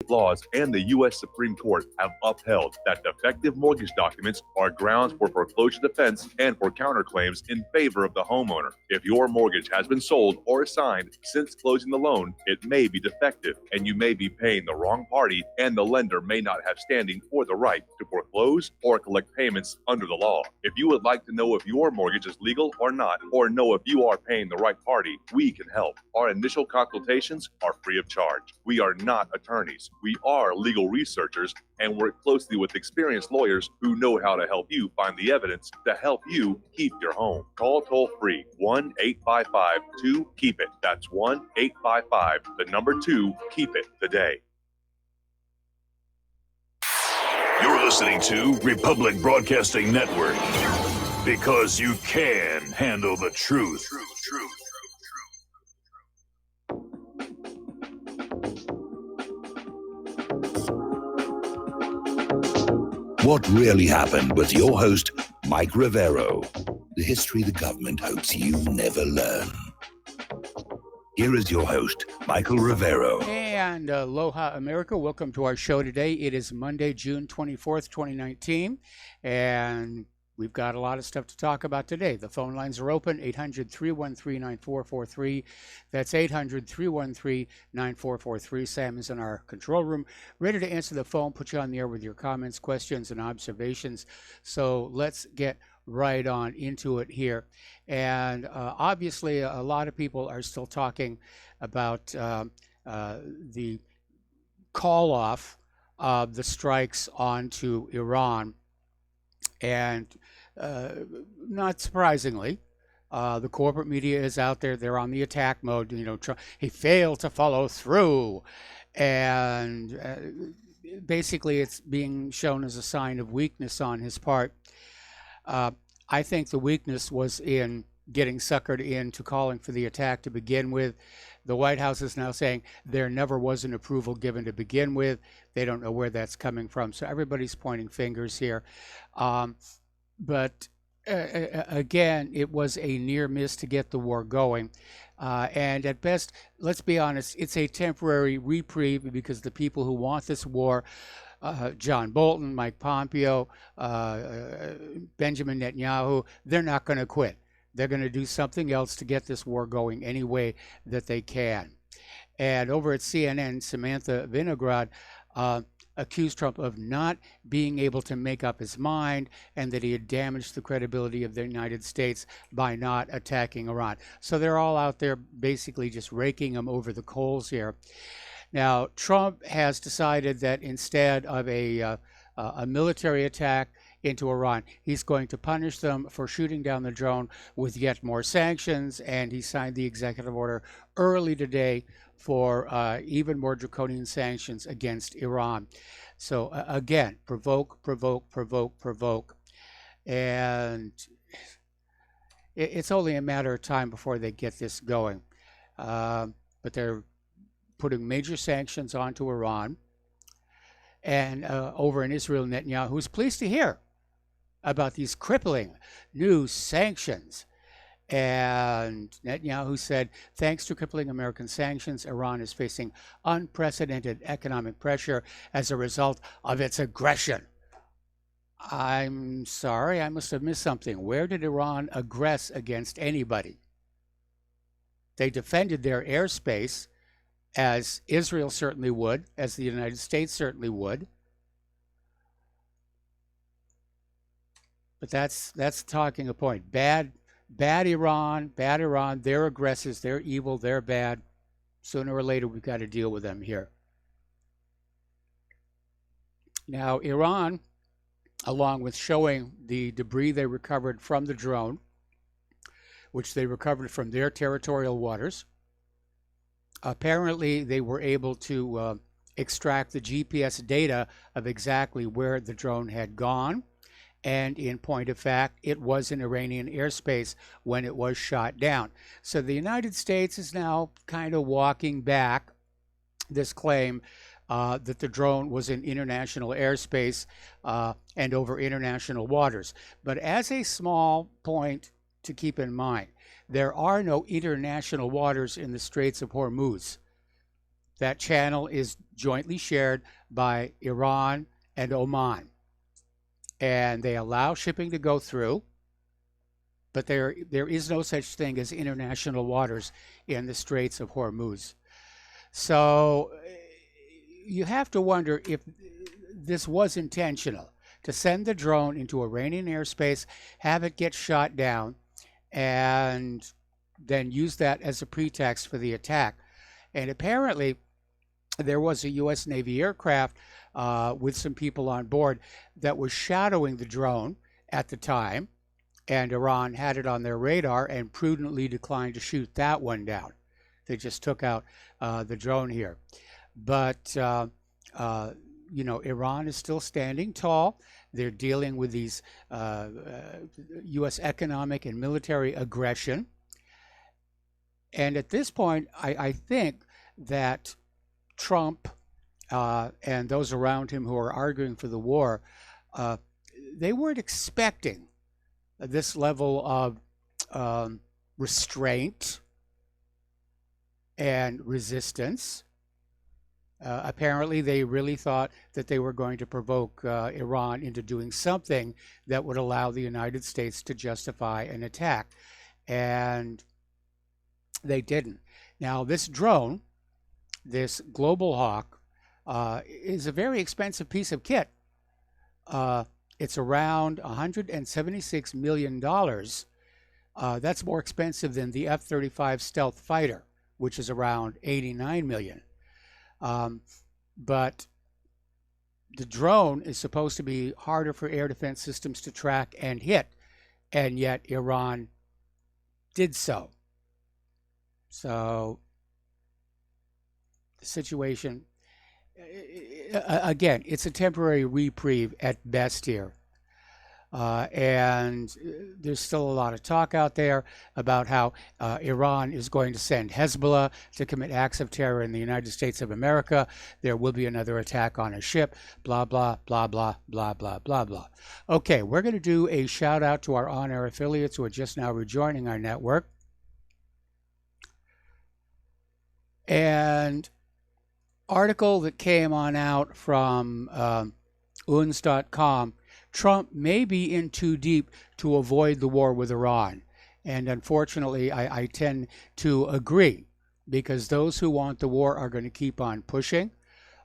laws and the U.S. Supreme Court have upheld that defective mortgage documents are grounds for foreclosure defense and for counterclaims in favor of the homeowner. If your mortgage has been sold or assigned since closing the loan, it may be defective and you may be paying the wrong party, and the lender may not have standing or the right to foreclose or collect payments under the law. If you would like to know if your mortgage is legal or not, or know if you are paying the right party, we can help. Our initial consultations are free of charge. We are not attorneys. We are legal researchers and work closely with experienced lawyers who know how to help you find the evidence to help you keep your home. Call toll free 1-855-2-KEEP-IT. That's 1-855-2-KEEP-IT today. You're listening to Republic Broadcasting Network, because you can handle the truth. What really happened with your host, Mike Rivero. The history the government hopes you never learn. Here is your host, Michael Rivero. And aloha, America. Welcome to our show today. It is Monday, June 24th, 2019. And we've got a lot of stuff to talk about today. The phone lines are open, 800-313-9443. That's 800-313-9443. Sam is in our control room, ready to answer the phone, put you on the air with your comments, questions, and observations. So let's get right on into it here. And obviously, a lot of people are still talking about the call-off of the strikes onto Iran. And not surprisingly, the corporate media is out there. They're on the attack mode. You know, he failed to follow through. And basically, it's being shown as a sign of weakness on his part. I think the weakness was in getting suckered into calling for the attack to begin with. The White House is now saying there never was an approval given to begin with. They don't know where that's coming from. So everybody's pointing fingers here. But again, it was a near miss to get the war going. And at best, let's be honest, it's a temporary reprieve because the people who want this war, John Bolton, Mike Pompeo, Benjamin Netanyahu, they're not going to quit. They're going to do something else to get this war going any way that they can. And over at CNN, Samantha Vinograd accused Trump of not being able to make up his mind and that he had damaged the credibility of the United States by not attacking Iran. So they're all out there basically just raking him over the coals here. Now, Trump has decided that instead of a military attack into Iran, he's going to punish them for shooting down the drone with yet more sanctions, and he signed the executive order early today for even more draconian sanctions against Iran. So again, provoke, provoke, provoke, provoke. And it's only a matter of time before they get this going. But they're putting major sanctions onto Iran. And over in Israel, Netanyahu was pleased to hear about these crippling new sanctions. And Netanyahu said, thanks to crippling American sanctions, Iran is facing unprecedented economic pressure as a result of its aggression. I'm sorry, I must have missed something. Where did Iran aggress against anybody? They defended their airspace, as Israel certainly would, as the United States certainly would. But that's talking a point. Bad Iran, they're aggressors, they're evil, they're bad. Sooner or later, we've got to deal with them here. Now, Iran, along with showing the debris they recovered from the drone, which they recovered from their territorial waters, apparently they were able to extract the GPS data of exactly where the drone had gone. And in point of fact, it was in Iranian airspace when it was shot down. So the United States is now kind of walking back this claim that the drone was in international airspace and over international waters. But as a small point to keep in mind, there are no international waters in the Straits of Hormuz. That channel is jointly shared by Iran and Oman. And they allow shipping to go through, but there is no such thing as international waters in the Straits of Hormuz. So you have to wonder if this was intentional, to send the drone into Iranian airspace, have it get shot down, and then use that as a pretext for the attack. And apparently there was a U.S. Navy aircraft with some people on board that was shadowing the drone at the time, and Iran had it on their radar and prudently declined to shoot that one down. They just took out the drone here. But, you know, Iran is still standing tall. They're dealing with these U.S. economic and military aggression. And at this point, I think that Trump and those around him who are arguing for the war, they weren't expecting this level of restraint and resistance. Apparently, they really thought that they were going to provoke Iran into doing something that would allow the United States to justify an attack. And they didn't. Now, this drone, this Global Hawk, is a very expensive piece of kit. It's around $176 million. That's more expensive than the F-35 stealth fighter, which is around $89 million. But the drone is supposed to be harder for air defense systems to track and hit, and yet Iran did so. So the situation, again, it's a temporary reprieve at best here. And there's still a lot of talk out there about how Iran is going to send Hezbollah to commit acts of terror in the United States of America. There will be another attack on a ship, blah, blah, blah, blah, blah, blah, blah, blah. Okay, we're going to do a shout out to our on-air affiliates who are just now rejoining our network. And article that came on out from UNS.com, Trump may be in too deep to avoid the war with Iran. And unfortunately, I tend to agree, because those who want the war are going to keep on pushing.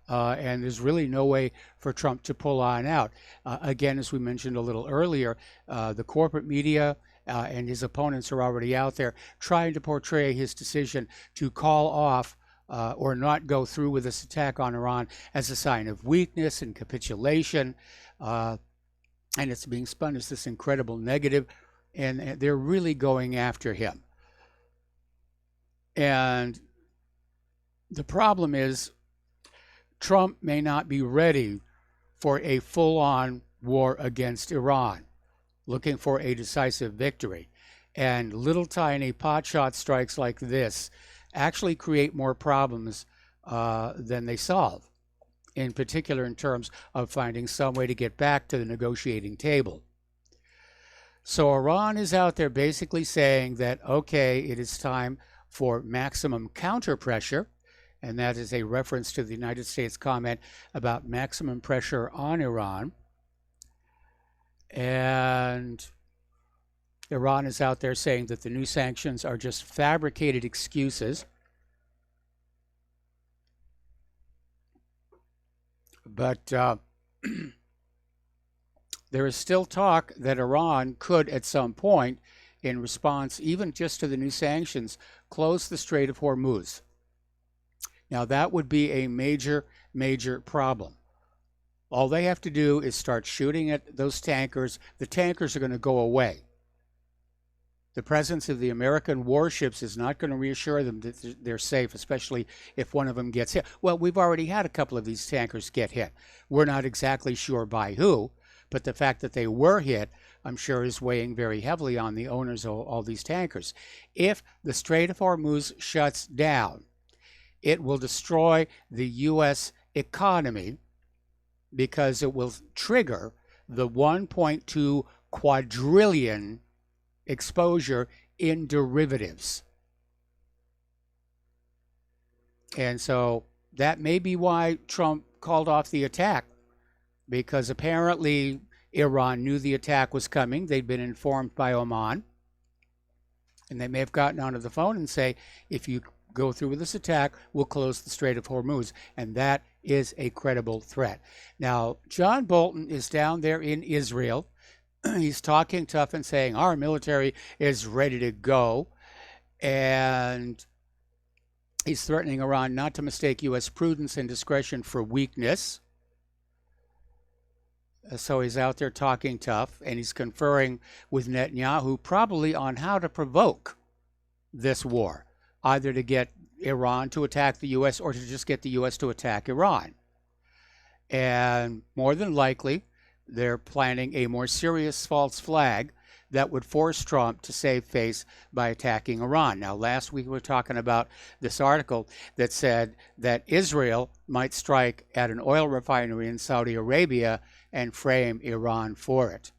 And there's really no way for Trump to pull on out. Again, as we mentioned a little earlier, the corporate media and his opponents are already out there trying to portray his decision to call off or not go through with this attack on Iran as a sign of weakness and capitulation. And it's being spun as this incredible negative, and they're really going after him. And the problem is, Trump may not be ready for a full-on war against Iran, looking for a decisive victory. And little tiny potshot strikes like this actually create more problems than they solve, in particular in terms of finding some way to get back to the negotiating table. So Iran is out there basically saying that, okay, it is time for maximum counter pressure, and that is a reference to the United States comment about maximum pressure on Iran. And Iran is out there saying that the new sanctions are just fabricated excuses. But there is still talk that Iran could, at some point, in response even just to the new sanctions, close the Strait of Hormuz. Now, that would be a major, major problem. All they have to do is start shooting at those tankers. The tankers are going to go away. The presence of the American warships is not going to reassure them that they're safe, especially if one of them gets hit. Well, we've already had a couple of these tankers get hit. We're not exactly sure by who, but the fact that they were hit, I'm sure, is weighing very heavily on the owners of all these tankers. If the Strait of Hormuz shuts down, it will destroy the U.S. economy, because it will trigger the 1.2 quadrillion exposure in derivatives. And so that may be why Trump called off the attack, because apparently Iran knew the attack was coming. They'd been informed by Oman, and they may have gotten onto the phone and say, if you go through with this attack, we'll close the Strait of Hormuz. And that is a credible threat. Now, John Bolton is down there in Israel. He's talking tough and saying, our military is ready to go. And he's threatening Iran not to mistake U.S. prudence and discretion for weakness. So he's out there talking tough, and he's conferring with Netanyahu probably on how to provoke this war, either to get Iran to attack the U.S. or to just get the U.S. to attack Iran. And more than likely, they're planning a more serious false flag that would force Trump to save face by attacking Iran. Now, last week we were talking about this article that said that Israel might strike at an oil refinery in Saudi Arabia and frame Iran for it.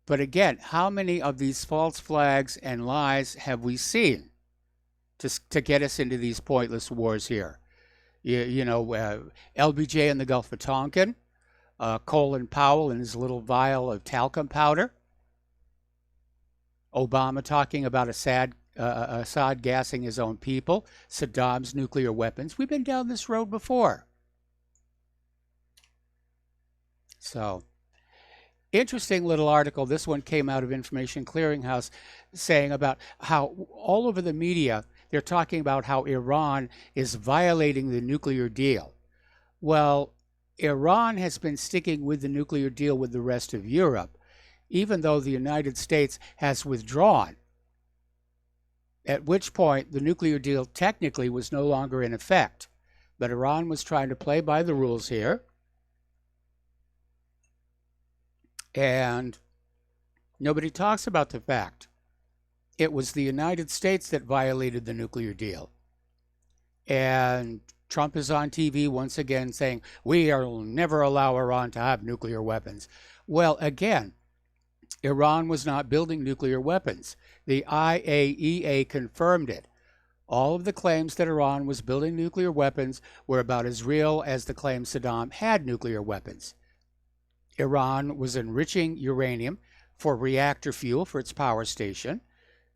But again, how many of these false flags and lies have we seen to get us into these pointless wars here? LBJ in the Gulf of Tonkin, Colin Powell and his little vial of talcum powder, Obama talking about Assad gassing his own people, Saddam's nuclear weapons. We've been down this road before. So, interesting little article. This one came out of Information Clearinghouse saying about how all over the media they're talking about how Iran is violating the nuclear deal. Well, Iran has been sticking with the nuclear deal with the rest of Europe, even though the United States has withdrawn, at which point the nuclear deal technically was no longer in effect. But Iran was trying to play by the rules here, and nobody talks about the fact it was the United States that violated the nuclear deal. And Trump is on TV once again saying, we will never allow Iran to have nuclear weapons. Well, again, Iran was not building nuclear weapons. The IAEA confirmed it. All of the claims that Iran was building nuclear weapons were about as real as the claim Saddam had nuclear weapons. Iran was enriching uranium for reactor fuel for its power station.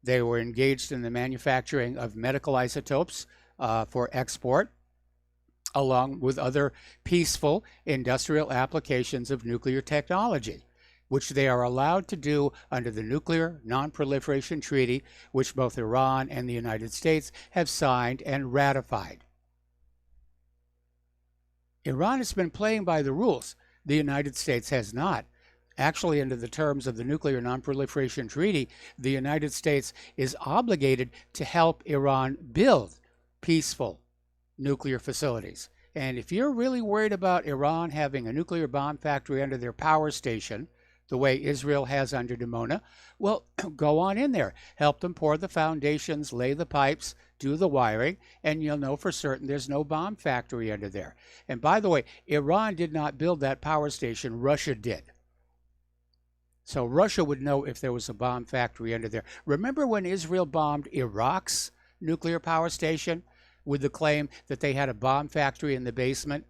They were engaged in the manufacturing of medical isotopes for export, along with other peaceful industrial applications of nuclear technology, which they are allowed to do under the Nuclear Non-Proliferation Treaty, which both Iran and the United States have signed and ratified. Iran has been playing by the rules. The United States has not. Actually, under the terms of the Nuclear Non-Proliferation Treaty, the United States is obligated to help Iran build peaceful nuclear facilities. And if you're really worried about Iran having a nuclear bomb factory under their power station, the way Israel has under Dimona, well, go on in there. Help them pour the foundations, lay the pipes, do the wiring, and you'll know for certain there's no bomb factory under there. And by the way, Iran did not build that power station. Russia did. So Russia would know if there was a bomb factory under there. Remember when Israel bombed Iraq's nuclear power station with the claim that they had a bomb factory in the basement?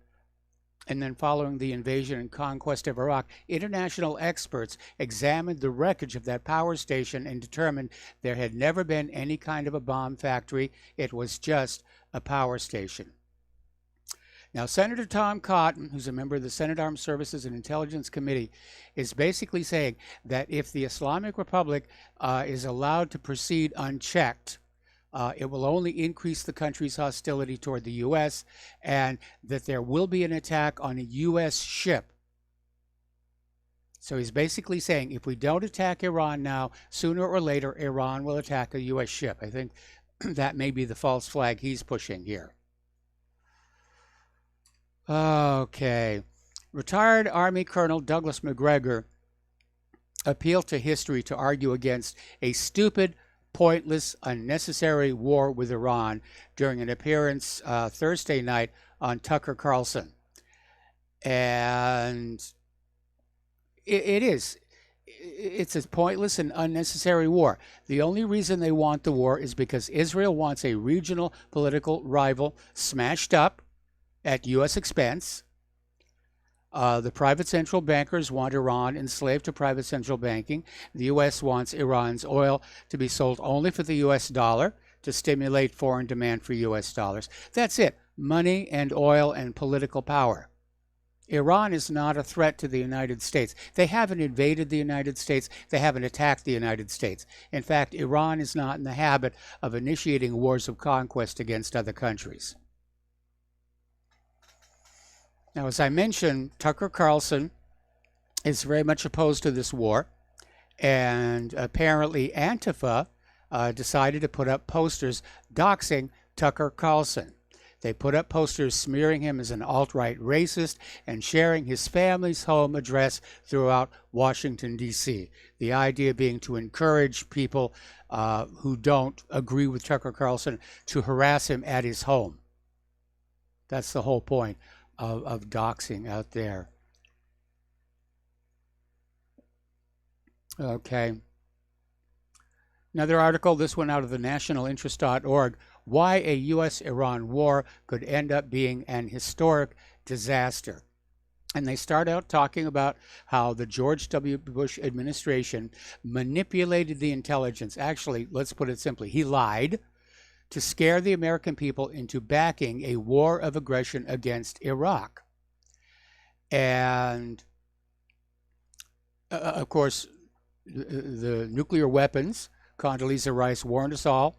And then following the invasion and conquest of Iraq, international experts examined the wreckage of that power station and determined there had never been any kind of a bomb factory. It was just a power station. Now, Senator Tom Cotton, who's a member of the Senate Armed Services and Intelligence Committee, is basically saying that if the Islamic Republic is allowed to proceed unchecked, it will only increase the country's hostility toward the U.S., and that there will be an attack on a U.S. ship. So he's basically saying if we don't attack Iran now, sooner or later, Iran will attack a U.S. ship. I think that may be the false flag he's pushing here. Okay. Retired Army Colonel Douglas Macgregor appealed to history to argue against a stupid, pointless, unnecessary war with Iran during an appearance Thursday night on Tucker Carlson. And it is. it's a pointless and unnecessary war. The only reason they want the war is because Israel wants a regional political rival smashed up at U.S. expense. The private central bankers want Iran enslaved to private central banking. The U.S. wants Iran's oil to be sold only for the U.S. dollar to stimulate foreign demand for U.S. dollars. That's it. Money and oil and political power. Iran is not a threat to the United States. They haven't invaded the United States. They haven't attacked the United States. In fact, Iran is not in the habit of initiating wars of conquest against other countries. Now, as I mentioned, Tucker Carlson is very much opposed to this war, and apparently Antifa decided to put up posters doxing Tucker Carlson. They put up posters smearing him as an alt-right racist and sharing his family's home address throughout Washington, D.C. The idea being to encourage people who don't agree with Tucker Carlson to harass him at his home. That's the whole point of doxing out there. Okay. Another article, this one out of the nationalinterest.org, why a U.S.-Iran war could end up being an historic disaster. And they start out talking about how the George W. Bush administration manipulated the intelligence. Actually, let's put it simply, he lied to scare the American people into backing a war of aggression against Iraq. And, of course, the nuclear weapons Condoleezza Rice warned us all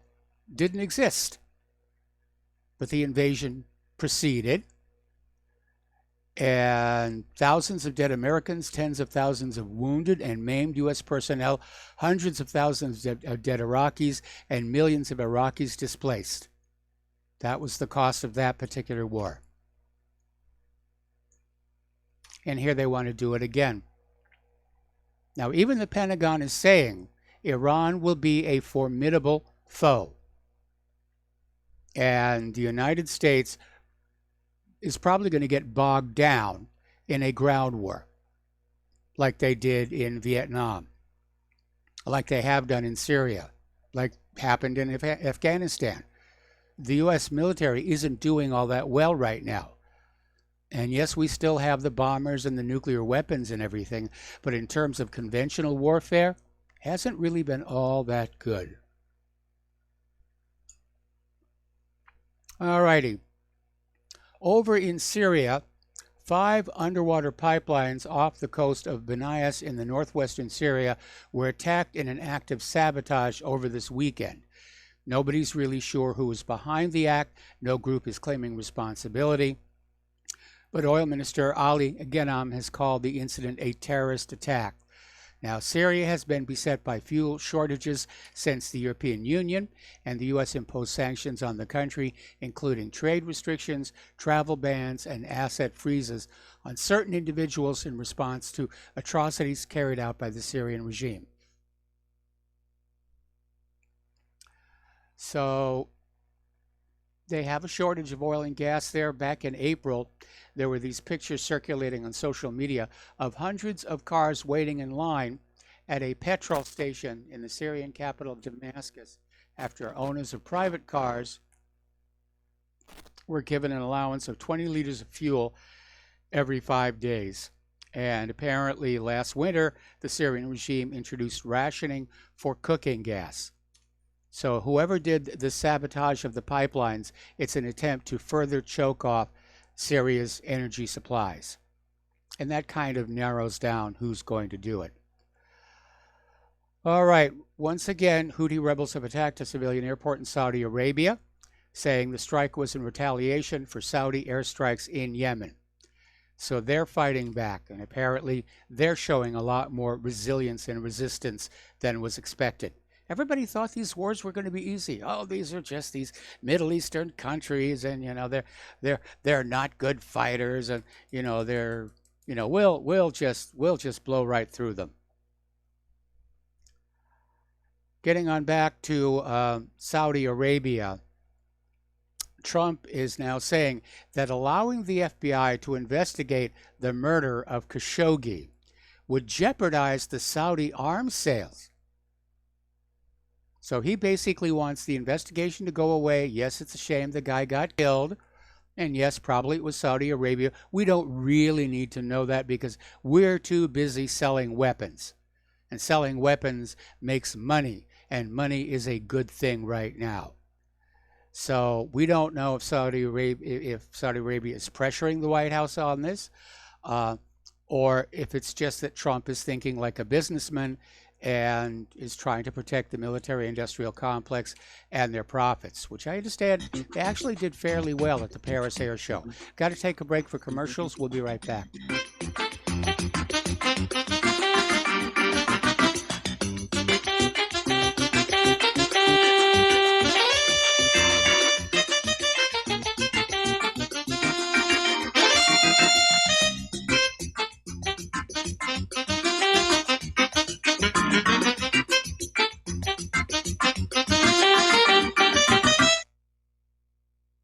didn't exist. But the invasion proceeded, and thousands of dead Americans, tens of thousands of wounded and maimed U.S. personnel, hundreds of thousands of dead Iraqis, and millions of Iraqis displaced. That was the cost of that particular war. And here they want to do it again. Now, even the Pentagon is saying Iran will be a formidable foe. And the United States is probably going to get bogged down in a ground war, like they did in Vietnam, like they have done in Syria, like happened in Afghanistan. The U.S. military isn't doing all that well right now. And yes, we still have the bombers and the nuclear weapons and everything, but in terms of conventional warfare, hasn't really been all that good. All righty. Over in Syria, 5 underwater pipelines off the coast of Banias in the northwestern Syria were attacked in an act of sabotage over this weekend. Nobody's really sure who is behind the act. No group is claiming responsibility. But Oil Minister Ali Ghanem has called the incident a terrorist attack. Now, Syria has been beset by fuel shortages since the European Union and the U.S. imposed sanctions on the country, including trade restrictions, travel bans, and asset freezes on certain individuals in response to atrocities carried out by the Syrian regime. So, they have a shortage of oil and gas there. Back in April, there were these pictures circulating on social media of hundreds of cars waiting in line at a petrol station in the Syrian capital Damascus after owners of private cars were given an allowance of 20 liters of fuel every 5 days. And apparently last winter, the Syrian regime introduced rationing for cooking gas. So whoever did the sabotage of the pipelines, it's an attempt to further choke off Syria's energy supplies. And that kind of narrows down who's going to do it. All right, once again, Houthi rebels have attacked a civilian airport in Saudi Arabia, saying the strike was in retaliation for Saudi airstrikes in Yemen. So they're fighting back, and apparently they're showing a lot more resilience and resistance than was expected. Everybody thought these wars were going to be easy. Oh, these are just these Middle Eastern countries, and they're not good fighters, and we'll just blow right through them. Getting on back to Saudi Arabia, Trump is now saying that allowing the FBI to investigate the murder of Khashoggi would jeopardize the Saudi arms sales. So he basically wants the investigation to go away. Yes, it's a shame the guy got killed. And yes, probably it was Saudi Arabia. We don't really need to know that because we're too busy selling weapons. And selling weapons makes money. And money is a good thing right now. So we don't know if Saudi Arabia is pressuring the White House on this, or if it's just that Trump is thinking like a businessman and is trying to protect the military-industrial complex and their profits, which I understand they actually did fairly well at the Paris Air Show. Got to take a break for commercials. We'll be right back.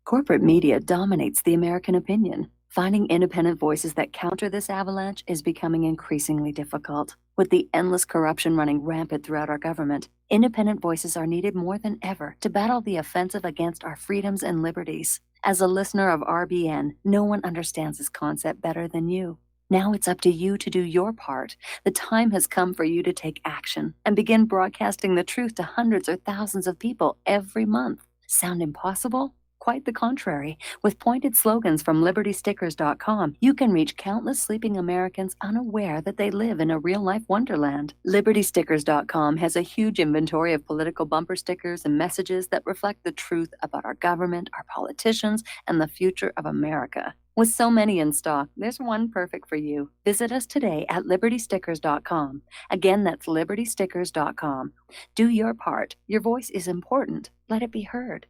Corporate media dominates the American opinion. Finding independent voices that counter this avalanche is becoming increasingly difficult. With the endless corruption running rampant throughout our government, independent voices are needed more than ever to battle the offensive against our freedoms and liberties. As a listener of RBN, no one understands this concept better than you. Now it's up to you to do your part. The time has come for you to take action and begin broadcasting the truth to hundreds or thousands of people every month. Sound impossible? Quite the contrary. With pointed slogans from LibertyStickers.com, you can reach countless sleeping Americans unaware that they live in a real-life wonderland. LibertyStickers.com has a huge inventory of political bumper stickers and messages that reflect the truth about our government, our politicians, and the future of America. With so many in stock, there's one perfect for you. Visit us today at LibertyStickers.com. Again, that's LibertyStickers.com. Do your part. Your voice is important. Let it be heard.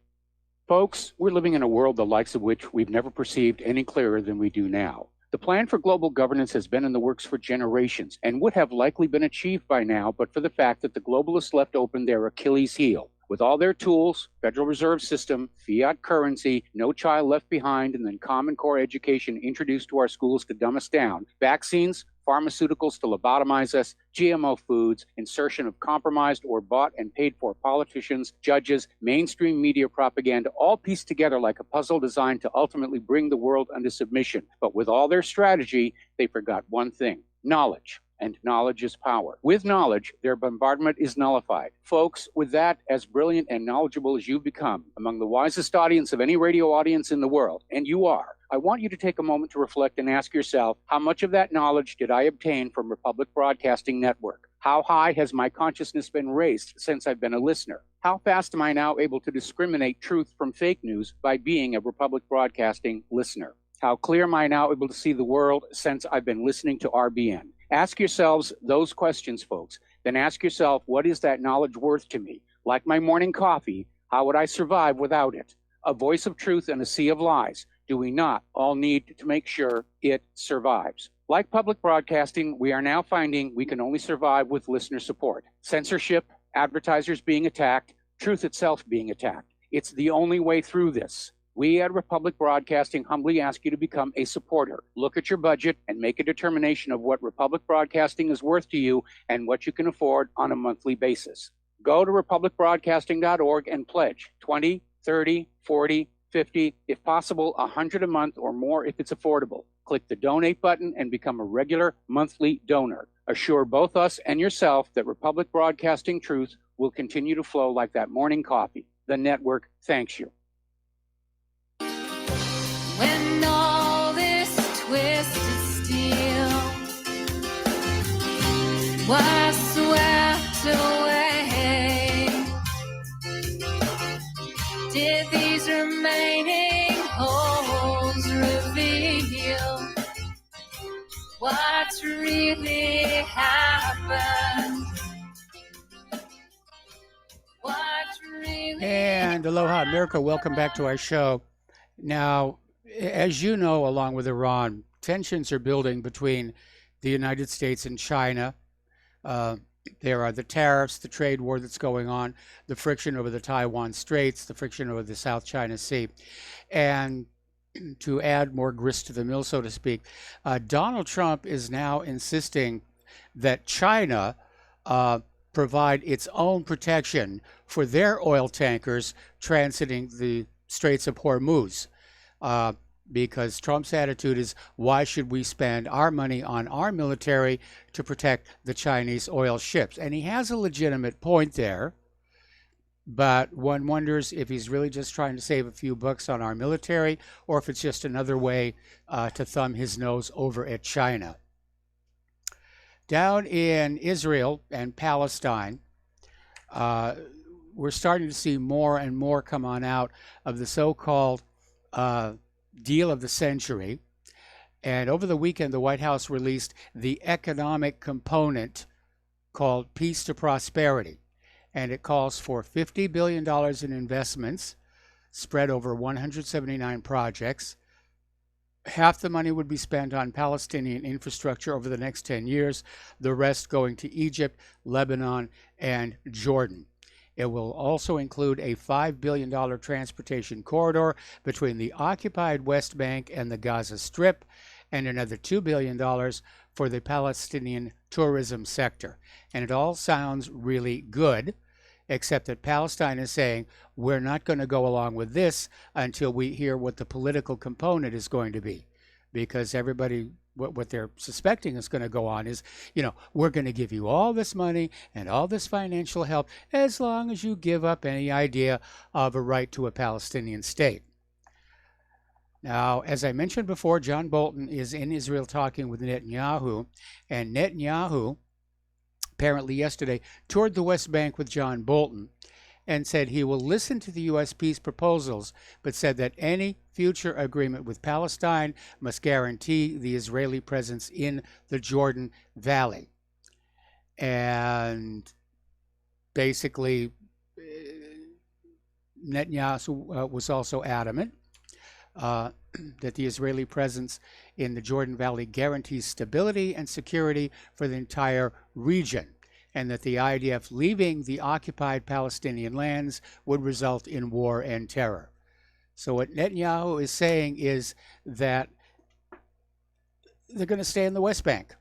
Folks, we're living in a world the likes of which we've never perceived any clearer than we do now. The plan for global governance has been in the works for generations and would have likely been achieved by now, but for the fact that the globalists left open their Achilles heel. With all their tools, Federal Reserve System, fiat currency, no child left behind, and then Common Core education introduced to our schools to dumb us down, vaccines, pharmaceuticals to lobotomize us, GMO foods, insertion of compromised or bought and paid for politicians, judges, mainstream media propaganda, all pieced together like a puzzle designed to ultimately bring the world under submission. But with all their strategy, they forgot one thing: knowledge. And knowledge is power. With knowledge, their bombardment is nullified. Folks, with that, as brilliant and knowledgeable as you've become, among the wisest audience of any radio audience in the world, and you are, I want you to take a moment to reflect and ask yourself, how much of that knowledge did I obtain from Republic Broadcasting Network? How high has my consciousness been raised since I've been a listener? How fast am I now able to discriminate truth from fake news by being a Republic Broadcasting listener? How clear am I now able to see the world since I've been listening to RBN? Ask yourselves those questions, folks. Then ask yourself, what is that knowledge worth to me? Like my morning coffee, how would I survive without it? A voice of truth in a sea of lies. Do we not all need to make sure it survives? Like public broadcasting, we are now finding we can only survive with listener support. Censorship, advertisers being attacked, truth itself being attacked. It's the only way through this. We at Republic Broadcasting humbly ask you to become a supporter. Look at your budget and make a determination of what Republic Broadcasting is worth to you and what you can afford on a monthly basis. Go to republicbroadcasting.org and pledge 20, 30, 40, 50, if possible, 100 a month or more if it's affordable. Click the donate button and become a regular monthly donor. Assure both us and yourself that Republic Broadcasting truth will continue to flow like that morning coffee. The network thanks you. When all this twisted steel was swept away, did these remaining holes reveal what's really happened? What's really And aloha, America. Welcome back to our show. Now, as you know, along with Iran, tensions are building between the United States and China. There are the tariffs, the trade war that's going on, the friction over the Taiwan Straits, the friction over the South China Sea. And to add more grist to the mill, so to speak, Donald Trump is now insisting that China provide its own protection for their oil tankers transiting the Straits of Hormuz. Because Trump's attitude is, why should we spend our money on our military to protect the Chinese oil ships? And he has a legitimate point there, but one wonders if he's really just trying to save a few bucks on our military, or if it's just another way to thumb his nose over at China. Down in Israel and Palestine, we're starting to see more and more come on out of the so-called deal of the century. And over the weekend, the White House released the economic component called Peace to Prosperity. And it calls for $50 billion in investments spread over 179 projects. Half the money would be spent on Palestinian infrastructure over the next 10 years, the rest going to Egypt, Lebanon, and Jordan. It will also include a $5 billion transportation corridor between the occupied West Bank and the Gaza Strip, and another $2 billion for the Palestinian tourism sector. And it all sounds really good, except that Palestine is saying, we're not going to go along with this until we hear what the political component is going to be. Because everybody, what they're suspecting is going to go on is, we're going to give you all this money and all this financial help as long as you give up any idea of a right to a Palestinian state. Now, as I mentioned before, John Bolton is in Israel talking with Netanyahu, and Netanyahu apparently yesterday toured the West Bank with John Bolton and said he will listen to the U.S. peace proposals, but said that any future agreement with Palestine must guarantee the Israeli presence in the Jordan Valley. And basically, Netanyahu was also adamant that the Israeli presence in the Jordan Valley guarantees stability and security for the entire region, and that the IDF leaving the occupied Palestinian lands would result in war and terror. So what Netanyahu is saying is that they're going to stay in the West Bank.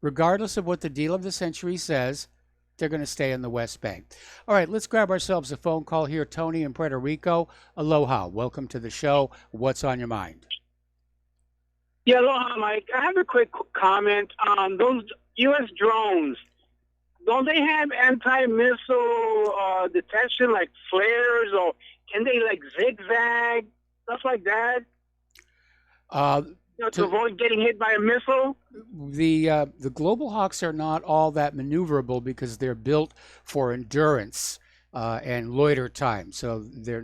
Regardless of what the deal of the century says, they're going to stay in the West Bank. All right, let's grab ourselves a phone call here. Tony in Puerto Rico. Aloha. Welcome to the show. What's on your mind? Yeah, aloha, Mike. I have a quick comment on those U.S. drones. Don't they have anti-missile detection, like flares, or can they like zigzag, stuff like that? To avoid getting hit by a missile? The Global Hawks are not all that maneuverable because they're built for endurance and loiter time. So they're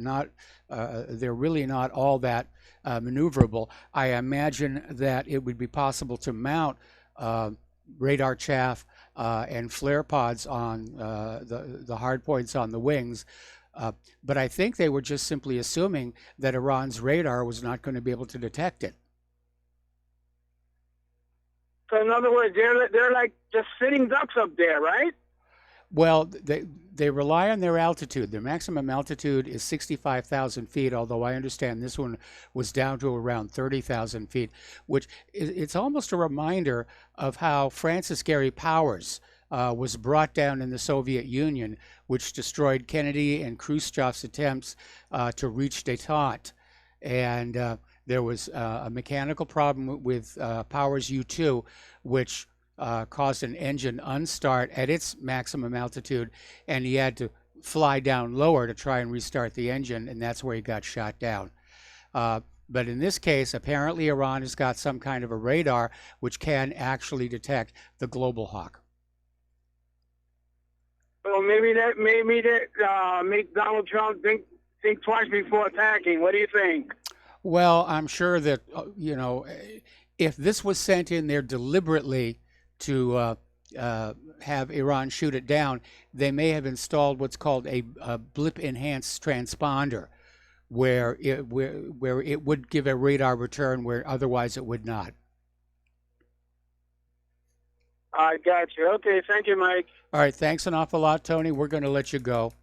really not all that maneuverable. I imagine that it would be possible to mount radar chaff and flare pods on the hard points on the wings. But I think they were just simply assuming that Iran's radar was not going to be able to detect it. So in other words, they're like just sitting ducks up there, right? Well, they rely on their altitude. Their maximum altitude is 65,000 feet, although I understand this one was down to around 30,000 feet, which it's almost a reminder of how Francis Gary Powers was brought down in the Soviet Union, which destroyed Kennedy and Khrushchev's attempts to reach détente. And there was a mechanical problem with Powers U-2, which caused an engine unstart at its maximum altitude, and he had to fly down lower to try and restart the engine, and that's where he got shot down. But in this case, apparently Iran has got some kind of a radar which can actually detect the Global Hawk. Well, maybe that make Donald Trump think twice before attacking. What do you think? Well, I'm sure that, if this was sent in there deliberately to have Iran shoot it down, they may have installed what's called a blip-enhanced transponder, where it would give a radar return where otherwise it would not. I got you. Okay, thank you, Mike. All right, thanks an awful lot, Tony. We're going to let you go.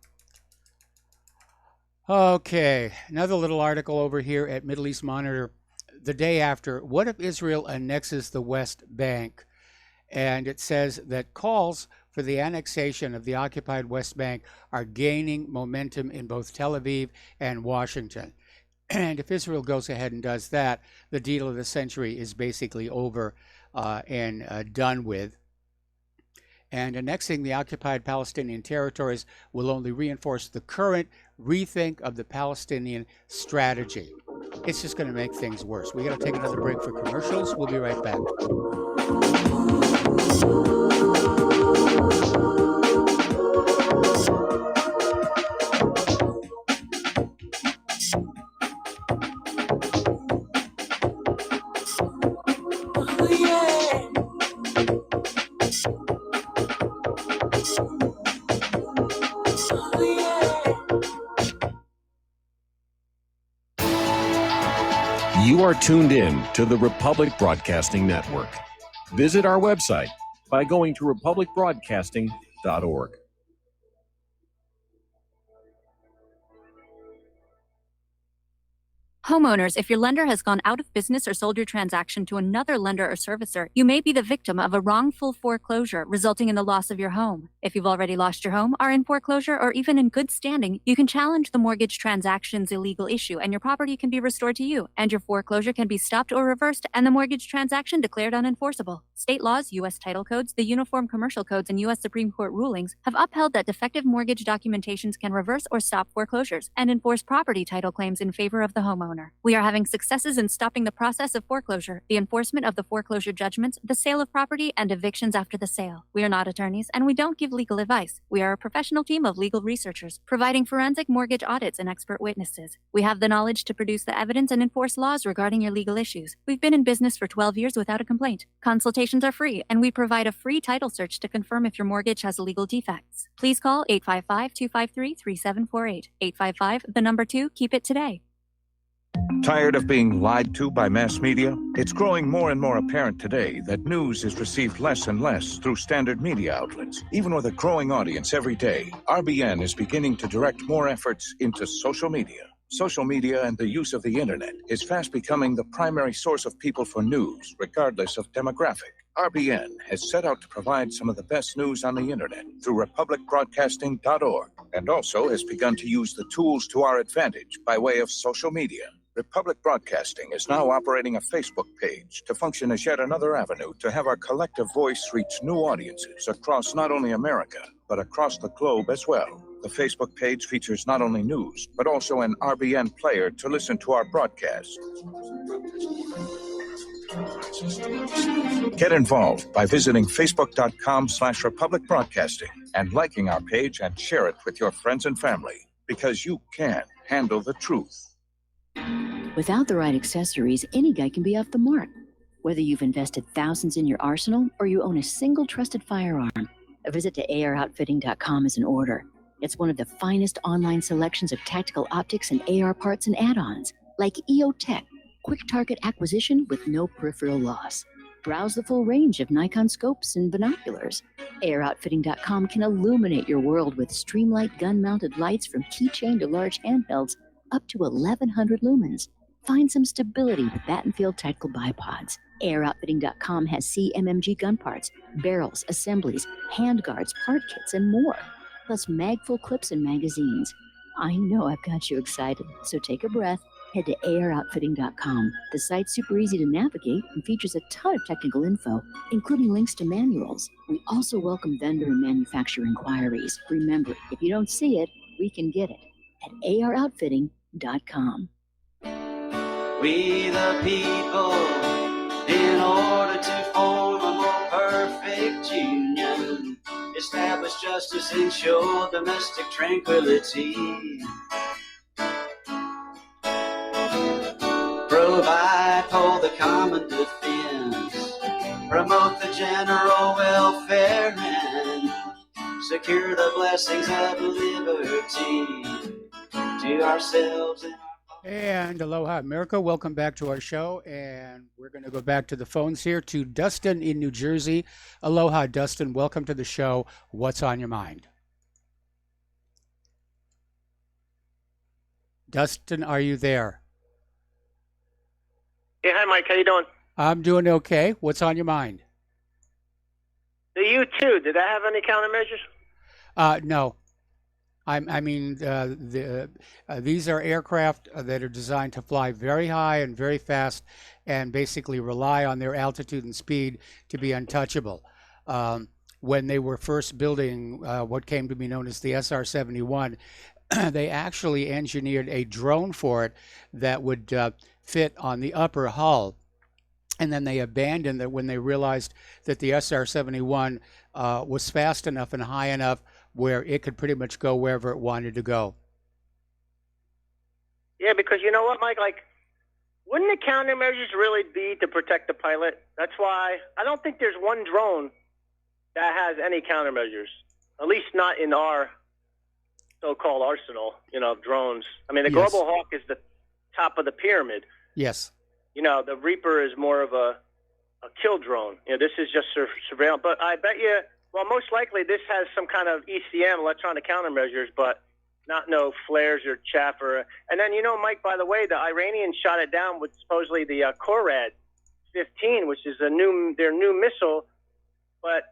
Okay, another little article over here at Middle East Monitor. The day after, what if Israel annexes the West Bank? And it says that calls for the annexation of the occupied West Bank are gaining momentum in both Tel Aviv and Washington. And if Israel goes ahead and does that, the deal of the century is basically over and done with. And annexing the occupied Palestinian territories will only reinforce the current rethink of the Palestinian strategy. It's just going to make things worse. We got to take another break for commercials. We'll be right back. You are tuned in to the Republic Broadcasting Network. Visit our website by going to republicbroadcasting.org. Homeowners, if your lender has gone out of business or sold your transaction to another lender or servicer, you may be the victim of a wrongful foreclosure resulting in the loss of your home. If you've already lost your home, are in foreclosure, or even in good standing, you can challenge the mortgage transaction's illegal issue and your property can be restored to you, and your foreclosure can be stopped or reversed and the mortgage transaction declared unenforceable. State laws, U.S. title codes, the Uniform Commercial Codes, and U.S. Supreme Court rulings have upheld that defective mortgage documentations can reverse or stop foreclosures and enforce property title claims in favor of the homeowner. We are having successes in stopping the process of foreclosure, the enforcement of the foreclosure judgments, the sale of property, and evictions after the sale. We are not attorneys, and we don't give legal advice. We are a professional team of legal researchers, providing forensic mortgage audits and expert witnesses. We have the knowledge to produce the evidence and enforce laws regarding your legal issues. We've been in business for 12 years without a complaint. Consultations are free, and we provide a free title search to confirm if your mortgage has legal defects. Please call 855-253-3748. 855, the number 2, keep it today. Tired of being lied to by mass media? It's growing more and more apparent today that news is received less and less through standard media outlets. Even with a growing audience every day, RBN is beginning to direct more efforts into social media. Social media and the use of the internet is fast becoming the primary source of people for news, regardless of demographic. RBN has set out to provide some of the best news on the internet through republicbroadcasting.org, and also has begun to use the tools to our advantage by way of social media. Republic Broadcasting is now operating a Facebook page to function as yet another avenue to have our collective voice reach new audiences across not only America, but across the globe as well. The Facebook page features not only news, but also an RBN player to listen to our broadcasts. Get involved by visiting facebook.com/Republic Broadcasting and liking our page and share it with your friends and family, because you can handle the truth. Without the right accessories, any guy can be off the mark. Whether you've invested thousands in your arsenal or you own a single trusted firearm, a visit to AROutfitting.com is in order. It's one of the finest online selections of tactical optics and AR parts and add-ons, like EOTech, quick target acquisition with no peripheral loss. Browse the full range of Nikon scopes and binoculars. AROutfitting.com can illuminate your world with Streamlight gun-mounted lights from keychain to large handhelds, up to 1,100 lumens. Find some stability with Battenfield tactical bipods. AirOutfitting.com has CMMG gun parts, barrels, assemblies, handguards, part kits, and more. Plus mag-full clips and magazines. I know I've got you excited, so take a breath. Head to AirOutfitting.com. The site's super easy to navigate and features a ton of technical info, including links to manuals. We also welcome vendor and manufacturer inquiries. Remember, if you don't see it, we can get it at AROutfitting.com. We the people, in order to form a more perfect union, establish justice, ensure domestic tranquility, provide for the common defense, promote the general welfare, and secure the blessings of liberty to ourselves and aloha, America. Welcome back to our show, and we're going to go back to the phones here to Dustin in New Jersey. Aloha, Dustin. Welcome to the show. What's on your mind? Dustin, are you there? Yeah, hi, Mike. How you doing? I'm doing okay. What's on your mind? The U-2, did that have any countermeasures? No. These are aircraft that are designed to fly very high and very fast and basically rely on their altitude and speed to be untouchable. When they were first building what came to be known as the SR-71, they actually engineered a drone for it that would fit on the upper hull. And then they abandoned it when they realized that the SR-71 was fast enough and high enough where it could pretty much go wherever it wanted to go. Yeah, because you know what, Mike? Like, wouldn't the countermeasures really be to protect the pilot? That's why I don't think there's one drone that has any countermeasures, at least not in our so-called arsenal, of drones. I mean, the Yes. Global Hawk is the top of the pyramid. Yes. The Reaper is more of a kill drone. This is just surveillance. But I bet you, well, most likely this has some kind of ECM, electronic countermeasures, but not no flares or chaff. And then, Mike, by the way, the Iranians shot it down with supposedly the Korad-15, which is their new missile, but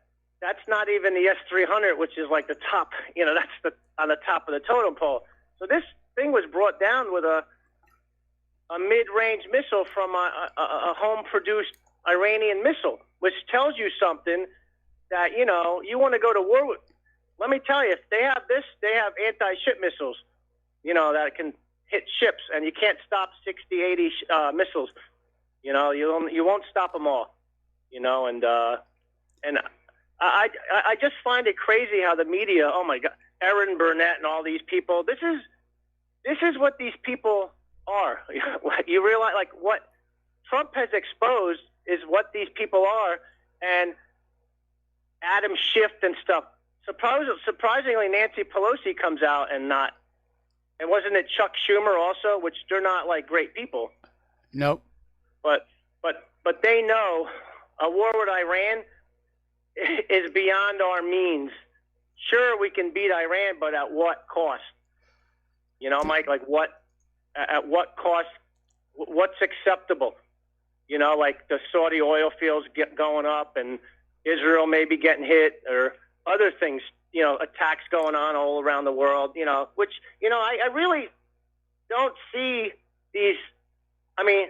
that's not even the S-300, which is like the top, that's on the top of the totem pole. So this thing was brought down with a mid-range missile from a home-produced Iranian missile, which tells you something that, you want to go to war with. Let me tell you, if they have this, they have anti-ship missiles, that can hit ships, and you can't stop 60, 80 missiles. You won't stop them all, and I just find it crazy how the media, oh my God, Erin Burnett and all these people, this is what these people are. You realize, like, what Trump has exposed is what these people are, and Adam Schiff and stuff. Surprisingly, Nancy Pelosi comes out and wasn't it Chuck Schumer also, which they're not like great people. Nope. But they know a war with Iran is beyond our means. Sure, we can beat Iran, but at what cost? Mike, like at what cost? What's acceptable? Like the Saudi oil fields going up and Israel may be getting hit, or other things, attacks going on all around the world, which, I really don't see these. I mean,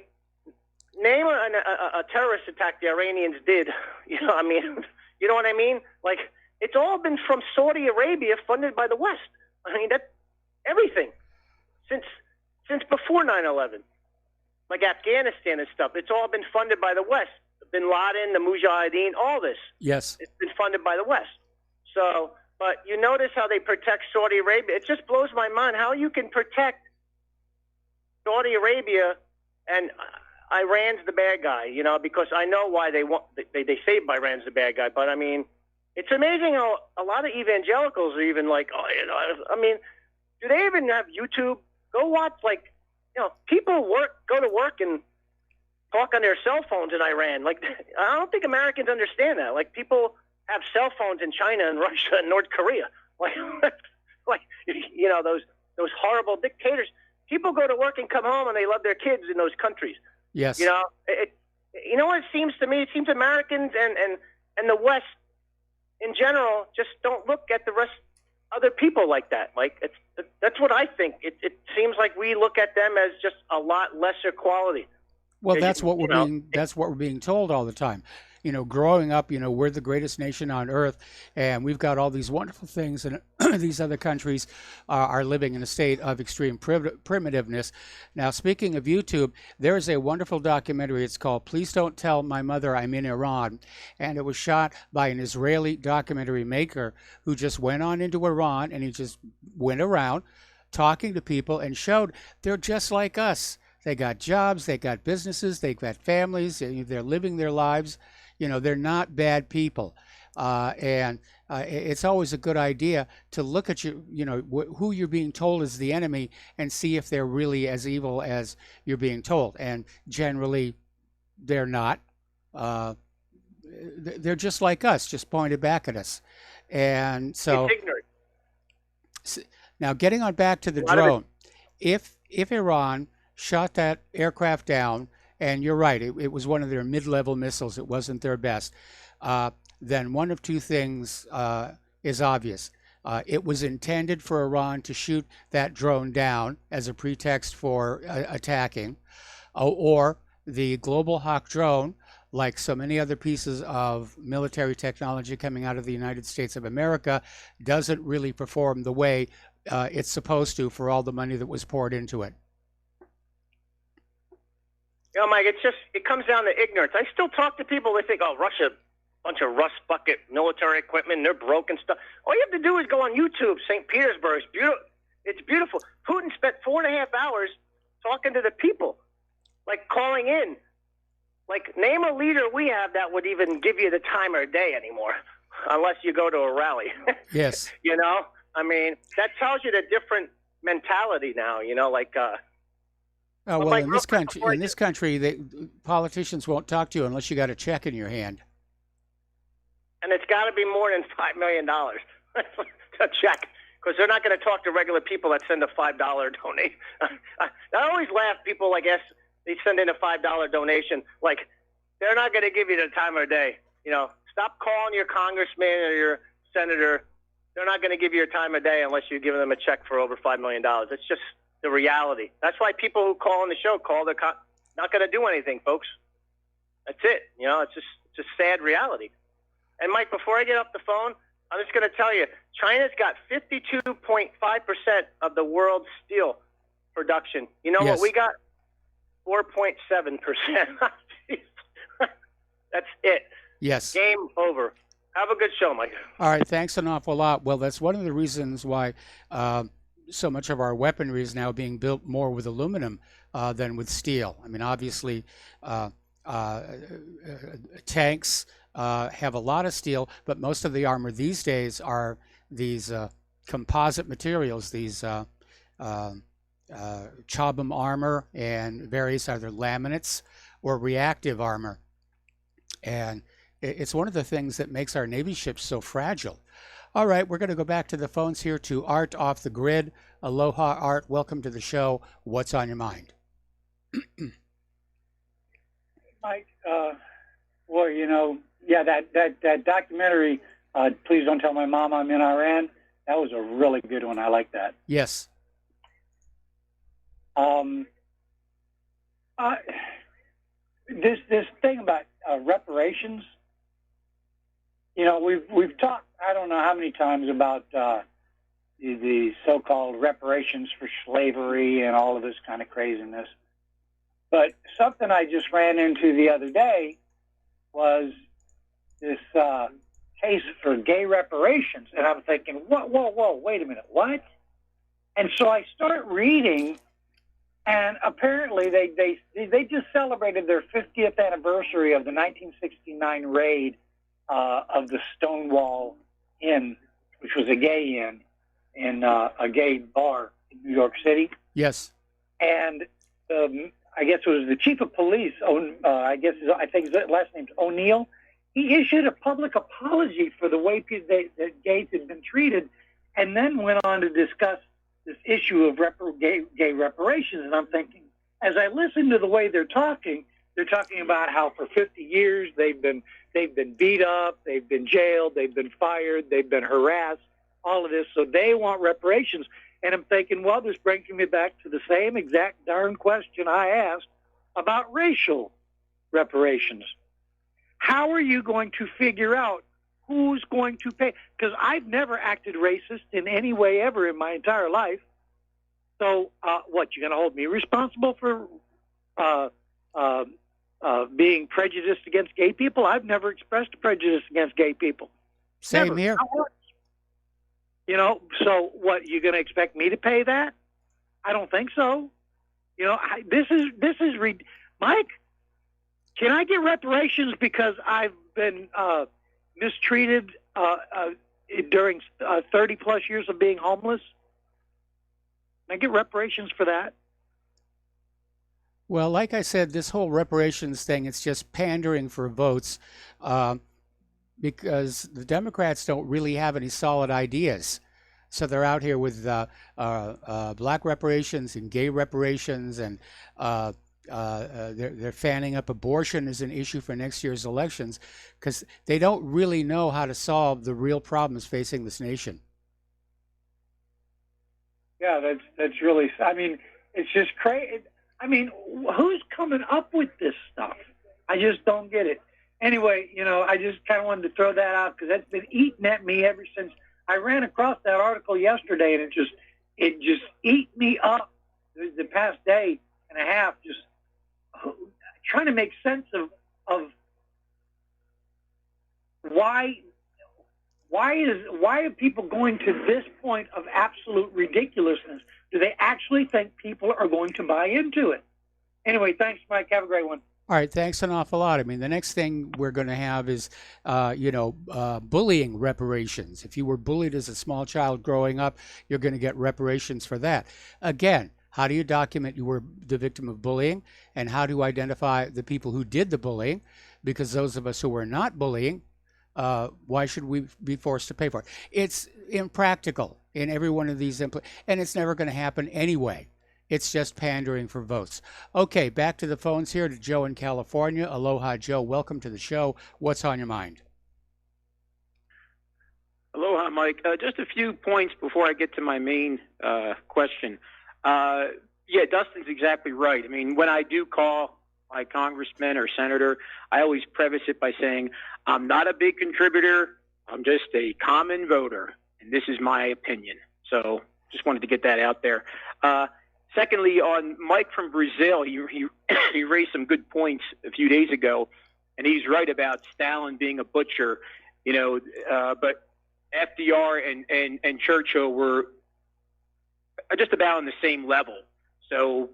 name a terrorist attack the Iranians did. You know what I mean? Like, it's all been from Saudi Arabia, funded by the West. I mean, that everything since before 9/11, like Afghanistan and stuff. It's all been funded by the West. Bin Laden, the Mujahideen, all this. Yes. It's been funded by the West. So, but you notice how they protect Saudi Arabia. It just blows my mind how you can protect Saudi Arabia and Iran's the bad guy, because I know why they say Iran's the bad guy. But, I mean, it's amazing how a lot of evangelicals are even like, do they even have YouTube? Go watch, people go to work and talk on their cell phones in Iran. Like, I don't think Americans understand that. Like, people have cell phones in China and Russia and North Korea. Those horrible dictators. People go to work and come home and they love their kids in those countries. Yes. What it seems to me? It seems Americans and the West in general just don't look at the rest other people like that. Like, that's what I think. It seems like we look at them as just a lot lesser quality. Well, that's what we're being told all the time. Growing up, we're the greatest nation on earth, and we've got all these wonderful things, and these other countries are living in a state of extreme primitiveness. Now, speaking of YouTube, there is a wonderful documentary. It's called Please Don't Tell My Mother I'm in Iran, and it was shot by an Israeli documentary maker who just went on into Iran, and he just went around talking to people and showed they're just like us. They got jobs, they got businesses, they got families, they're living their lives. They're not bad people. And it's always a good idea to look at who you're being told is the enemy and see if they're really as evil as you're being told. And generally, they're not. They're just like us, just pointed back at us. And so it's ignorant. Now, getting on back to the drone, if Iran shot that aircraft down and you're right, it was one of their mid-level missiles. It wasn't their best. Then one of two things is obvious. It was intended for Iran to shoot that drone down as a pretext for attacking, or the Global Hawk drone, like so many other pieces of military technology coming out of the United States of America, doesn't really perform the way it's supposed to for all the money that was poured into it. You know, Mike, it comes down to ignorance. I still talk to people, they think, oh, Russia, bunch of rust bucket military equipment, and they're broken stuff. All you have to do is go on YouTube, St. Petersburg. It's beautiful. Putin spent 4.5 hours talking to the people, like calling in. Like, name a leader we have that would even give you the time of day anymore, unless you go to a rally. Yes. You know? I mean, that tells you the different mentality now, you know, like... Oh, well, in this country, politicians won't talk to you unless you got a check in your hand. And it's got to be more than $5 million a check, because they're not going to talk to regular people that send a $5 donation. I always laugh. People like us, they send in a $5 donation. Like, they're not going to give you the time of day. You know, stop calling your congressman or your senator. They're not going to give you your time of day unless you're giving them a check for over $5 million. It's just the reality. That's why people who call on the show not going to do anything, folks. That's it. You know, it's a sad reality. And Mike, before I get off the phone, I'm just going to tell you, China's got 52.5% of the world's steel production. You know what we got? 4.7%. That's it. Yes. Game over. Have a good show, Mike. All right. Thanks an awful lot. Well, that's one of the reasons why so much of our weaponry is now being built more with aluminum than with steel. I mean, obviously, tanks have a lot of steel, but most of the armor these days are these composite materials, these Chobham armor and various other laminates or reactive armor. And it's one of the things that makes our Navy ships so fragile. All right, we're going to go back to the phones here to Art off the grid. Aloha, Art. Welcome to the show. What's on your mind? Mike, well, you know, yeah, that documentary, Please Don't Tell My Mom I'm in Iran, that was a really good one. I like that. Yes. This thing about reparations, you know, we've talked, I don't know how many times about the so-called reparations for slavery and all of this kind of craziness. But something I just ran into the other day was this case for gay reparations. And I'm thinking, whoa, wait a minute, what? And so I start reading, and apparently they just celebrated their 50th anniversary of the 1969 raid of the Stonewall Inn, which was a gay inn in a gay bar in New York City. Yes. And I guess it was the chief of police, I think his last name's O'Neill. He issued a public apology for the way that gays had been treated, and then went on to discuss this issue of gay reparations. And I'm thinking, as I listen to the way they're talking about how for 50 years they've been beat up, they've been jailed, they've been fired, they've been harassed, all of this. So they want reparations. And I'm thinking, well, this brings me back to the same exact darn question I asked about racial reparations. How are you going to figure out who's going to pay? Because I've never acted racist in any way ever in my entire life. So what, you're going to hold me responsible for being prejudiced against gay people? I've never expressed a prejudice against gay people. Same Never. here. You know, so what, you're going to expect me to pay that? I don't think so. You know, this is Mike, can I get reparations because I've been mistreated during 30 plus years of being homeless? Can I get reparations for that? Well, like I said, this whole reparations thing, it's just pandering for votes because the Democrats don't really have any solid ideas. So they're out here with black reparations and gay reparations and They're fanning up abortion as an issue for next year's elections because they don't really know how to solve the real problems facing this nation. Yeah, that's really. I mean, it's just crazy. I mean, who's coming up with this stuff? I just don't get it. Anyway, I just kind of wanted to throw that out because that's been eating at me ever since I ran across that article yesterday, and it just ate me up the past day and a half, just trying to make sense of why are people going to this point of absolute ridiculousness? Do they actually think people are going to buy into it? Anyway, thanks, Mike. Have a great one. All right, thanks an awful lot. I mean, the next thing we're going to have is, bullying reparations. If you were bullied as a small child growing up, you're going to get reparations for that. Again, how do you document you were the victim of bullying, and how do you identify the people who did the bullying? Because those of us who were not bullying, why should we be forced to pay for it? It's impractical in every one of these, and it's never going to happen anyway. It's just pandering for votes. Okay, back to the phones here to Joe in California. Aloha, Joe. Welcome to the show. What's on your mind? Aloha, Mike. Just a few points before I get to my main question. Yeah, Dustin's exactly right. I mean, when I do call my congressman or senator, I always preface it by saying, I'm not a big contributor. I'm just a common voter, and this is my opinion. So just wanted to get that out there. Secondly, on Mike from Brazil, he raised some good points a few days ago, and he's right about Stalin being a butcher, but FDR and Churchill were just about on the same level. So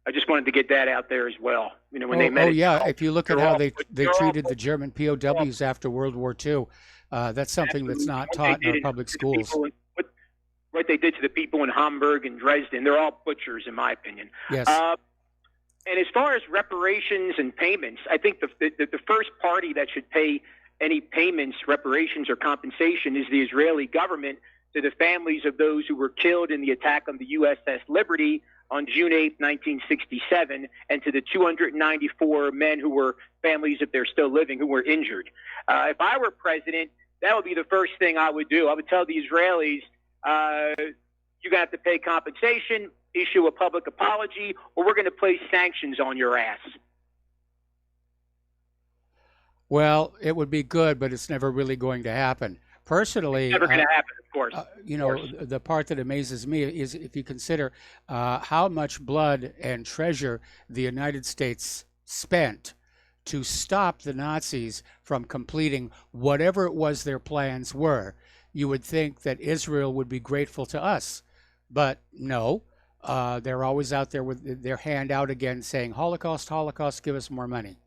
I just wanted to get that out there as well. When they met. If you look at how they treated the German POWs after World War II, that's something that's not taught in our public schools. What they did to the people in Hamburg and Dresden, they're all butchers, in my opinion. Yes. And as far as reparations and payments, I think the first party that should pay any payments, reparations, or compensation is the Israeli government to the families of those who were killed in the attack on the USS Liberty on June 8, 1967, and to the 294 men who were families, if they're still living, who were injured. If I were president, that would be the first thing I would do. I would tell the Israelis, you're going to have to pay compensation, issue a public apology, or we're going to place sanctions on your ass. Well, it would be good, but it's never really going to happen. Personally, it's never going to happen, of course. The part that amazes me is if you consider how much blood and treasure the United States spent to stop the Nazis from completing whatever it was their plans were. You would think that Israel would be grateful to us, but no, they're always out there with their hand out again saying, Holocaust, Holocaust, give us more money.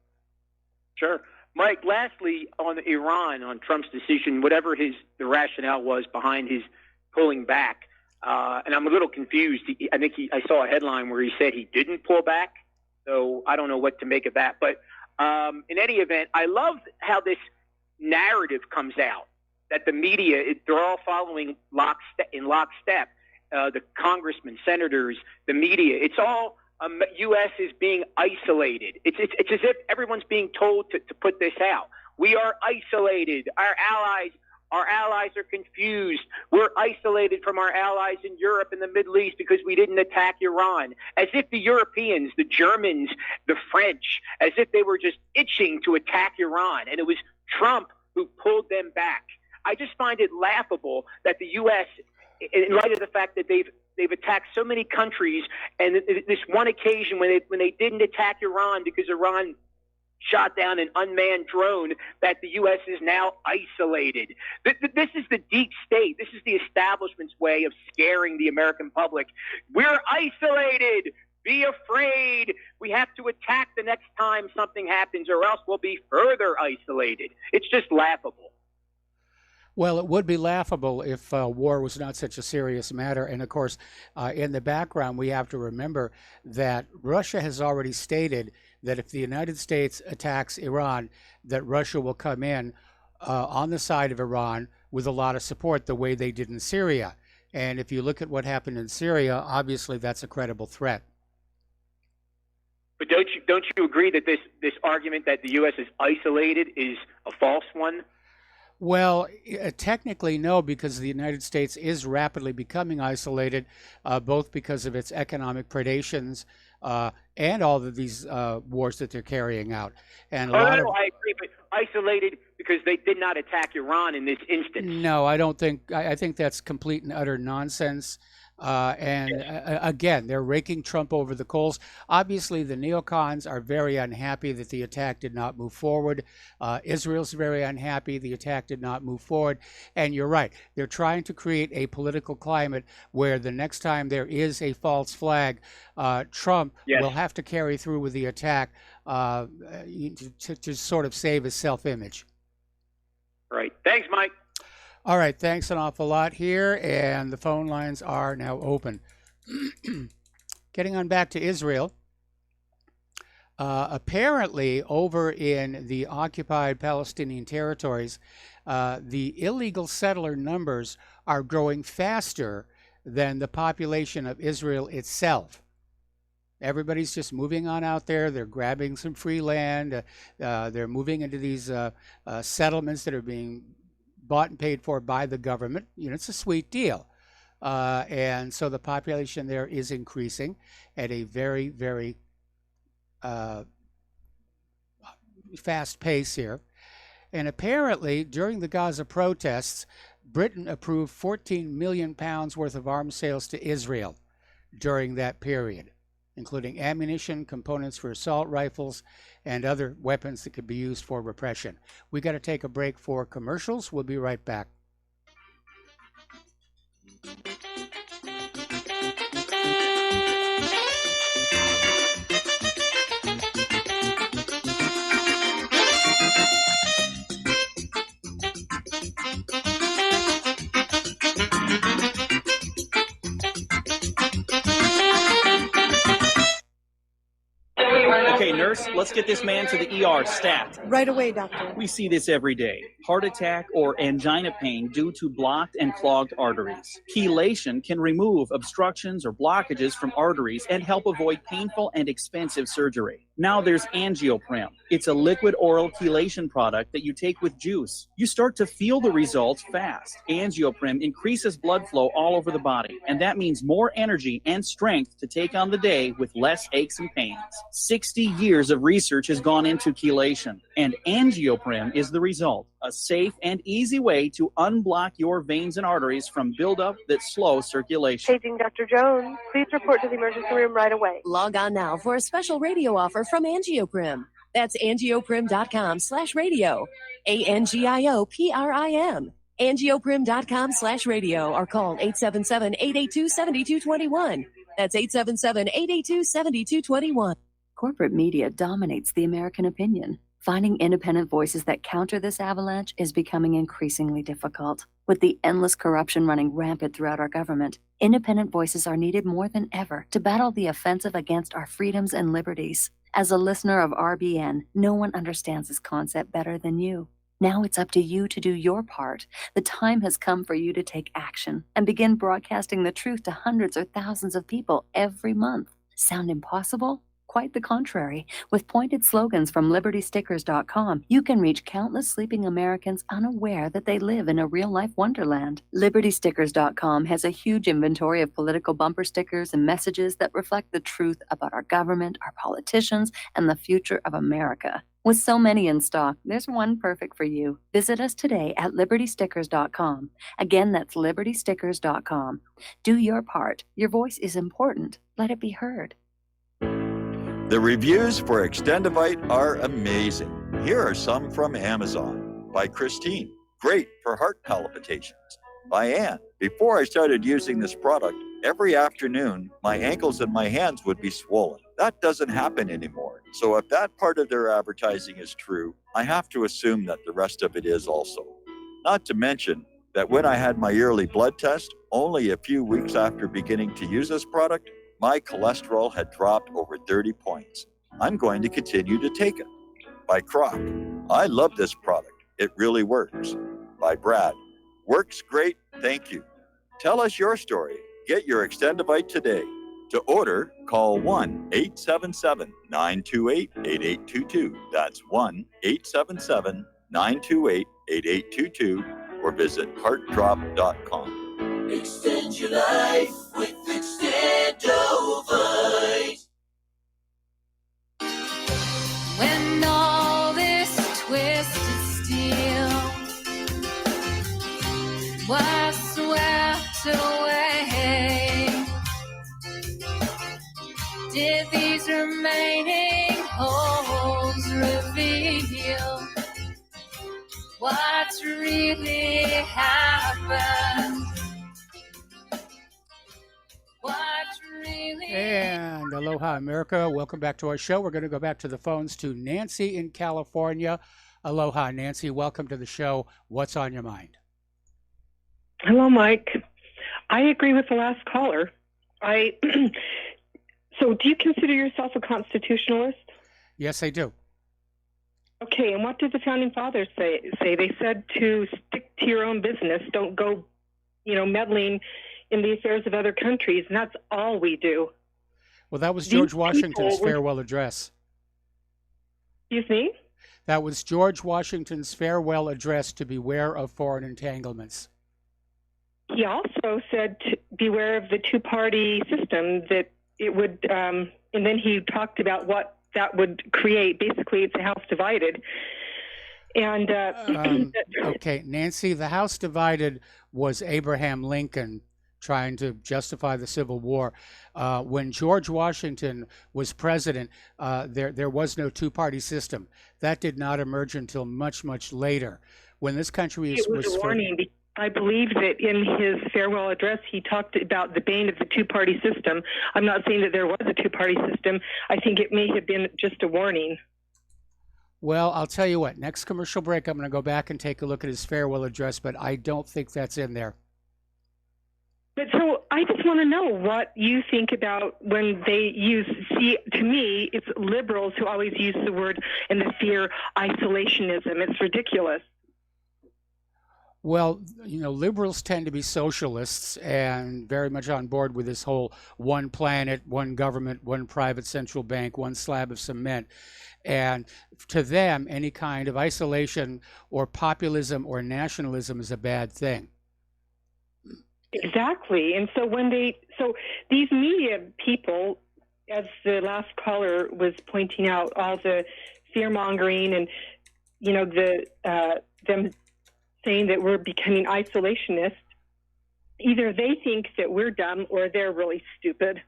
Sure. Mike, lastly, on Iran, on Trump's decision, whatever the rationale was behind his pulling back, and I'm a little confused. I saw a headline where he said he didn't pull back, so I don't know what to make of that. But in any event, I love how this narrative comes out, that the media, they're all following in lockstep. The congressmen, senators, the media, it's all U.S. is being isolated. It's as if everyone's being told to put this out. We are isolated. Our allies are confused. We're isolated from our allies in Europe and the Middle East because we didn't attack Iran. As if the Europeans, the Germans, the French, as if they were just itching to attack Iran, and it was Trump who pulled them back. I just find it laughable that the U.S., in light of the fact that they've attacked so many countries, and this one occasion when they didn't attack Iran because Iran shot down an unmanned drone, that the U.S. is now isolated. This is the deep state. This is the establishment's way of scaring the American public. We're isolated. Be afraid. We have to attack the next time something happens, or else we'll be further isolated. It's just laughable. Well, it would be laughable if war was not such a serious matter. And of course, in the background, we have to remember that Russia has already stated that if the United States attacks Iran, that Russia will come in on the side of Iran with a lot of support, the way they did in Syria. And if you look at what happened in Syria, obviously that's a credible threat. But don't you agree that this argument that the U.S. is isolated is a false one? Well, technically, no, because the United States is rapidly becoming isolated, both because of its economic predations and all of these wars that they're carrying out. And I agree, but isolated because they did not attack Iran in this instance. No, I don't think. I think that's complete and utter nonsense. Again, they're raking Trump over the coals. Obviously, the neocons are very unhappy that the attack did not move forward. Israel's very unhappy the attack did not move forward. And you're right. They're trying to create a political climate where the next time there is a false flag, Trump will have to carry through with the attack to sort of save his self-image. Right. Thanks, Mike. All right, thanks an awful lot here, and the phone lines are now open. Getting on back to Israel, apparently over in the occupied Palestinian territories, the illegal settler numbers are growing faster than the population of Israel itself. Everybody's just moving on out there. They're grabbing some free land. They're moving into these settlements that are being bought and paid for by the government. You know, it's a sweet deal. And so the population there is increasing at a very, very fast pace here. And apparently, during the Gaza protests, Britain approved 14 million pounds worth of arms sales to Israel during that period, including ammunition, components for assault rifles, and other weapons that could be used for repression. We got to take a break for commercials. We'll be right back. Okay, nurse, let's get this man to the ER stat. Right away, doctor. We see this every day. Heart attack or angina pain due to blocked and clogged arteries. Chelation can remove obstructions or blockages from arteries and help avoid painful and expensive surgery. Now there's Angioprim. It's a liquid oral chelation product that you take with juice. You start to feel the results fast. Angioprim increases blood flow all over the body, and that means more energy and strength to take on the day with less aches and pains. 60 years of research has gone into chelation, and Angioprim is the result. A safe and easy way to unblock your veins and arteries from buildup that slow circulation. Paging Dr. Jones. Please report to the emergency room right away. Log on now for a special radio offer from Angioprim. That's angioprim.com/radio. ANGIOPRIM. Angioprim.com/radio or call 877-882-7221. That's 877-882-7221. Corporate media dominates the American opinion. Finding independent voices that counter this avalanche is becoming increasingly difficult. With the endless corruption running rampant throughout our government, independent voices are needed more than ever to battle the offensive against our freedoms and liberties. As a listener of RBN, no one understands this concept better than you. Now it's up to you to do your part. The time has come for you to take action and begin broadcasting the truth to hundreds or thousands of people every month. Sound impossible? Quite the contrary. With pointed slogans from LibertyStickers.com, you can reach countless sleeping Americans unaware that they live in a real-life wonderland. LibertyStickers.com has a huge inventory of political bumper stickers and messages that reflect the truth about our government, our politicians, and the future of America. With so many in stock, there's one perfect for you. Visit us today at LibertyStickers.com. Again, that's LibertyStickers.com. Do your part. Your voice is important. Let it be heard. The reviews for Extendivite are amazing. Here are some from Amazon. By Christine, great for heart palpitations. By Ann, before I started using this product, every afternoon my ankles and my hands would be swollen. That doesn't happen anymore. So if that part of their advertising is true, I have to assume that the rest of it is also. Not to mention that when I had my yearly blood test, only a few weeks after beginning to use this product, my cholesterol had dropped over 30 points. I'm going to continue to take it. By Croc, I love this product. It really works. By Brad, works great, thank you. Tell us your story. Get your Extendivite today. To order, call 1-877-928-8822. That's 1-877-928-8822 or visit heartdrop.com. Extend your life with Extendovite. When all this twisted steel was swept away, did these remaining holes reveal what's really happened? What's really And aloha, America. Welcome back to our show. We're going to go back to the phones to Nancy in California. Aloha, Nancy. Welcome to the show. What's on your mind? Hello, Mike. I agree with the last caller. So do you consider yourself a constitutionalist? Yes, I do. Okay, and what did the founding fathers say? They said to stick to your own business. Don't go, meddling in the affairs of other countries, and that's all we do. Well, that was George Washington's farewell address. Excuse me? That was George Washington's farewell address to beware of foreign entanglements. He also said to beware of the two-party system, that it would, and then he talked about what that would create. Basically, it's a house divided. And okay, Nancy, the house divided was Abraham Lincoln trying to justify the Civil War. When George Washington was president, there was no two-party system. That did not emerge until much, much later. When this country it was a warning. I believe that in his farewell address, he talked about the bane of the two-party system. I'm not saying that there was a two-party system. I think it may have been just a warning. Well, I'll tell you what. Next commercial break, I'm going to go back and take a look at his farewell address, but I don't think that's in there. But so I just want to know what you think about when they to me, it's liberals who always use the word and the fear isolationism. It's ridiculous. Well, liberals tend to be socialists and very much on board with this whole one planet, one government, one private central bank, one slab of cement. And to them, any kind of isolation or populism or nationalism is a bad thing. Exactly. And so these media people, as the last caller was pointing out, all the fear mongering and, them saying that we're becoming isolationists, either they think that we're dumb or they're really stupid.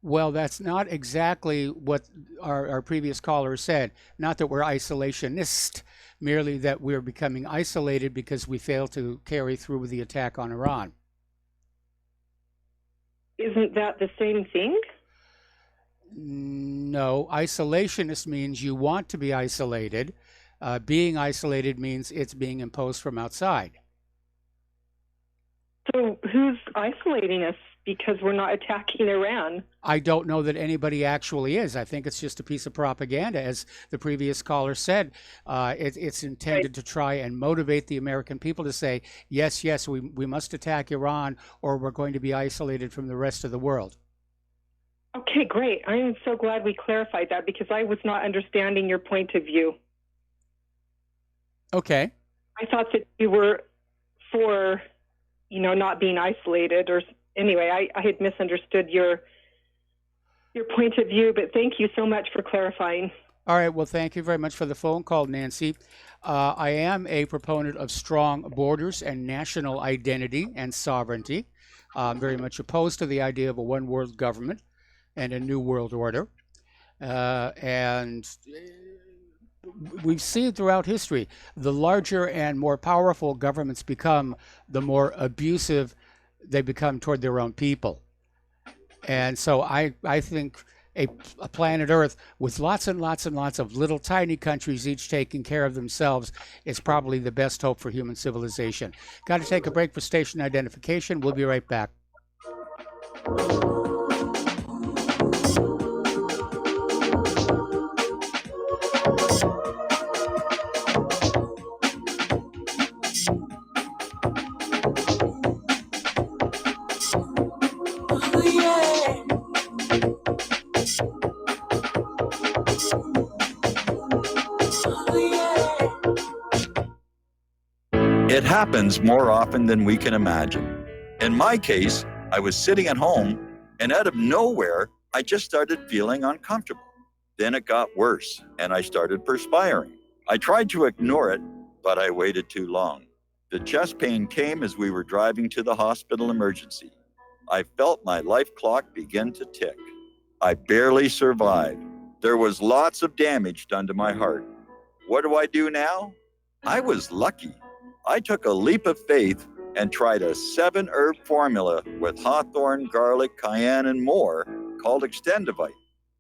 Well, that's not exactly what our previous caller said. Not that we're isolationist, merely that we're becoming isolated because we failed to carry through with the attack on Iran. Isn't that the same thing? No, isolationist means you want to be isolated. Being isolated means it's being imposed from outside. So who's isolating us because we're not attacking Iran? I don't know that anybody actually is. I think it's just a piece of propaganda. As the previous caller said, it's intended to try and motivate the American people to say, yes, we must attack Iran or we're going to be isolated from the rest of the world. Okay, great. I am so glad we clarified that because I was not understanding your point of view. Okay. I thought that you were for, not being isolated, or anyway, I had misunderstood your point of view, but thank you so much for clarifying. All right. Well, thank you very much for the phone call, Nancy. I am a proponent of strong borders and national identity and sovereignty. I'm very much opposed to the idea of a one world government and a new world order. And we've seen throughout history, the larger and more powerful governments become, the more abusive they become toward their own people. And so I think a planet Earth with lots and lots and lots of little tiny countries each taking care of themselves is probably the best hope for human civilization. Got to take a break for station identification. We'll be right back. It happens more often than we can imagine. In my case, I was sitting at home, and out of nowhere, I just started feeling uncomfortable. Then it got worse, and I started perspiring. I tried to ignore it, but I waited too long. The chest pain came as we were driving to the hospital emergency. I felt my life clock begin to tick. I barely survived. There was lots of damage done to my heart. What do I do now? I was lucky. I took a leap of faith and tried a 7-herb formula with hawthorn, garlic, cayenne, and more called Extendivite.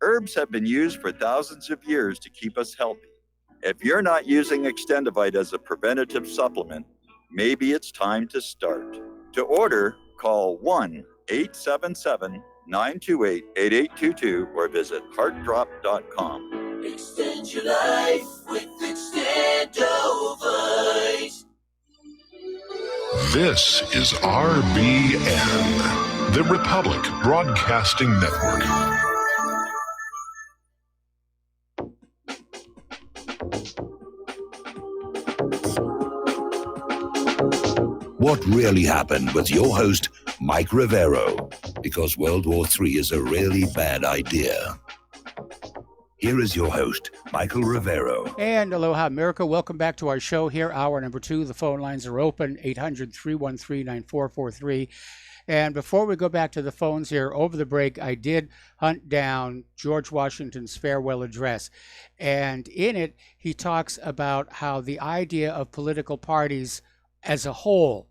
Herbs have been used for thousands of years to keep us healthy. If you're not using Extendivite as a preventative supplement, maybe it's time to start. To order, call 1-877-928-8822 or visit heartdrop.com. Extend your life with Extendovite. This is RBN, the Republic Broadcasting Network. What really happened with your host, Mike Rivero, because World War III is a really bad idea. Here is your host, Michael Rivero. And aloha, America. Welcome back to our show here, hour number 2. The phone lines are open, 800-313-9443. And before we go back to the phones here, over the break, I did hunt down George Washington's farewell address. And in it, he talks about how the idea of political parties as a whole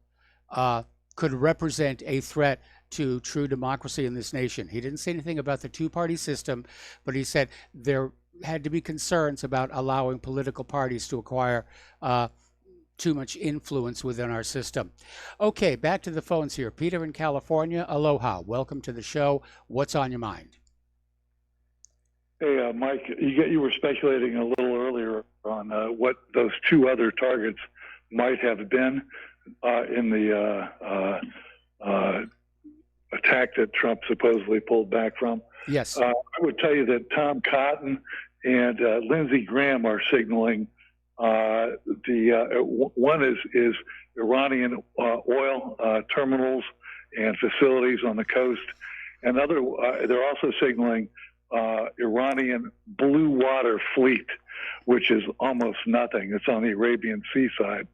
could represent a threat to true democracy in this nation. He didn't say anything about the two-party system, but he said there had to be concerns about allowing political parties to acquire too much influence within our system. Okay, back to the phones here. Peter in California, aloha. Welcome to the show. What's on your mind? Hey, Mike, you were speculating a little earlier on what those two other targets might have been in the attack that Trump supposedly pulled back from. Yes. I would tell you that Tom Cotton and Lindsey Graham are signaling one is Iranian oil terminals and facilities on the coast, and they're also signaling Iranian blue water fleet, which is almost nothing. It's on the Arabian Sea side.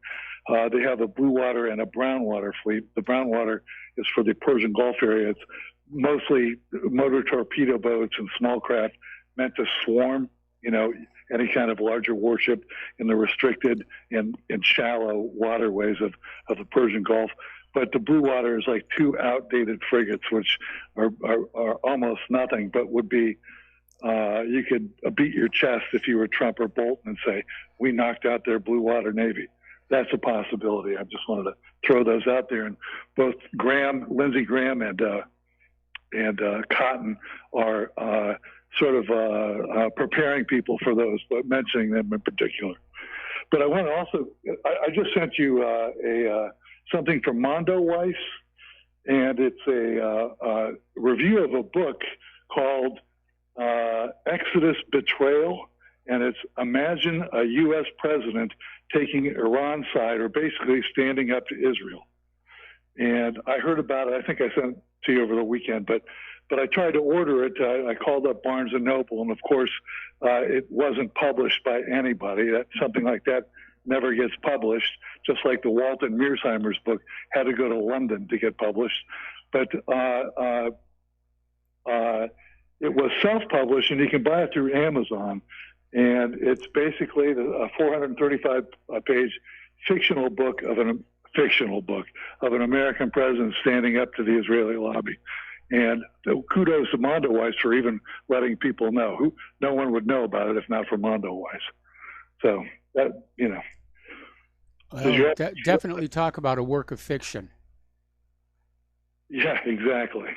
They have a blue water and a brown water fleet. The brown water is for the Persian Gulf area. It's mostly motor torpedo boats and small craft meant to swarm, any kind of larger warship in the restricted and shallow waterways of the Persian Gulf. But the blue water is like two outdated frigates, which are almost nothing, but would be, you could beat your chest if you were Trump or Bolton and say, we knocked out their blue water Navy. That's a possibility. I just wanted to throw those out there. And both Lindsey Graham and Cotton are sort of preparing people for those, but mentioning them in particular. But I want to also, I just sent you something from Mondo Weiss, and it's a review of a book called Exodus Betrayal, and it's Imagine a U.S. president taking Iran's side, or basically standing up to Israel. And I heard about it. I think I sent it to you over the weekend, but I tried to order it. I called up Barnes & Noble, and of course, it wasn't published by anybody. Something like that never gets published, just like the Walton Mearsheimer's book had to go to London to get published. But it was self-published, and you can buy it through Amazon. And it's basically a 435-page fictional book of an American president standing up to the Israeli lobby. And kudos to Mondo Weiss for even letting people know. No one would know about it if not for Mondo Weiss. So that, Well, definitely talk about a work of fiction. Yeah, exactly.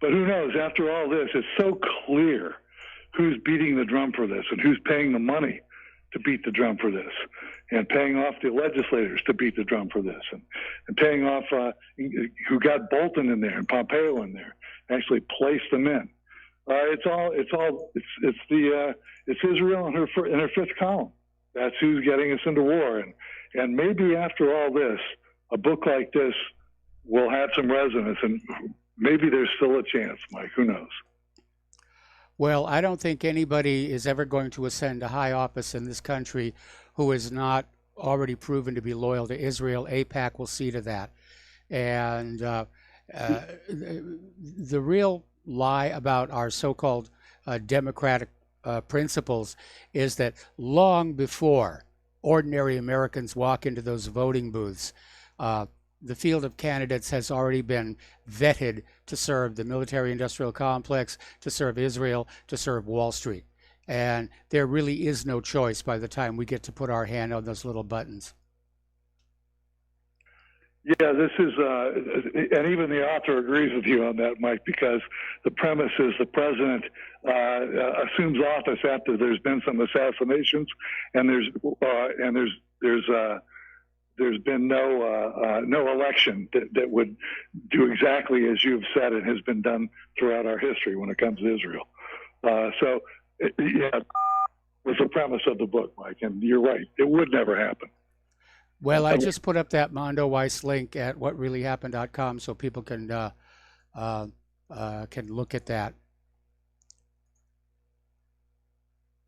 But who knows? After all this, it's so clear who's beating the drum for this and who's paying the money to beat the drum for this, and paying off the legislators to beat the drum for this, and paying off who got Bolton in there and Pompeo in there, actually placed them in. It's Israel in her fifth column. That's who's getting us into war, And maybe after all this, a book like this will have some resonance, and maybe there's still a chance, Mike. Who knows? Well, I don't think anybody is ever going to ascend to high office in this country who is not already proven to be loyal to Israel. AIPAC will see to that. And the real lie about our so-called democratic principles is that long before ordinary Americans walk into those voting booths, the field of candidates has already been vetted to serve the military-industrial complex, to serve Israel, to serve Wall Street. And there really is no choice by the time we get to put our hand on those little buttons. Yeah, this is, and even the author agrees with you on that, Mike, because the premise is the president assumes office after there's been some assassinations, and there's been no election that would do exactly as you've said it has been done throughout our history when it comes to Israel. Yeah, was the premise of the book, Mike, and you're right, it would never happen. Well, I just put up that Mondo Weiss link at whatreallyhappened.com so people can look at that.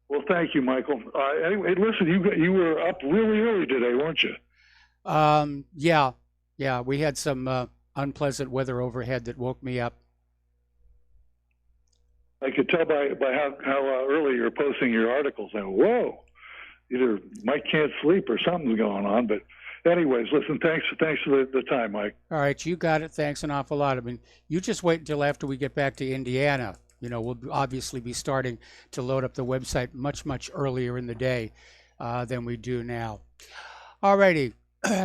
Well, thank you, Michael. Anyway, listen, you were up really early today, weren't you? Yeah. We had some unpleasant weather overhead that woke me up. I could tell by how early you're posting your articles. And whoa. Either Mike can't sleep or something's going on. But anyways, listen, thanks for the time, Mike. All right, you got it. Thanks an awful lot. I mean, you just wait until after we get back to Indiana. You know, we'll obviously be starting to load up the website much, much earlier in the day than we do now. All righty,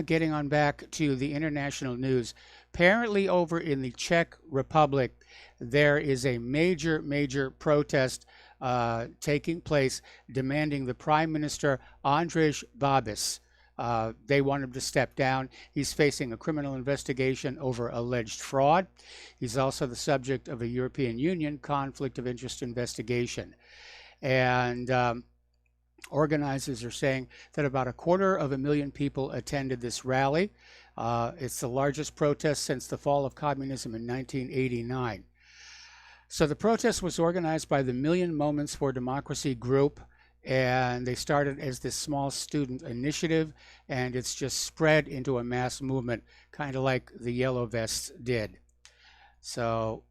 getting on back to the international news. Apparently over in the Czech Republic, there is a major protest taking place demanding the Prime Minister Andrej Babis. They want him to step down. He's facing a criminal investigation over alleged fraud. He's also the subject of a European Union conflict of interest investigation. And organizers are saying that about 250,000 people attended this rally. It's the largest protest since the fall of communism in 1989. So the protest was organized by the Million Moments for Democracy group, and they started as this small student initiative, and it's just spread into a mass movement, kind of like the Yellow Vests did. So,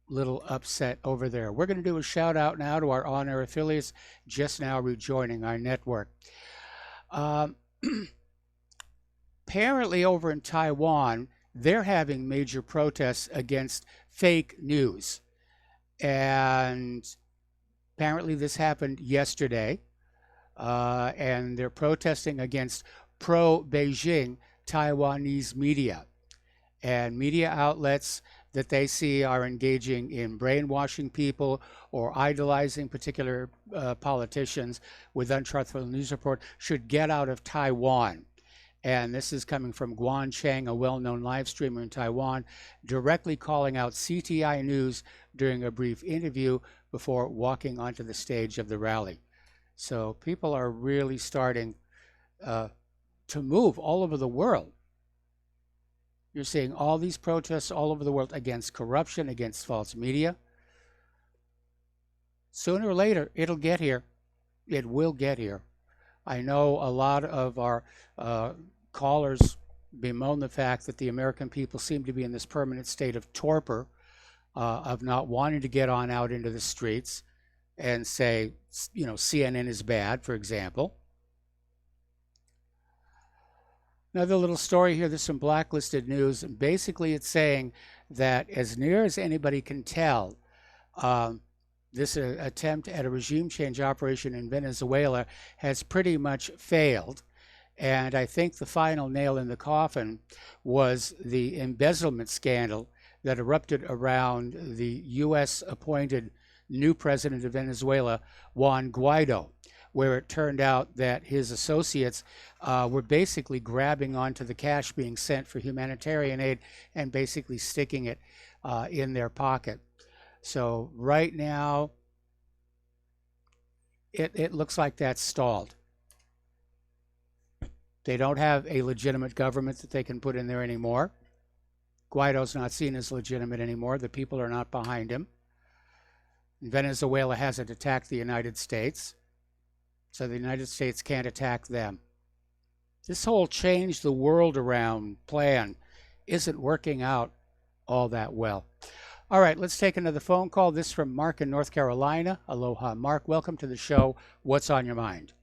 little upset over there. We're going to do a shout out now to our on-air affiliates just now rejoining our network. Apparently over in Taiwan, they're having major protests against fake news. And apparently this happened yesterday. And they're protesting against pro-Beijing Taiwanese media. And media outlets that they see are engaging in brainwashing people or idolizing particular politicians with untruthful news report should get out of Taiwan. And this is coming from Guan Cheng, a well-known live streamer in Taiwan, directly calling out CTI News during a brief interview before walking onto the stage of the rally. So people are really starting to move all over the world. You're seeing all these protests all over the world against corruption, against false media. Sooner or later, it'll get here. It will get here. I know a lot of our callers bemoan the fact that the American people seem to be in this permanent state of torpor, of not wanting to get on out into the streets and say, you know, CNN is bad, for example. Another little story here, there's some blacklisted news, and basically it's saying that as near as anybody can tell, this attempt at a regime change operation in Venezuela has pretty much failed. And I think the final nail in the coffin was the embezzlement scandal that erupted around the U.S. appointed new president of Venezuela, Juan Guaido, where it turned out that his associates were basically grabbing onto the cash being sent for humanitarian aid and basically sticking it in their pocket. So right now, it looks like that's stalled. They don't have a legitimate government that they can put in there anymore. Guaido's not seen as legitimate anymore. The people are not behind him. Venezuela hasn't attacked the United States, so the United States can't attack them. This whole change the world around plan isn't working out all that well. All right, let's take another phone call. This is from Mark in North Carolina. Aloha, Mark. Welcome to the show. What's on your mind?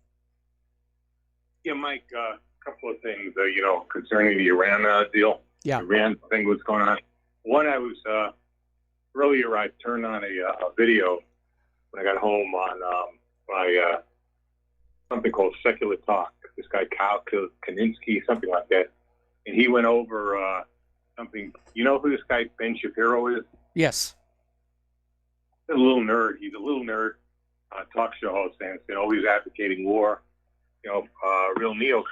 Yeah, Mike, a couple of things, concerning the Iran deal. Yeah. Iran thing, what's going on. One, I was, earlier I turned on a video when I got home on my something called Secular Talk. This guy, Kyle Kaninsky, something like that. And he went over something. You know who this guy, Ben Shapiro, is? Yes. He's a little nerd. He's a little nerd talk show host, and always advocating war, real neocon.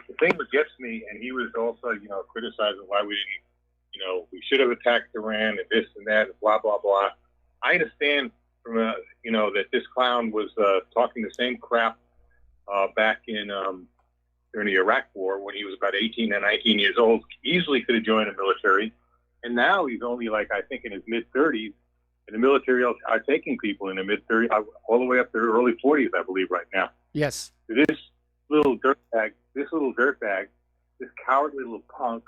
The thing that gets me, and he was also, criticizing why we didn't, we should have attacked Iran and this and that and blah, blah, blah. I understand from, that this clown was talking the same crap back in during the Iraq War when he was about 18 and 19 years old. Easily could have joined the military. And now he's only I think in his mid-30s. And the military are taking people in the mid-30s, all the way up to the early 40s, I believe, right now. Yes. This little dirtbag, this cowardly little punk,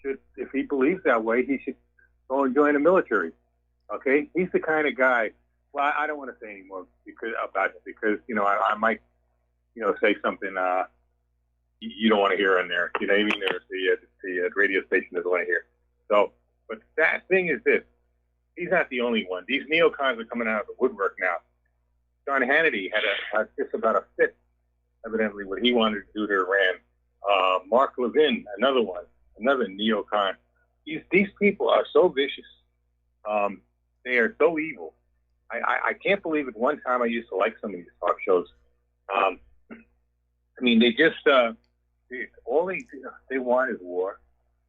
if he believes that way, he should go and join the military. Okay? He's the kind of guy. Well, I don't want to say any more about it because I might, say something you don't want to hear in there. You know what I mean? There's the radio station doesn't want to hear. So, but that thing is this. He's not the only one. These neocons are coming out of the woodwork now. John Hannity had just about a fit, evidently, what he wanted to do to Iran. Mark Levin, another one, another neocon. These people are so vicious. They are so evil. I can't believe at one time I used to like some of these talk shows. They just all they want is war.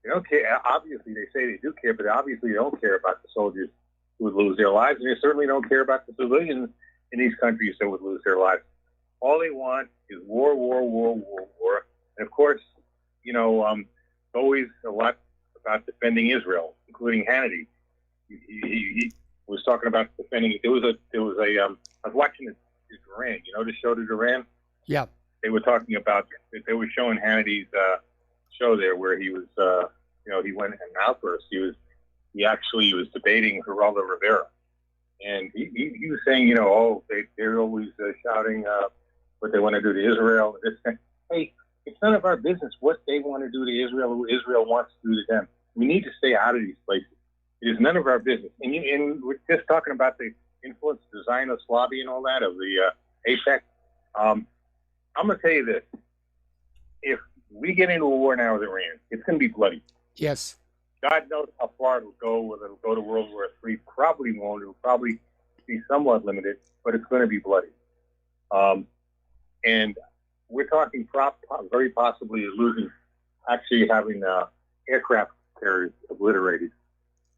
They don't care. Obviously, they say they do care, but obviously they don't care about the soldiers who would lose their lives, and they certainly don't care about the civilians in these countries that would lose their lives. All they want is war, war, war, war, war. And of course, always a lot about defending Israel, including Hannity. He was talking about defending. I was watching the Duran. The show to Duran. Yeah. They were talking about. They were showing Hannity's show there, where he was. He went in an outburst. He was debating Geraldo Rivera, and he was saying, they're always shouting what they want to do to Israel. Hey, it's none of our business what they want to do to Israel, what Israel wants to do to them. We need to stay out of these places. It is none of our business. And we're just talking about the influence of the Zionist lobby and all that of the AIPAC. I'm going to tell you this. If we get into a war now with Iran, it's going to be bloody. Yes. God knows how far it'll go, whether it'll go to World War III. Probably won't. It'll probably be somewhat limited, but it's going to be bloody. And we're talking very possibly actually having aircraft carriers obliterated.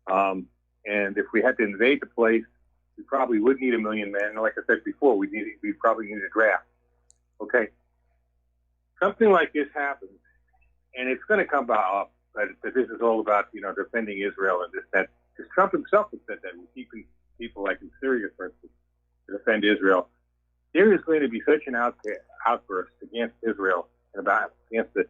And if we had to invade the place, we probably would need 1 million men. Like I said before, we probably need a draft. Okay. Something like this happens, and it's going to come up that this is all about, defending Israel and this, that. Because Trump himself has said that we're keeping people like in Syria, for instance, to defend Israel. There is going to be such an outburst against Israel and against the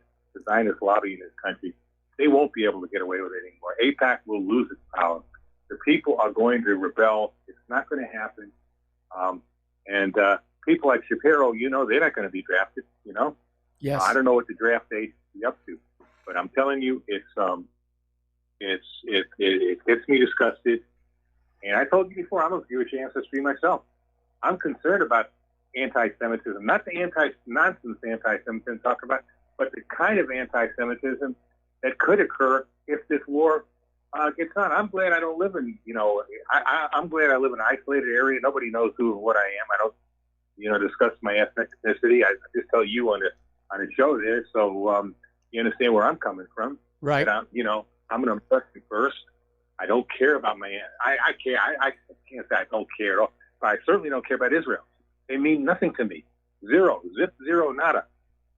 Zionist lobby in this country. They won't be able to get away with it anymore. AIPAC will lose its power. The people are going to rebel. It's not going to happen. And people like Shapiro, they're not going to be drafted, Yes. I don't know what the draft date is up to, but I'm telling you, it gets me disgusted. And I told you before, I'm of Jewish ancestry myself. I'm concerned about anti-Semitism, not the nonsense anti-Semitism talk about, but the kind of anti-Semitism that could occur if this war gets on. I'm glad I don't live in, I'm glad I live in an isolated area. Nobody knows who and what I am. I don't, discuss my ethnicity. I just tell you on the show there, so you understand where I'm coming from. Right. And I'm an American first. I don't care about I care. I can't say I don't care at all, but I certainly don't care about Israel. They mean nothing to me. Zero, zip, zero, nada.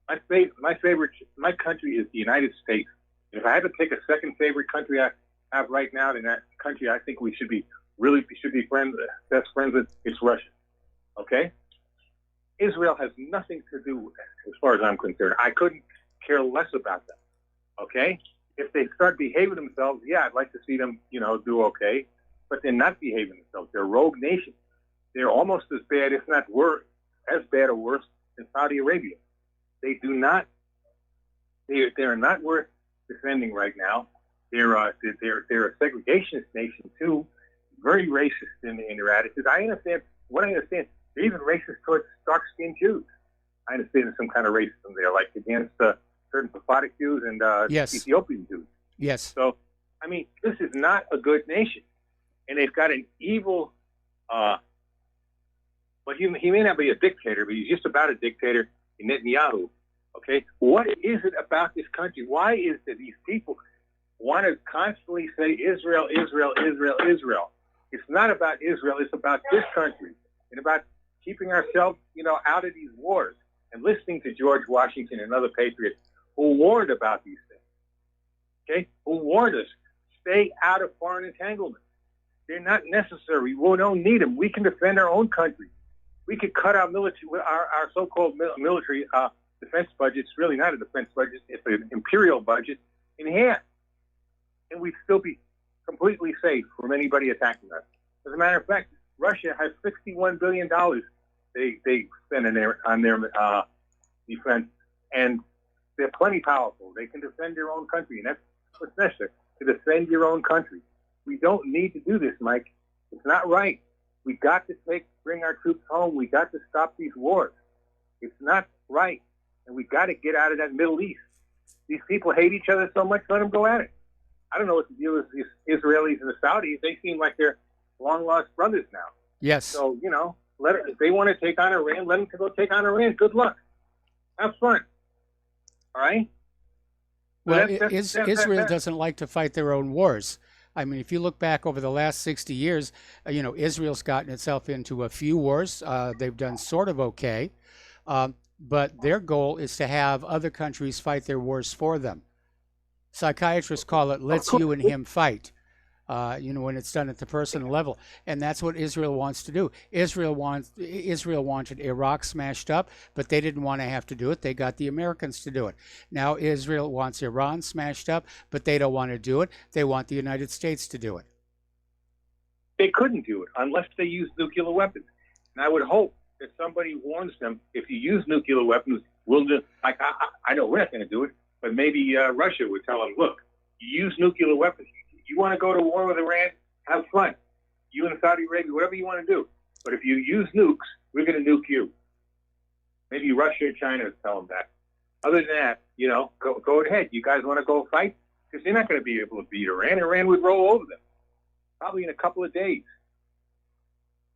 my country is the United States. If I had to pick a second favorite country I have right now, then that country I think we should be best friends with, it's Russia. Okay? Israel has nothing to do with that, as far as I'm concerned. I couldn't care less about them. Okay? If they start behaving themselves, yeah, I'd like to see them, do okay. But they're not behaving themselves. They're a rogue nation. They're almost as bad, if not worse, as bad or worse than Saudi Arabia. They do not. They're not worth defending right now. They're a segregationist nation too, very racist in their attitude. I understand. They're even racist towards dark-skinned Jews. I understand there's some kind of racism there, like against certain Sephardic Jews and Yes. Ethiopian Jews. Yes. So, I mean, this is not a good nation, and they've got an evil. Well, he may not be a dictator, but he's just about a dictator, Netanyahu. Okay, what is it about this country? Why is it these people want to constantly say Israel, Israel, Israel, Israel? It's not about Israel. It's about this country and about keeping ourselves, out of these wars and listening to George Washington and other patriots who warned about these things. Okay, who warned us, stay out of foreign entanglements. They're not necessary. We don't need them. We can defend our own country. We could cut our military, our so-called military defense budget. It's really not a defense budget. It's an imperial budget in half. And we'd still be completely safe from anybody attacking us. As a matter of fact, Russia has $61 billion they spend on their defense, and they're plenty powerful. They can defend their own country, and that's what's necessary, to defend your own country. We don't need to do this, Mike. It's not right. We got to bring our troops home. We got to stop these wars. It's not right. And we got to get out of that Middle East. These people hate each other so much, let them go at it. I don't know what to do with these Israelis and the Saudis. They seem like they're long-lost brothers now. Yes. So, if they want to take on Iran, let them go take on Iran. Good luck. Have fun. All right? Well, Israel doesn't like to fight their own wars. I mean, if you look back over the last 60 years, Israel's gotten itself into a few wars. They've done sort of okay. But their goal is to have other countries fight their wars for them. Psychiatrists call it "let's you and him fight," when it's done at the personal level. And that's what Israel wants to do. Israel wanted Iraq smashed up, but they didn't want to have to do it. They got the Americans to do it. Now Israel wants Iran smashed up, but they don't want to do it. They want the United States to do it. They couldn't do it unless they use nuclear weapons. And I would hope that somebody warns them, if you use nuclear weapons, we'll just, I know we're not going to do it, but maybe Russia would tell them, look, you use nuclear weapons. You want to go to war with Iran? Have fun. You and Saudi Arabia, whatever you want to do. But if you use nukes, we're going to nuke you. Maybe Russia or China would tell them that. Other than that, go ahead. You guys want to go fight? Because they're not going to be able to beat Iran. Iran would roll over them, probably in a couple of days.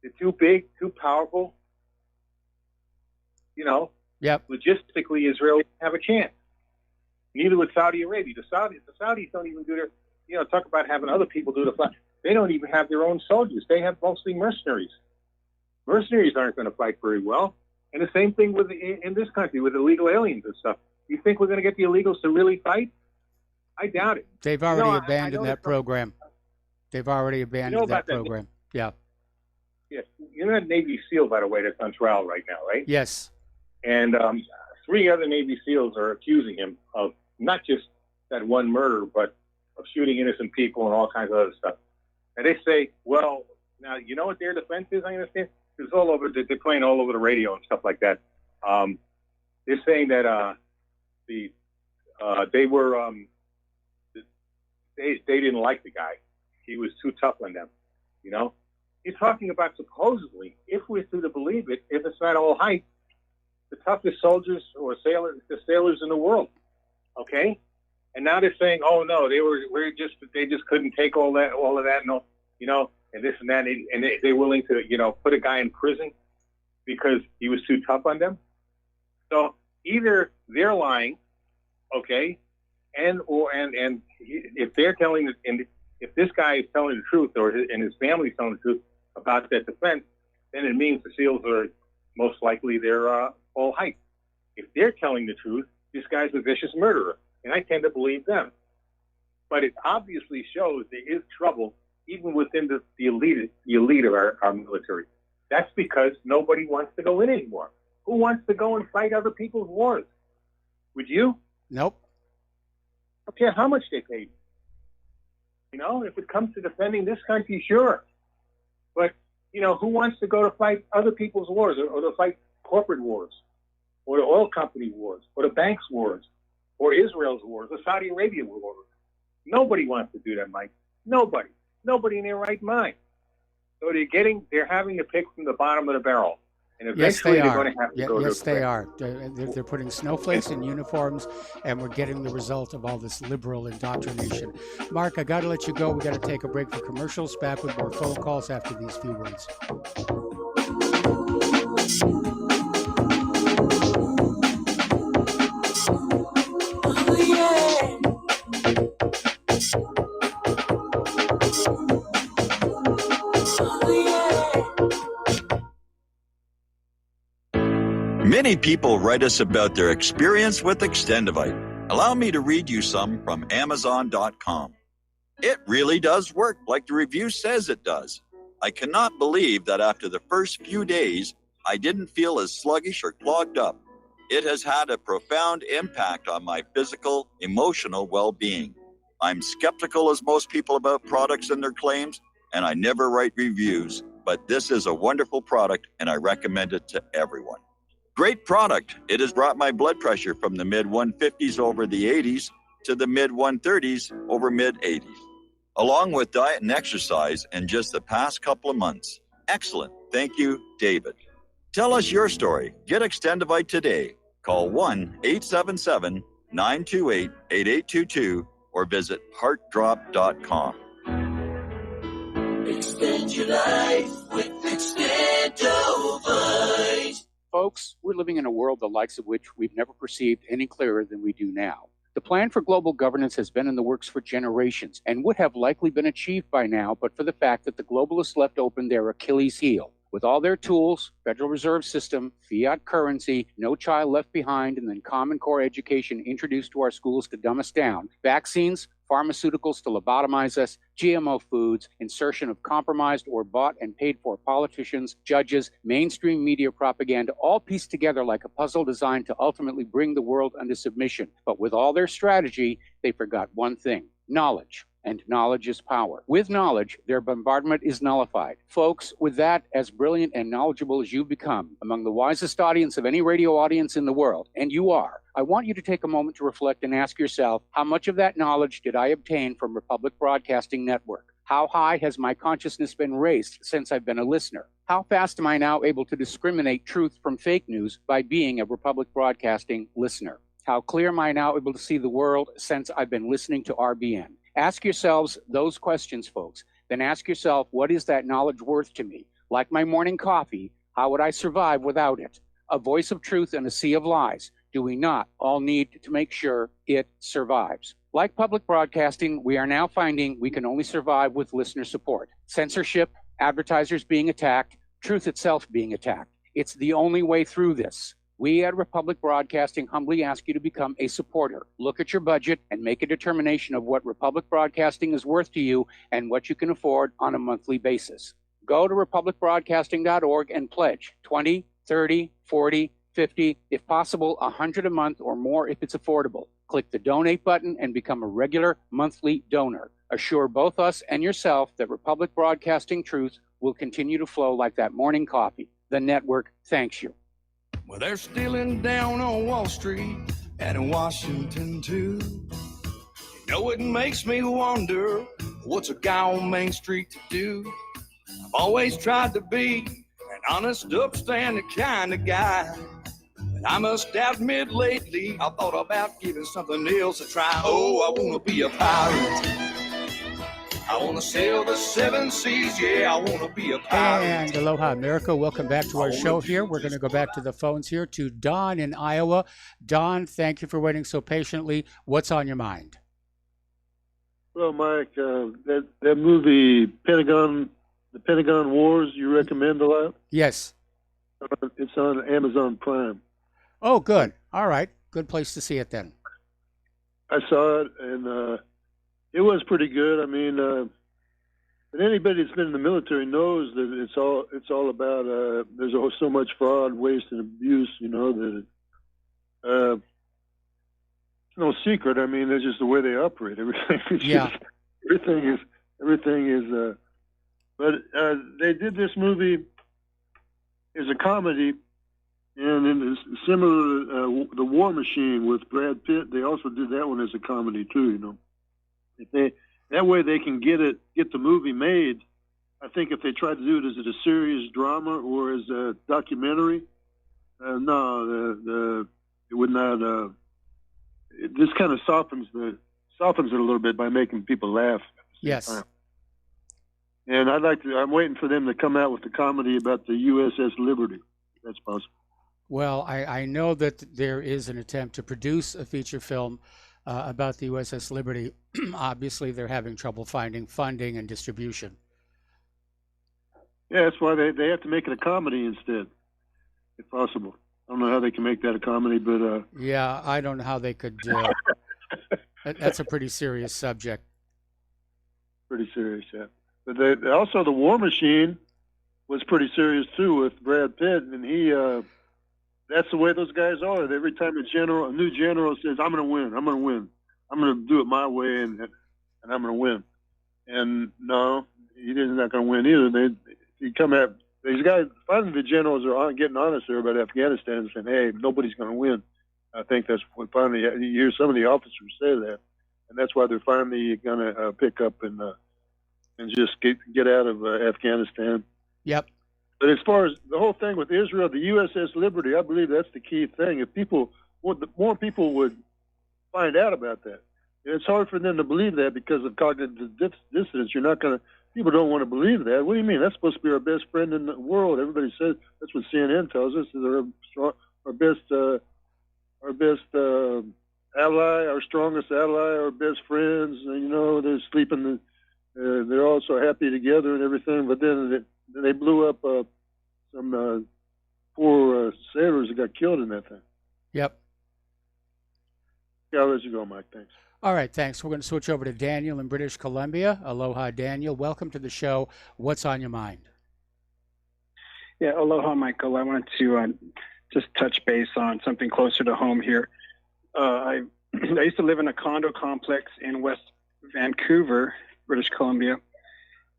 They're too big, too powerful. Yep. Logistically, Israel wouldn't have a chance. Neither would Saudi Arabia. The Saudis don't even do their, talk about having other people do the fight. They don't even have their own soldiers. They have mostly mercenaries. Mercenaries aren't going to fight very well. And the same thing in this country with illegal aliens and stuff. You think we're going to get the illegals to really fight? I doubt it. They've already abandoned that program. They've already abandoned that program. Yeah. Yes. You're not Navy SEAL, by the way, that's on trial right now, right? Yes. And 3 other Navy SEALs are accusing him of not just that one murder, but of shooting innocent people and all kinds of other stuff. And they say, well, now, you know what their defense is, I understand? It's all over, they're playing all over the radio and stuff like that. They're saying that they didn't like the guy. He was too tough on them, You're talking about supposedly, if we're to believe it, if it's not all hype, the toughest soldiers or sailors in the world, okay? And now they're saying, oh no, they just couldn't take all of that, and this and that, and they're willing to, put a guy in prison because he was too tough on them. So either they're lying, okay, and if they're telling, and if this guy is telling the truth, and his family's telling the truth about that defense, then it means the SEALs are most likely they're all hype. If they're telling the truth, this guy's a vicious murderer, and I tend to believe them. But it obviously shows there is trouble even within the elite of our military. That's because nobody wants to go in anymore. Who wants to go and fight other people's wars? Would you? Nope. I don't care how much they paid. You know, if it comes to defending this country, sure. But, you know, who wants to go to fight other people's wars or to fight corporate wars or the oil company wars or the banks' wars or Israel's wars or Saudi Arabia wars? Nobody wants to do that, Mike. Nobody. Nobody in their right mind. So they're having to pick from the bottom of the barrel. And eventually yes, they they're are. going to have to go Yes, to they are. They're putting snowflakes in uniforms, and we're getting the result of all this liberal indoctrination. Mark, I got to let you go. We got to take a break for commercials. Back with more phone calls after these few words. Many people write us about their experience with Extendivite. Allow me to read you some from Amazon.com. It really does work like the review says it does. I cannot believe that after the first few days, I didn't feel as sluggish or clogged up. It has had a profound impact on my physical, emotional well-being. I'm skeptical as most people about products and their claims, and I never write reviews, but this is a wonderful product and I recommend it to everyone. Great product. It has brought my blood pressure from the mid-150s over the 80s to the mid-130s over mid-80s, along with diet and exercise in just the past couple of months. Excellent. Thank you, David. Tell us your story. Get Extendivite today. Call 1-877-928-8822 or visit heartdrop.com. Extend your life with Extendivite. Folks, we're living in a world the likes of which we've never perceived any clearer than we do now. The plan for global governance has been in the works for generations and would have likely been achieved by now, but for the fact that the globalists left open their Achilles heel. With all their tools, Federal Reserve System, fiat currency, no child left behind, and then Common Core education introduced to our schools to dumb us down, vaccines, pharmaceuticals to lobotomize us, GMO foods, insertion of compromised or bought and paid for politicians, judges, mainstream media propaganda, all pieced together like a puzzle designed to ultimately bring the world under submission. But with all their strategy, they forgot one thing: knowledge. And knowledge is power. With knowledge, their bombardment is nullified. Folks, with that, as brilliant and knowledgeable as you've become, among the wisest audience of any radio audience in the world, and you are, I want you to take a moment to reflect and ask yourself, how much of that knowledge did I obtain from Republic Broadcasting Network? How high has my consciousness been raised since I've been a listener? How fast am I now able to discriminate truth from fake news by being a Republic Broadcasting listener? How clear am I now able to see the world since I've been listening to RBN? Ask yourselves those questions, folks. Then ask yourself, what is that knowledge worth to me? Like my morning coffee, how would I survive without it? A voice of truth in a sea of lies. Do we not all need to make sure it survives? Like public broadcasting, we are now finding we can only survive with listener support. Censorship, advertisers being attacked, truth itself being attacked. It's the only way through this. We at Republic Broadcasting humbly ask you to become a supporter. Look at your budget and make a determination of what Republic Broadcasting is worth to you and what you can afford on a monthly basis. Go to republicbroadcasting.org and pledge $20, $30, $40, $50, if possible, $100 a month or more if it's affordable. Click the donate button and become a regular monthly donor. Assure both us and yourself that Republic Broadcasting truth will continue to flow like that morning coffee. The network thanks you. Well, they're stealing down on Wall Street and in Washington, too. You know, it makes me wonder, what's a guy on Main Street to do? I've always tried to be an honest, upstanding kind of guy. But I must admit lately, I thought about giving something else a try. Oh, I want to be a pirate. I want to sail the seven seas, yeah, I want to be a pirate. And aloha, America. Welcome back to our show here. We're going to go back to the phones here to Don in Iowa. Don, thank you for waiting so patiently. What's on your mind? Well, Mike, that movie, the Pentagon Wars, you recommend a lot? Yes. It's on Amazon Prime. Oh, good. All right. Good place to see it then. I saw it, and it was pretty good. I mean, but anybody that's been in the military knows that it's all about there's so much fraud, waste, and abuse. You know that it's no secret. I mean, it's just the way they operate. Everything is. But they did this movie as a comedy, and then it's similar to The War Machine with Brad Pitt. They also did that one as a comedy too. You know, that way they can get the movie made. I think if they tried to do it as a serious drama or as a documentary, it would not. This kind of softens it a little bit by making people laugh. Yes. And I'm waiting for them to come out with the comedy about the USS Liberty, if that's possible. Well, I know that there is an attempt to produce a feature film about the USS Liberty. Obviously, they're having trouble finding funding and distribution. Yeah, that's why they have to make it a comedy instead, if possible. I don't know how they can make that a comedy, but... Yeah, I don't know how they could... that's a pretty serious subject. Pretty serious, yeah. But also The War Machine was pretty serious, too, with Brad Pitt, and he... that's the way those guys are. Every time a new general says, I'm going to win, I'm going to do it my way, and I'm going to win. And no, he's not going to win either. These guys, finally the generals are getting honest there about Afghanistan and saying, hey, nobody's going to win. I think that's what finally, you hear some of the officers say that. And that's why they're finally going to pick up and just get out of Afghanistan. Yep. But as far as the whole thing with Israel, the USS Liberty, I believe that's the key thing. If more people would find out about that. And it's hard for them to believe that because of cognitive dissonance. People don't want to believe that. What do you mean? That's supposed to be our best friend in the world. Everybody says that's what CNN tells us. Is our best ally, our strongest ally, our best friends. You know, they're sleeping. They're all so happy together and everything. But then they blew up some poor sailors that got killed in that thing. Yep. Yeah, I'll let you go, Mike. Thanks. All right, thanks. We're going to switch over to Daniel in British Columbia. Aloha, Daniel. Welcome to the show. What's on your mind? Yeah, aloha, Michael. I wanted to just touch base on something closer to home here. I used to live in a condo complex in West Vancouver, British Columbia,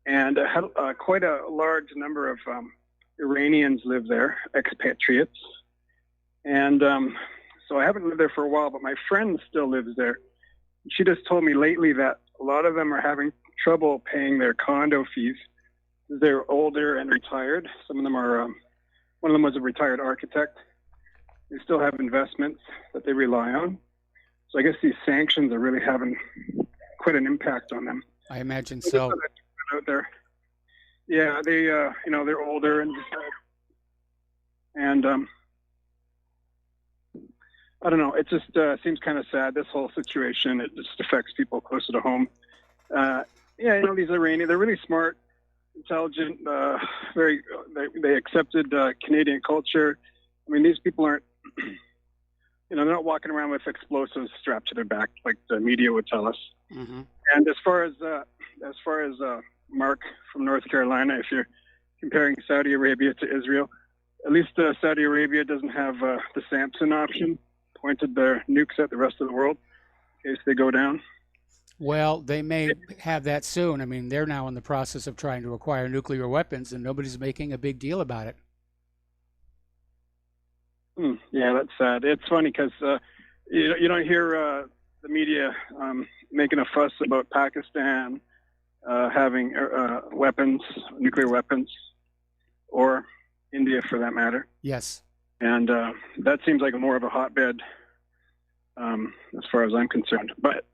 and I had quite a large number of Iranians live there, expatriates. And so I haven't lived there for a while, but my friend still lives there. She just told me lately that a lot of them are having trouble paying their condo fees. They're older and retired. Some of them are, one of them was a retired architect. They still have investments that they rely on. So I guess these sanctions are really having quite an impact on them. I imagine so. Out there. Yeah, they, they're older and I don't know. It just seems kind of sad, this whole situation. It just affects people closer to home. These Iranians, they're really smart, intelligent, they accepted Canadian culture. I mean, these people aren't, they're not walking around with explosives strapped to their back like the media would tell us. Mm-hmm. And as far as Mark from North Carolina, if you're comparing Saudi Arabia to Israel, at least Saudi Arabia doesn't have the Samson option, pointed their nukes at the rest of the world in case they go down. Well, they may have that soon. I mean, they're now in the process of trying to acquire nuclear weapons, and nobody's making a big deal about it. Yeah, that's sad. It's funny because you don't hear the media making a fuss about Pakistan having weapons, nuclear weapons, or India for that matter. Yes. And that seems like more of a hotbed as far as I'm concerned. But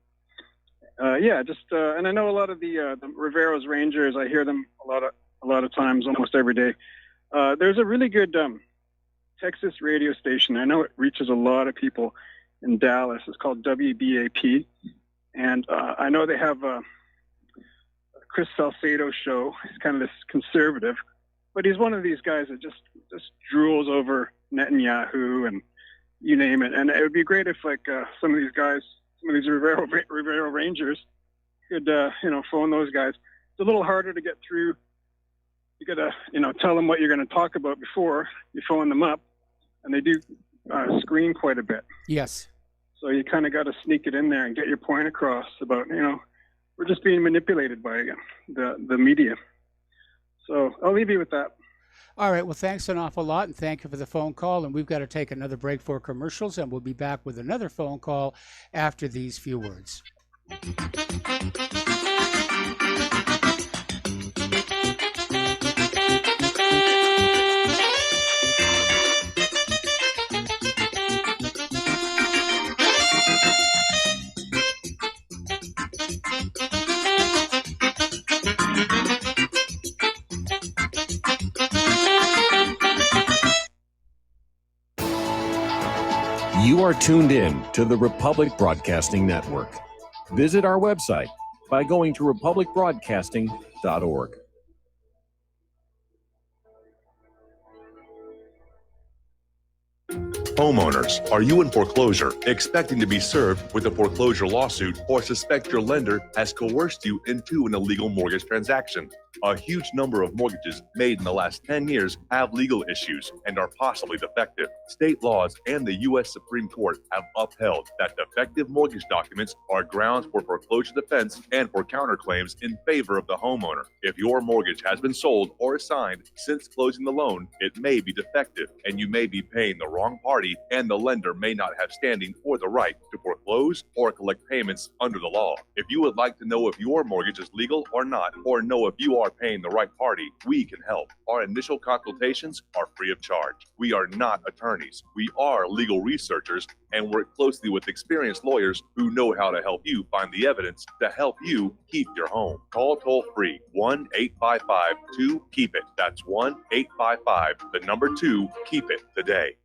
and I know a lot of the Riveros Rangers. I hear them a lot of times, almost every day. There's a really good Texas radio station. I know it reaches a lot of people in Dallas. It's called WBAP, and I know they have Chris Salcedo show. He's kind of this conservative, but he's one of these guys that just drools over Netanyahu and you name it. And it would be great if like some of these guys, some of these Rivero Rangers could, phone those guys. It's a little harder to get through. You got to, tell them what you're going to talk about before you phone them up. And they do screen quite a bit. Yes. So you kind of got to sneak it in there and get your point across about, we're just being manipulated by the media. So I'll leave you with that. All right. Well, thanks an awful lot, and thank you for the phone call. And we've got to take another break for commercials, and we'll be back with another phone call after these few words. You are tuned in to the Republic Broadcasting Network. Visit our website by going to republicbroadcasting.org. Homeowners, are you in foreclosure, expecting to be served with a foreclosure lawsuit, or suspect your lender has coerced you into an illegal mortgage transaction? A huge number of mortgages made in the last 10 years have legal issues and are possibly defective. State laws and the U.S. Supreme Court have upheld that defective mortgage documents are grounds for foreclosure defense and for counterclaims in favor of the homeowner. If your mortgage has been sold or assigned since closing the loan, it may be defective and you may be paying the wrong party, and the lender may not have standing or the right to foreclose or collect payments under the law. If you would like to know if your mortgage is legal or not, or know if you are paying the right party, we can help. Our initial consultations are free of charge. We are not attorneys. We are legal researchers and work closely with experienced lawyers who know how to help you find the evidence to help you keep your home. Call toll free 1-855-2-KEEP-IT. That's 1-855-2-KEEP-IT today.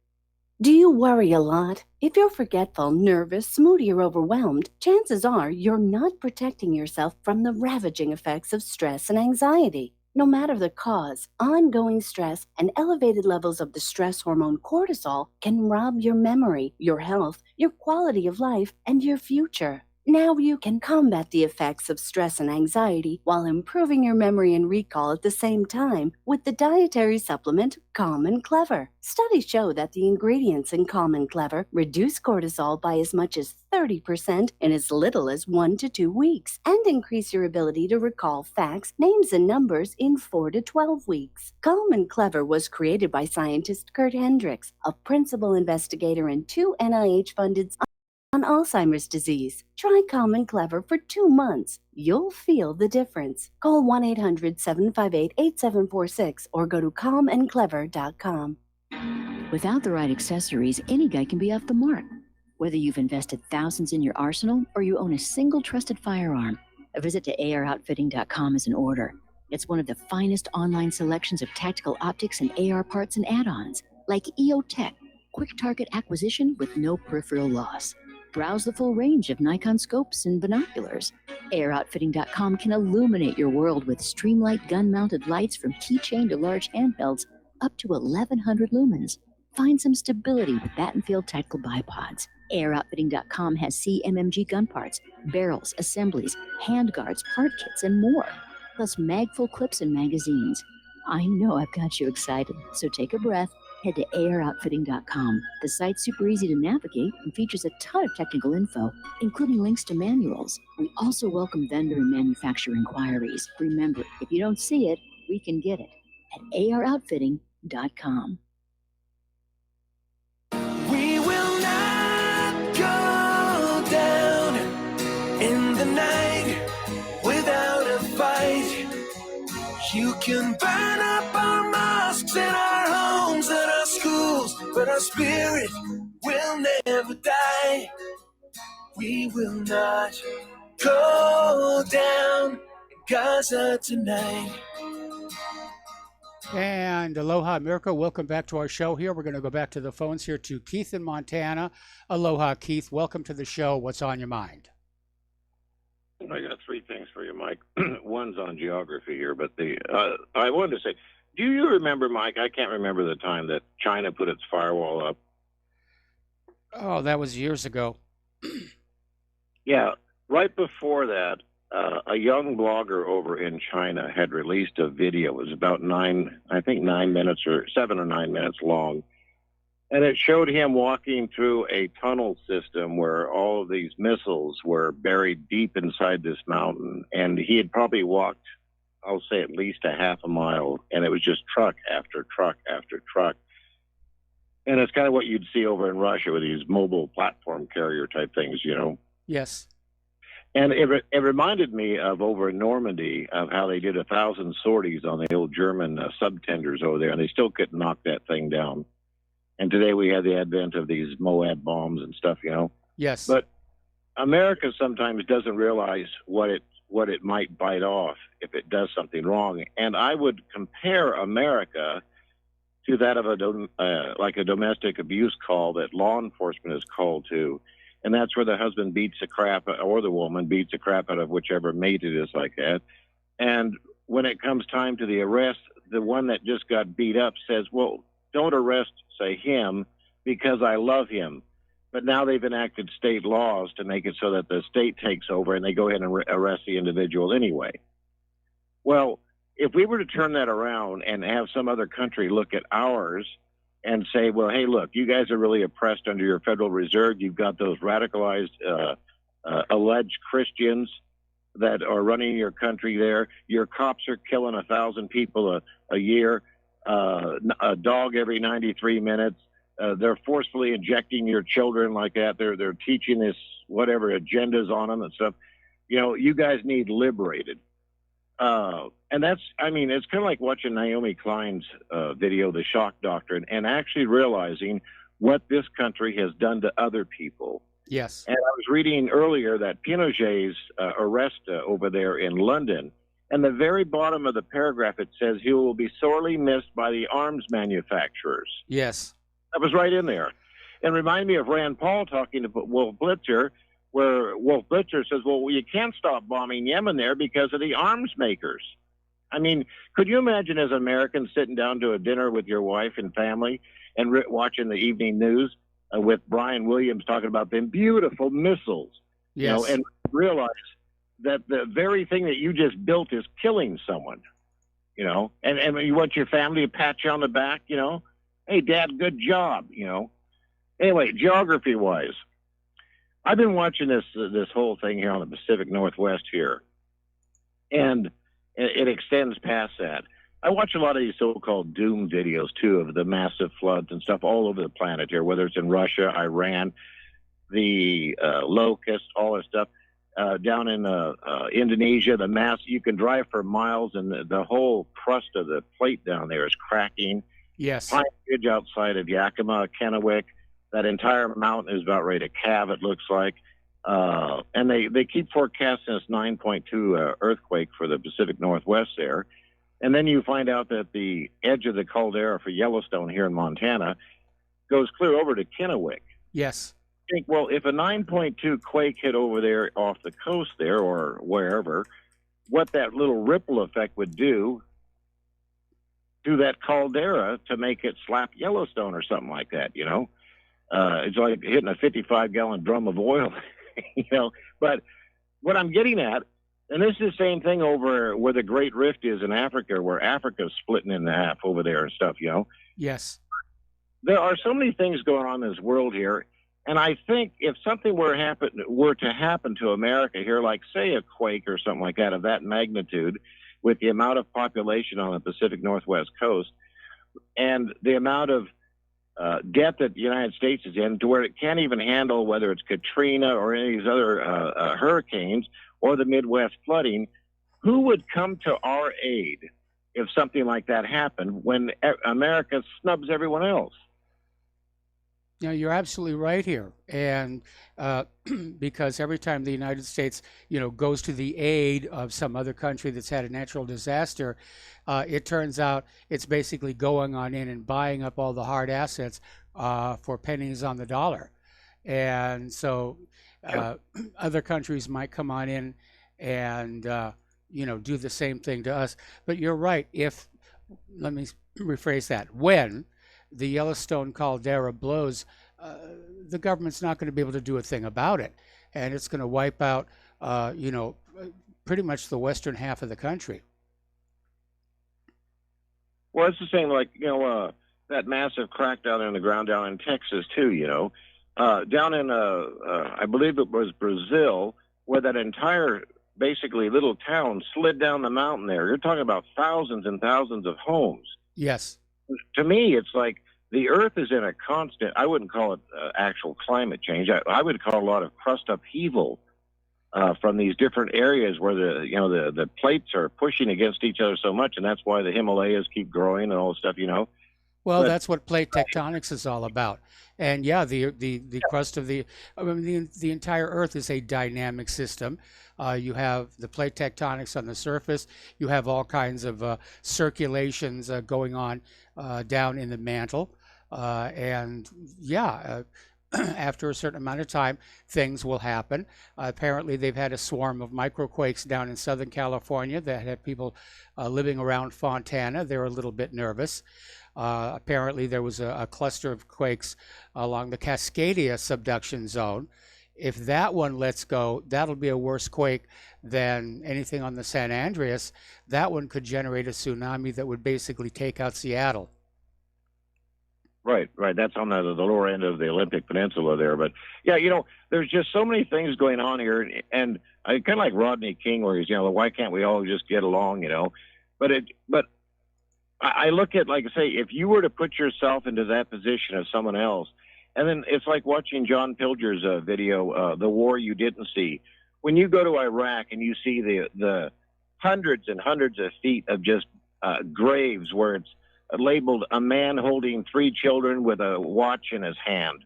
Do you worry a lot? If you're forgetful, nervous, moody, or overwhelmed, chances are you're not protecting yourself from the ravaging effects of stress and anxiety. No matter the cause, ongoing stress and elevated levels of the stress hormone cortisol can rob your memory, your health, your quality of life, and your future. Now you can combat the effects of stress and anxiety while improving your memory and recall at the same time with the dietary supplement Calm and Clever. Studies show that the ingredients in Calm and Clever reduce cortisol by as much as 30% in as little as 1 to 2 weeks and increase your ability to recall facts, names, and numbers in 4 to 12 weeks. Calm and Clever was created by scientist Kurt Hendricks, a principal investigator in 2 NIH-funded on Alzheimer's disease. Try Calm and Clever for 2 months. You'll feel the difference. Call 1-800-758-8746 or go to calmandclever.com. Without the right accessories, any guy can be off the mark. Whether you've invested thousands in your arsenal or you own a single trusted firearm, a visit to AROutfitting.com is in order. It's one of the finest online selections of tactical optics and AR parts and add-ons, like EOTech, quick target acquisition with no peripheral loss. Browse the full range of Nikon scopes and binoculars. AROutfitting.com can illuminate your world with Streamlight gun-mounted lights from keychain to large handhelds up to 1,100 lumens. Find some stability with Battenfield tactical bipods. AROutfitting.com has CMMG gun parts, barrels, assemblies, handguards, part kits, and more, plus mag-full clips and magazines. I know I've got you excited, so take a breath. Head to AROutfitting.com. The site's super easy to navigate and features a ton of technical info, including links to manuals. We also welcome vendor and manufacturer inquiries. Remember, if you don't see it, we can get it at AROutfitting.com. We will not go down in the night without a fight. You can burn up our mosques and our homes and our schools, but our spirit will never die. We will not go down in Gaza tonight. And aloha, America. Welcome back to our show here. We're going to go back to the phones here to Keith in Montana. Aloha, Keith. Welcome to the show. What's on your mind? I got 3 things for you, Mike. One's on geography here, but I wanted to say, do you remember, Mike? I can't remember the time that China put its firewall up. Oh, that was years ago. Yeah, right before that, a young blogger over in China had released a video. It was about 9 minutes or 7 or 9 minutes long. And it showed him walking through a tunnel system where all of these missiles were buried deep inside this mountain. And he had probably walked, I'll say, at least a half a mile. And it was just truck after truck after truck. And it's kind of what you'd see over in Russia with these mobile platform carrier type things, you know. Yes. And it reminded me of over in Normandy of how they did 1,000 sorties on the old German subtenders over there, and they still couldn't knock that thing down. And today we have the advent of these Moab bombs and stuff, you know. Yes. But America sometimes doesn't realize what it might bite off if it does something wrong. And I would compare America to that of like a domestic abuse call that law enforcement is called to. And that's where the husband beats the crap, or the woman beats the crap out of whichever mate it is like that. And when it comes time to the arrest, the one that just got beat up says, well, don't arrest, say, him, because I love him. But now they've enacted state laws to make it so that the state takes over and they go ahead and arrest the individual anyway. Well, if we were to turn that around and have some other country look at ours and say, well, hey, look, you guys are really oppressed under your Federal Reserve. You've got those radicalized, alleged Christians that are running your country there. Your cops are killing 1,000 people a year, a dog every 93 minutes. They're forcefully injecting your children like that. They're teaching this whatever agendas on them and stuff. You know, you guys need liberated. And that's, I mean, it's kind of like watching Naomi Klein's video, The Shock Doctrine, and actually realizing what this country has done to other people. Yes. And I was reading earlier that Pinochet's arrest over there in London, and the very bottom of the paragraph, it says he will be sorely missed by the arms manufacturers. Yes. That was right in there. And remind me of Rand Paul talking to Wolf Blitzer, where Wolf Blitzer says, well, you can't stop bombing Yemen there because of the arms makers. I mean, could you imagine as Americans sitting down to a dinner with your wife and family and watching the evening news with Brian Williams talking about them beautiful missiles, yes, you know, and realize that the very thing that you just built is killing someone, you know, and you want your family to pat you on the back, you know, hey, Dad, good job, you know. Anyway, geography-wise, I've been watching this whole thing here on the Pacific Northwest here, and it extends past that. I watch a lot of these so-called doom videos, too, of the massive floods and stuff all over the planet here, whether it's in Russia, Iran, the locusts, all this stuff. Down in Indonesia, the mass, you can drive for miles, and the whole crust of the plate down there is cracking. Yes. Pine Ridge outside of Yakima, Kennewick, that entire mountain is about ready to calve, it looks like. And they keep forecasting this 9.2 earthquake for the Pacific Northwest there. And then you find out that the edge of the caldera for Yellowstone here in Montana goes clear over to Kennewick. Yes. I think, well, if a 9.2 quake hit over there off the coast there or wherever, what that little ripple effect would do to that caldera to make it slap Yellowstone or something like that, you know? It's like hitting a 55-gallon drum of oil, you know? But what I'm getting at, and this is the same thing over where the Great Rift is in Africa, where Africa's splitting in half over there and stuff, you know? Yes. There are so many things going on in this world here, and I think if something were to happen to America here, like, say, a quake or something like that of that magnitude, with the amount of population on the Pacific Northwest coast and the amount of debt that the United States is in, to where it can't even handle whether it's Katrina or any of these other hurricanes or the Midwest flooding, who would come to our aid if something like that happened when America snubs everyone else? Yeah, you're absolutely right here, and because every time the United States, you know, goes to the aid of some other country that's had a natural disaster, it turns out it's basically going on in and buying up all the hard assets for pennies on the dollar, and so other countries might come on in and you know, do the same thing to us. But you're right. Let me rephrase that. When the Yellowstone caldera blows the government's not going to be able to do a thing about it, and it's going to wipe out, pretty much the western half of the country. Well, it's the same, like, that massive crackdown on the ground down in Texas, too, down in, I believe it was Brazil, where that entire, basically, little town slid down the mountain there. You're talking about thousands and thousands of homes. Yes. To me, it's like the Earth is in a constant, I wouldn't call it actual climate change. I would call it a lot of crust upheaval from these different areas where the plates are pushing against each other so much, and that's why the Himalayas keep growing and all this stuff, Well, that's what plate tectonics is all about. And yeah, the crust of the entire Earth is a dynamic system. You have the plate tectonics on the surface. You have all kinds of circulations going on down in the mantle. After a certain amount of time, things will happen. Apparently, they've had a swarm of microquakes down in Southern California that had people living around Fontana. They're a little bit nervous. Apparently, there was a cluster of quakes along the Cascadia subduction zone. If that one lets go, that'll be a worse quake than anything on the San Andreas. That one could generate a tsunami that would basically take out Seattle. Right. That's on the lower end of the Olympic Peninsula there. But yeah, there's just so many things going on here, and I kind of like Rodney King, where he's, why can't we all just get along, But I look at, like I say, if you were to put yourself into that position of someone else, and then it's like watching John Pilger's video, The War You Didn't See. When you go to Iraq and you see the hundreds and hundreds of feet of just graves where it's labeled a man holding 3 children with a watch in his hand.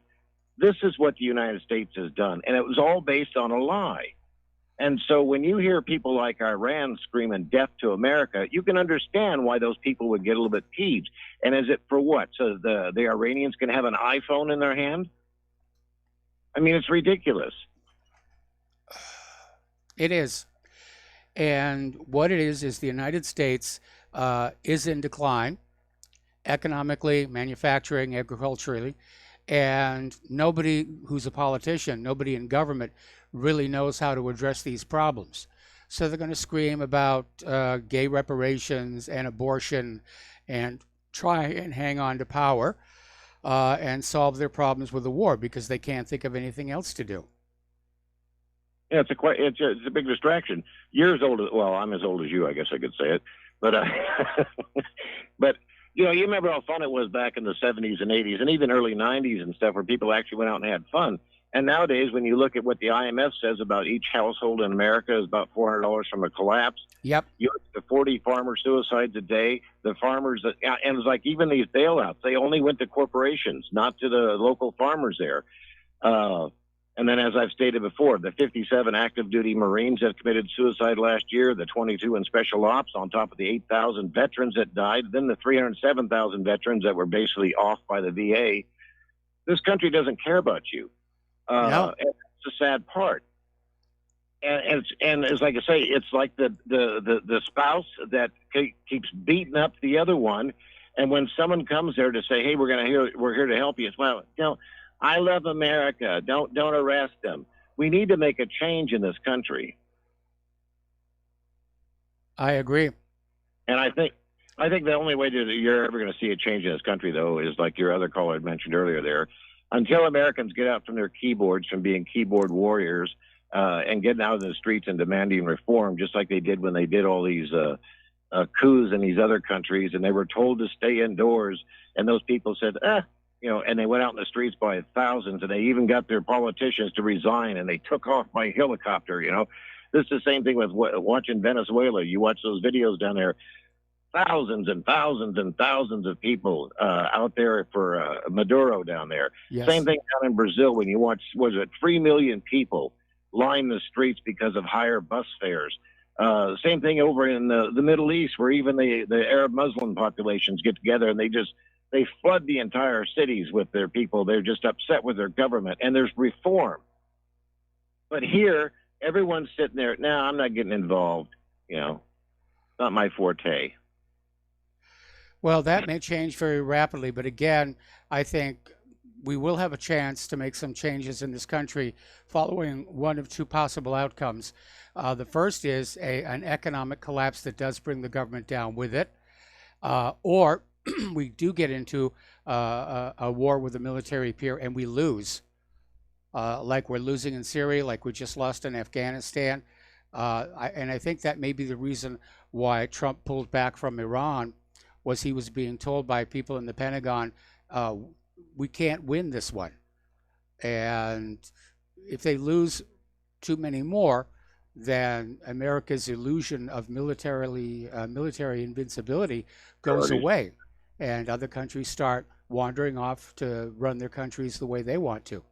This is what the United States has done, and it was all based on a lie. And so when you hear people like Iran screaming death to America, you can understand why those people would get a little bit peeved. And is it for what? So the Iranians can have an iPhone in their hand? I mean, it's ridiculous. It is. And what it is the United States is in decline, economically, manufacturing, agriculturally, and nobody who's a politician, nobody in government really knows how to address these problems. So they're going to scream about gay reparations and abortion and try and hang on to power and solve their problems with the war because they can't think of anything else to do. Yeah, it's a big distraction. Years older, well, I'm as old as you, I guess I could say it, but but you remember how fun it was back in the 70s and 80s and even early 90s and stuff, where people actually went out and had fun. And nowadays, when you look at what the IMF says about each household in America is about $400 from a collapse. Yep. You look at the 40 farmer suicides a day. The farmers, and it's like even these bailouts, they only went to corporations, not to the local farmers there. And then, as I've stated before, the 57 active duty Marines that committed suicide last year, the 22 in special ops, on top of the 8,000 veterans that died, then the 307,000 veterans that were basically off by the VA. This country doesn't care about you. No. And it's a sad part. And it's like I say, it's like the spouse that keeps beating up the other one, and when someone comes there to say, "Hey, we're here to help you," it's, well, I love America. Don't arrest them. We need to make a change in this country. I agree. And I think the only way you're ever going to see a change in this country, though, is like your other caller had mentioned earlier there. Until Americans get out from their keyboards, from being keyboard warriors, and getting out in the streets and demanding reform, just like they did when they did all these coups in these other countries, and they were told to stay indoors, and those people said, and they went out in the streets by thousands, and they even got their politicians to resign, and they took off by helicopter. This is the same thing with watching Venezuela. You watch those videos down there, thousands and thousands and thousands of people out there for Maduro down there. Yes. Same thing down in Brazil when you watch, 3 million people line the streets because of higher bus fares. Same thing over in the Middle East, where even the Arab Muslim populations get together and they flood the entire cities with their people. They're just upset with their government, and there's reform. But here, everyone's sitting there, no, I'm not getting involved. Not my forte. Well, that may change very rapidly, but again, I think we will have a chance to make some changes in this country following one of two possible outcomes. The first is an economic collapse that does bring the government down with it, or we do get into a war with a military peer and we lose, like we're losing in Syria, like we just lost in Afghanistan. And I think that may be the reason why Trump pulled back from Iran, was he was being told by people in the Pentagon, we can't win this one. And if they lose too many more, then America's illusion of military invincibility goes away, and other countries start wandering off to run their countries the way they want to.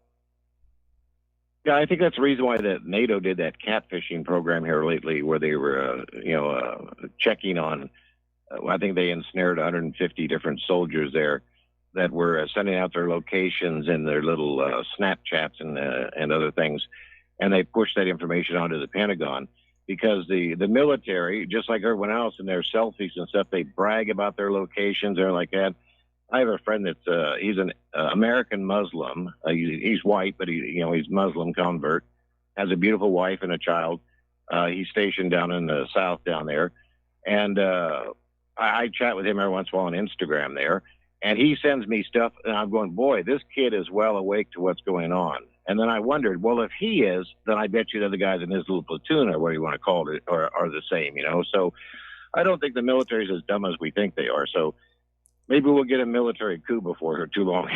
Yeah, I think that's the reason why that NATO did that catfishing program here lately, where they were, checking on. I think they ensnared 150 different soldiers there that were sending out their locations and their little Snapchats and other things, and they pushed that information onto the Pentagon because the military, just like everyone else in their selfies and stuff, they brag about their locations or like that. I have a friend that's he's an American Muslim. He's white, but he's Muslim convert. Has a beautiful wife and a child. He's stationed down in the South down there, and I chat with him every once in a while on Instagram there. And he sends me stuff, and I'm going, boy, this kid is well awake to what's going on. And then I wondered, well, if he is, then I bet you the other guys in his little platoon, or what you want to call it, are the same, So I don't think the military is as dumb as we think they are. So maybe we'll get a military coup before too long.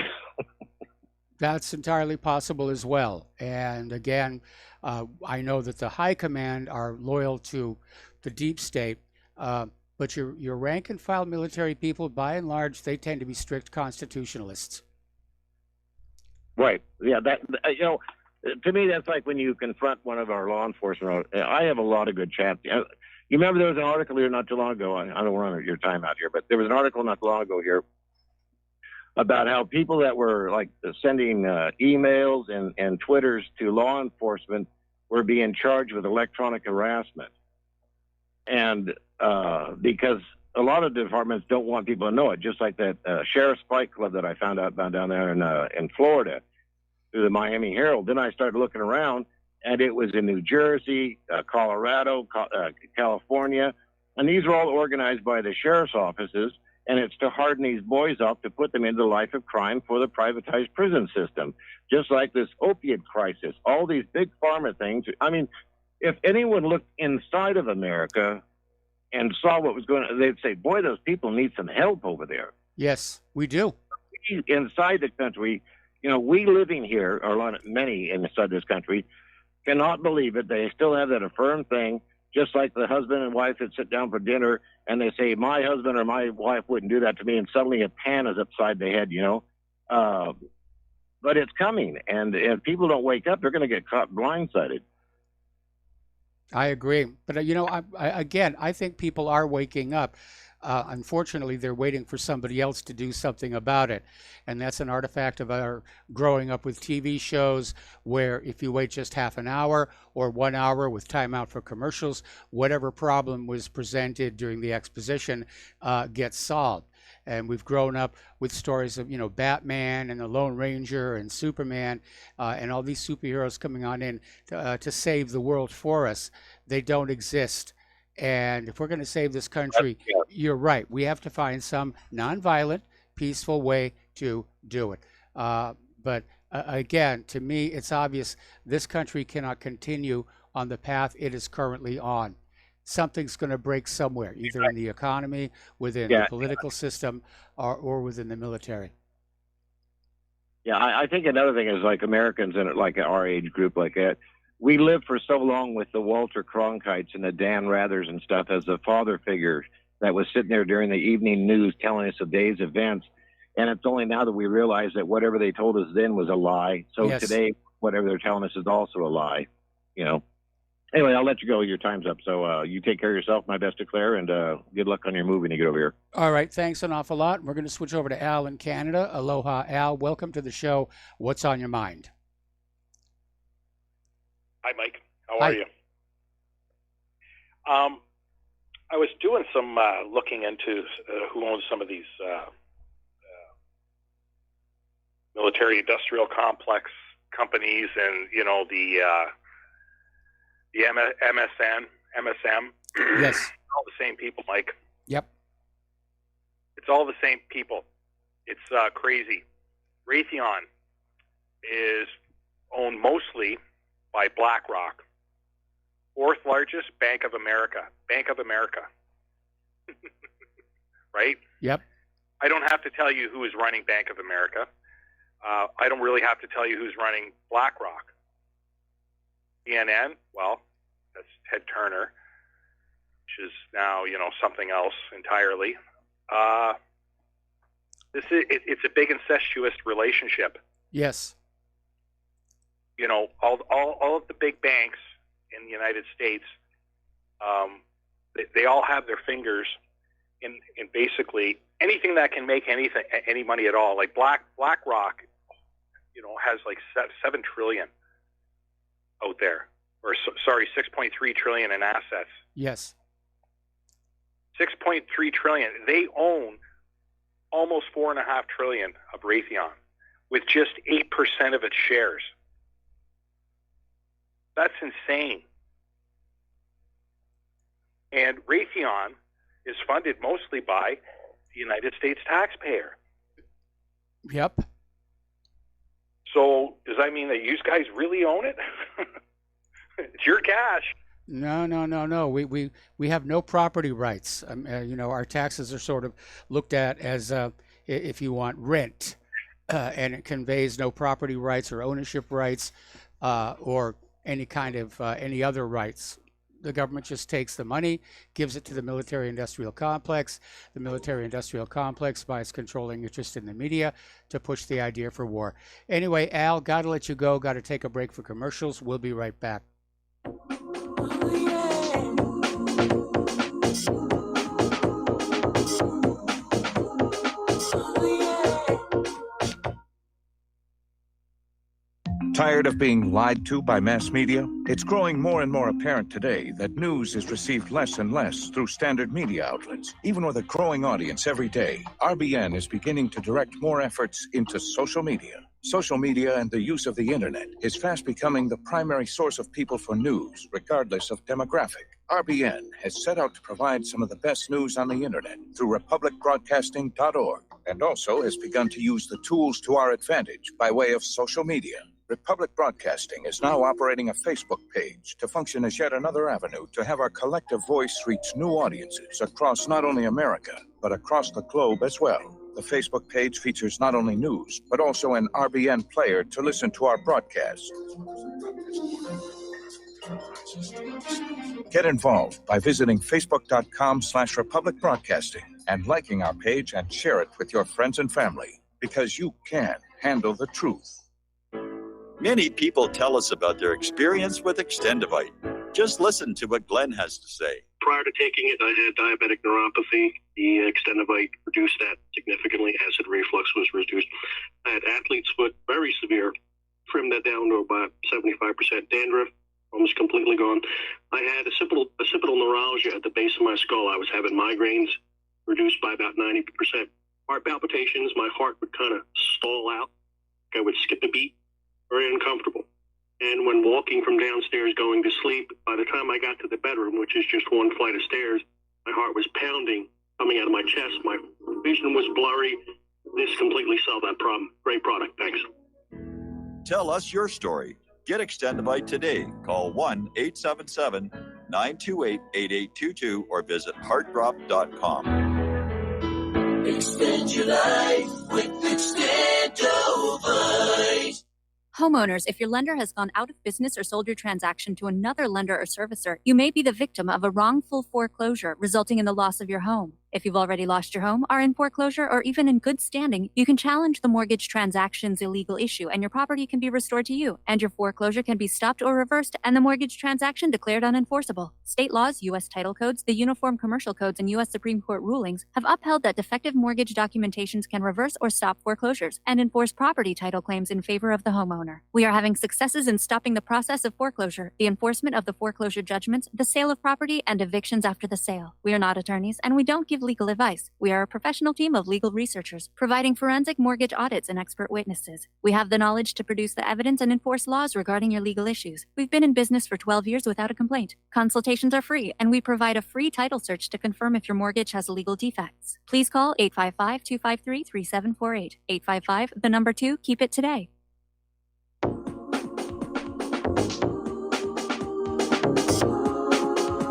That's entirely possible as well. And again, I know that the high command are loyal to the deep state, but your rank and file military people, by and large, they tend to be strict constitutionalists. Right. Yeah. To me, that's like when you confront one of our law enforcement. I have a lot of good chats. You remember there was an article here not too long ago. I don't want your time out here, but there was an article not too long ago here about how people that were like sending emails and Twitters to law enforcement were being charged with electronic harassment. And because a lot of departments don't want people to know it, just like that Sheriff's Fight Club that I found out about down there in Florida through the Miami Herald. Then I started looking around, and it was in New Jersey, Colorado, California, and these were all organized by the sheriff's offices, and it's to harden these boys up to put them into the life of crime for the privatized prison system, just like this opiate crisis, all these big pharma things. I mean, if anyone looked inside of America and saw what was going on, they'd say, boy, those people need some help over there. Yes, we do. Inside the country, we living here, or many inside this country, cannot believe it. They still have that affirmed thing, just like the husband and wife that sit down for dinner and they say, my husband or my wife wouldn't do that to me, and suddenly a pan is upside the head, But it's coming, and if people don't wake up, they're going to get caught blindsided. I agree. But, I think people are waking up. Unfortunately, they're waiting for somebody else to do something about it. And that's an artifact of our growing up with TV shows where if you wait just half an hour or 1 hour with time out for commercials, whatever problem was presented during the exposition gets solved. And we've grown up with stories of, Batman and the Lone Ranger and Superman and all these superheroes coming on in to save the world for us. They don't exist. And if we're going to save this country, you're right. We have to find some nonviolent, peaceful way to do it. But again, to me, it's obvious this country cannot continue on the path it is currently on. Something's going to break somewhere, either in the economy, within the political system, or within the military. Yeah, I think another thing is like Americans in like our age group like that, we lived for so long with the Walter Cronkites and the Dan Rathers and stuff as a father figure that was sitting there during the evening news telling us the day's events. And it's only now that we realize that whatever they told us then was a lie. So today, whatever they're telling us is also a lie, Anyway, I'll let you go. Your time's up. So you take care of yourself. My best to Claire, and good luck on your move when you get over here. All right. Thanks an awful lot. We're going to switch over to Al in Canada. Aloha, Al. Welcome to the show. What's on your mind? Hi, Mike. How are you? I was doing some looking into who owns some of these military-industrial complex companies, and the MSM. Yes. All the same people, Mike. Yep. It's all the same people. It's crazy. Raytheon is owned mostly by BlackRock. Fourth largest, Bank of America. Bank of America. Right? Yep. I don't have to tell you who is running Bank of America. I don't really have to tell you who's running BlackRock. CNN, well, that's Ted Turner, which is now, something else entirely. It's a big incestuous relationship. Yes. All of the big banks in the United States, they all have their fingers in basically anything that can make any money at all. Like BlackRock, has like $7 trillion out there, or sorry, 6.3 trillion in assets. Yes. 6.3 trillion. They own almost 4.5 trillion of Raytheon, with just 8% of its shares. That's insane. And Raytheon is funded mostly by the United States taxpayer. Yep. So does that mean that you guys really own it? It's your cash. No. We have no property rights. Our taxes are sort of looked at as, if you want, rent, and it conveys no property rights or ownership rights, or any kind of any other rights. The government just takes the money, gives it to the military-industrial complex. The military-industrial complex buys controlling interest in the media to push the idea for war. Anyway, Al, got to let you go. Got to take a break for commercials. We'll be right back. Tired of being lied to by mass media? It's growing more and more apparent today that news is received less and less through standard media outlets. Even with a growing audience every day, RBN is beginning to direct more efforts into social media. Social media and the use of the internet is fast becoming the primary source of people for news, regardless of demographic. RBN has set out to provide some of the best news on the internet through republicbroadcasting.org, and also has begun to use the tools to our advantage by way of social media. Republic Broadcasting is now operating a Facebook page to function as yet another avenue to have our collective voice reach new audiences across not only America, but across the globe as well. The Facebook page features not only news, but also an RBN player to listen to our broadcasts. Get involved by visiting facebook.com/Republic Broadcasting and liking our page and share it with your friends and family, because you can handle the truth. Many people tell us about their experience with Extendivite. Just listen to what Glenn has to say. Prior to taking it, I had diabetic neuropathy. The Extendivite reduced that significantly. Acid reflux was reduced. I had athlete's foot, very severe. Trimmed that down to about 75% dandruff, almost completely gone. I had occipital neuralgia at the base of my skull. I was having migraines, reduced by about 90%. Heart palpitations, my heart would kind of stall out. I would skip a beat. Very uncomfortable. And when walking from downstairs going to sleep, by the time I got to the bedroom, which is just one flight of stairs, my heart was pounding, coming out of my chest. My vision was blurry. This completely solved that problem. Great product. Thanks. Tell us your story. Get Extendivite today. Call 1-877-928-8822 or visit heartdrop.com. Extend your life with Extendivite. Homeowners, if your lender has gone out of business or sold your transaction to another lender or servicer, you may be the victim of a wrongful foreclosure resulting in the loss of your home. If you've already lost your home, are in foreclosure, or even in good standing, you can challenge the mortgage transaction's illegal issue and your property can be restored to you, and your foreclosure can be stopped or reversed and the mortgage transaction declared unenforceable. State laws, U.S. title codes, the Uniform Commercial Codes, and U.S. Supreme Court rulings have upheld that defective mortgage documentations can reverse or stop foreclosures and enforce property title claims in favor of the homeowner. We are having successes in stopping the process of foreclosure, the enforcement of the foreclosure judgments, the sale of property, and evictions after the sale. We are not attorneys, and we don't give give legal advice. We are a professional team of legal researchers providing forensic mortgage audits and expert witnesses. We have the knowledge to produce the evidence and enforce laws regarding your legal issues. We've been in business for 12 years without a complaint. Consultations are free, and we provide a free title search to confirm if your mortgage has legal defects. Please call 855-253-3748. 855, the number 2, keep it today.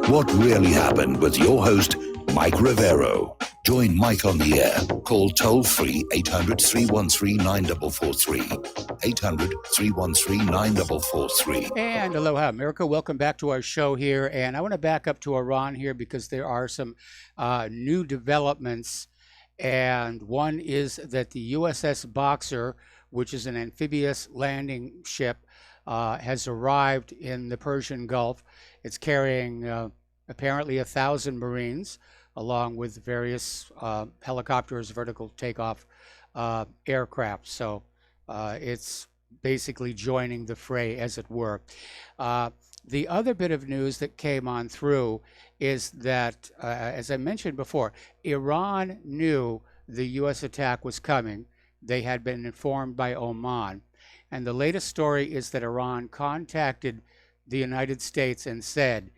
What really happened with your host, Mike Rivero. Join Mike on the air. Call toll-free 800-313-9443. 800-313-9443. And aloha, America. Welcome back to our show here. And I want to back up to Iran here because there are some new developments. And one is that the USS Boxer, which is an amphibious landing ship, has arrived in the Persian Gulf. It's carrying apparently 1,000 Marines, along with various helicopters, vertical takeoff aircraft. So it's basically joining the fray, as it were. The other bit of news that came on through is that, as I mentioned before, Iran knew the U.S. attack was coming. They had been informed by Oman. And the latest story is that Iran contacted the United States and said,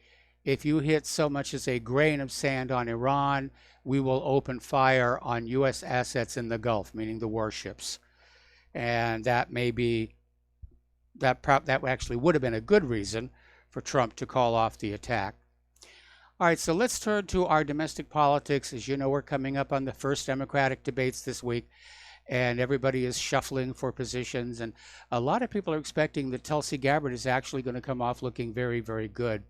if you hit so much as a grain of sand on Iran, we will open fire on U.S. assets in the Gulf, meaning the warships. And that may be, that actually would have been a good reason for Trump to call off the attack. All right, so let's turn to our domestic politics. As you know, we're coming up on the first Democratic debates this week, and everybody is shuffling for positions. And a lot of people are expecting that Tulsi Gabbard is actually going to come off looking very, very good.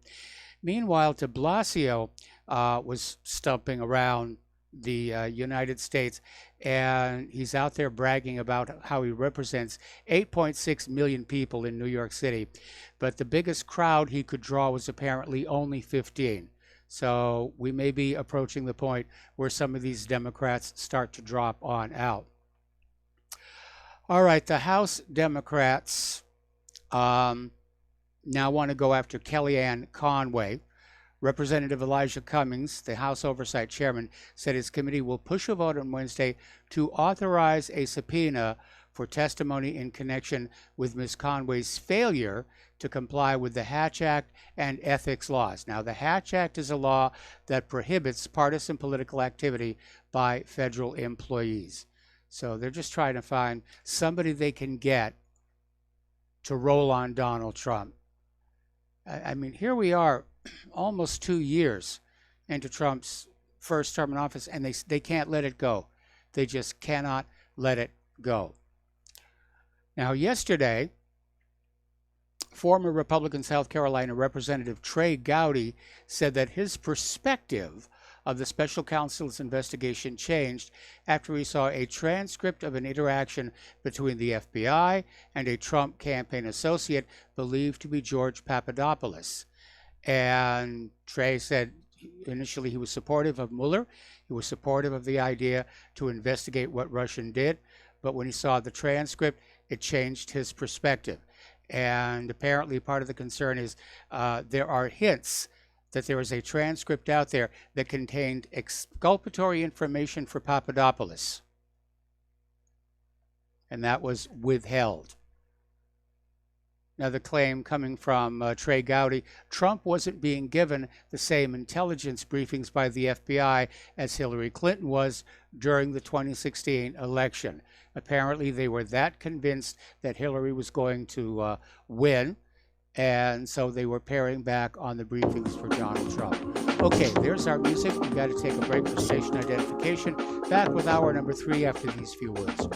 Meanwhile, de Blasio was stumping around the United States, and he's out there bragging about how he represents 8.6 million people in New York City. But the biggest crowd he could draw was apparently only 15. So we may be approaching the point where some of these Democrats start to drop on out. All right, the House Democrats now want to go after Kellyanne Conway. Representative Elijah Cummings, the House Oversight Chairman, said his committee will push a vote on Wednesday to authorize a subpoena for testimony in connection with Ms. Conway's failure to comply with the Hatch Act and ethics laws. Now, the Hatch Act is a law that prohibits partisan political activity by federal employees. So they're just trying to find somebody they can get to roll on Donald Trump. I mean, here we are almost 2 years into Trump's first term in office, and they can't let it go. They just cannot let it go. Now, yesterday, former Republican South Carolina Representative Trey Gowdy said that his perspective of the special counsel's investigation changed after he saw a transcript of an interaction between the FBI and a Trump campaign associate believed to be George Papadopoulos. And Trey said initially he was supportive of Mueller. He was supportive of the idea to investigate what Russia did. But when he saw the transcript, it changed his perspective. And apparently part of the concern is there are hints that there is a transcript out there that contained exculpatory information for Papadopoulos. And that was withheld. Now, the claim coming from Trey Gowdy, Trump wasn't being given the same intelligence briefings by the FBI as Hillary Clinton was during the 2016 election. Apparently, they were that convinced that Hillary was going to win, and so they were paring back on the briefings for Donald Trump. Okay, there's our music. We've got to take a break for station identification. Back with hour number 3 after these few words.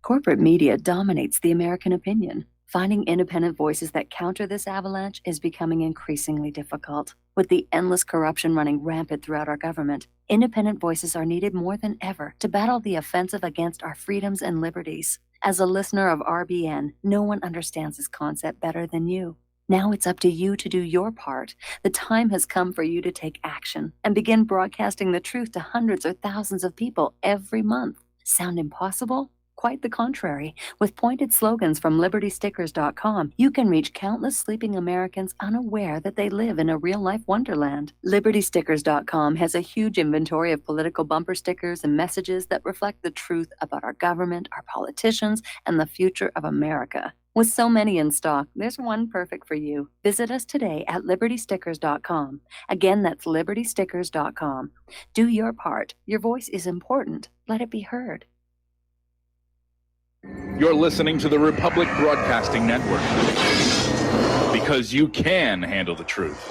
Corporate media dominates the American opinion. Finding independent voices that counter this avalanche is becoming increasingly difficult. With the endless corruption running rampant throughout our government, independent voices are needed more than ever to battle the offensive against our freedoms and liberties. As a listener of RBN, no one understands this concept better than you. Now it's up to you to do your part. The time has come for you to take action and begin broadcasting the truth to hundreds or thousands of people every month. Sound impossible? Quite the contrary. With pointed slogans from LibertyStickers.com, you can reach countless sleeping Americans unaware that they live in a real-life wonderland. LibertyStickers.com has a huge inventory of political bumper stickers and messages that reflect the truth about our government, our politicians, and the future of America. With so many in stock, there's one perfect for you. Visit us today at LibertyStickers.com. Again, that's LibertyStickers.com. Do your part. Your voice is important. Let it be heard. You're listening to the Republic Broadcasting Network, because you can handle the truth.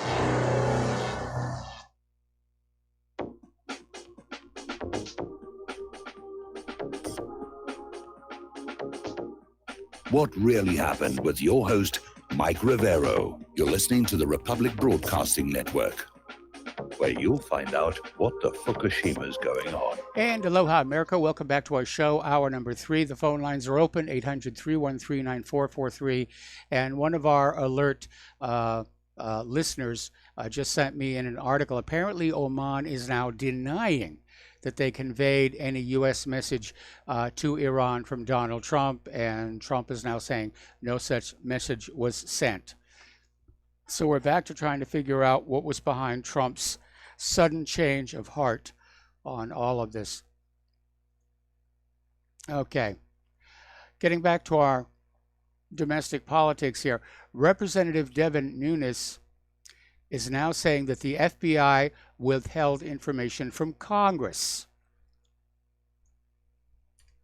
What Really Happened with your host, Mike Rivero. You're listening to the Republic Broadcasting Network, where you'll find out what the Fukushima's going on. And aloha, America. Welcome back to our show, hour number 3. The phone lines are open, 800-313-9443. And one of our alert listeners just sent me in an article. Apparently, Oman is now denying that they conveyed any U.S. message to Iran from Donald Trump. And Trump is now saying no such message was sent. So we're back to trying to figure out what was behind Trump's sudden change of heart on all of this. Okay. Getting back to our domestic politics here. Representative Devin Nunes is now saying that the FBI withheld information from Congress.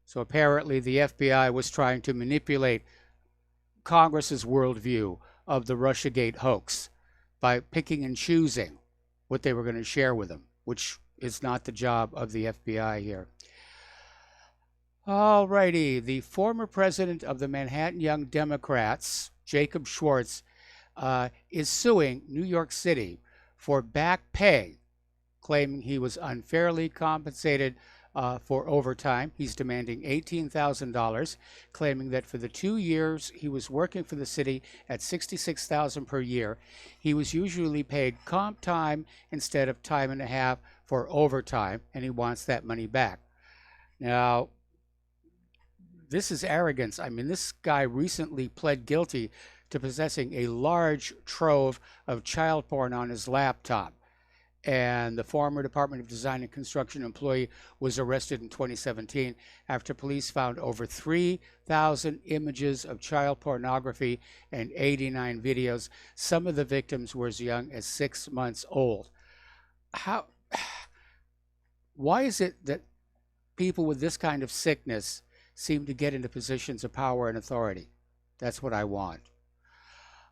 So apparently the FBI was trying to manipulate Congress's worldview of the Russiagate hoax by picking and choosing what they were going to share with them, which is not the job of the FBI here. All righty, the former president of the Manhattan Young Democrats, Jacob Schwartz, is suing New York City for back pay, claiming he was unfairly compensated for overtime. He's demanding $18,000, claiming that for the 2 years he was working for the city at $66,000 per year, he was usually paid comp time instead of time and a half for overtime, and he wants that money back. Now, this is arrogance. I mean, this guy recently pled guilty to possessing a large trove of child porn on his laptop. And the former Department of Design and Construction employee was arrested in 2017 after police found over 3,000 images of child pornography and 89 videos. Some of the victims were as young as 6 months old. Why is it that people with this kind of sickness seem to get into positions of power and authority? That's what I want.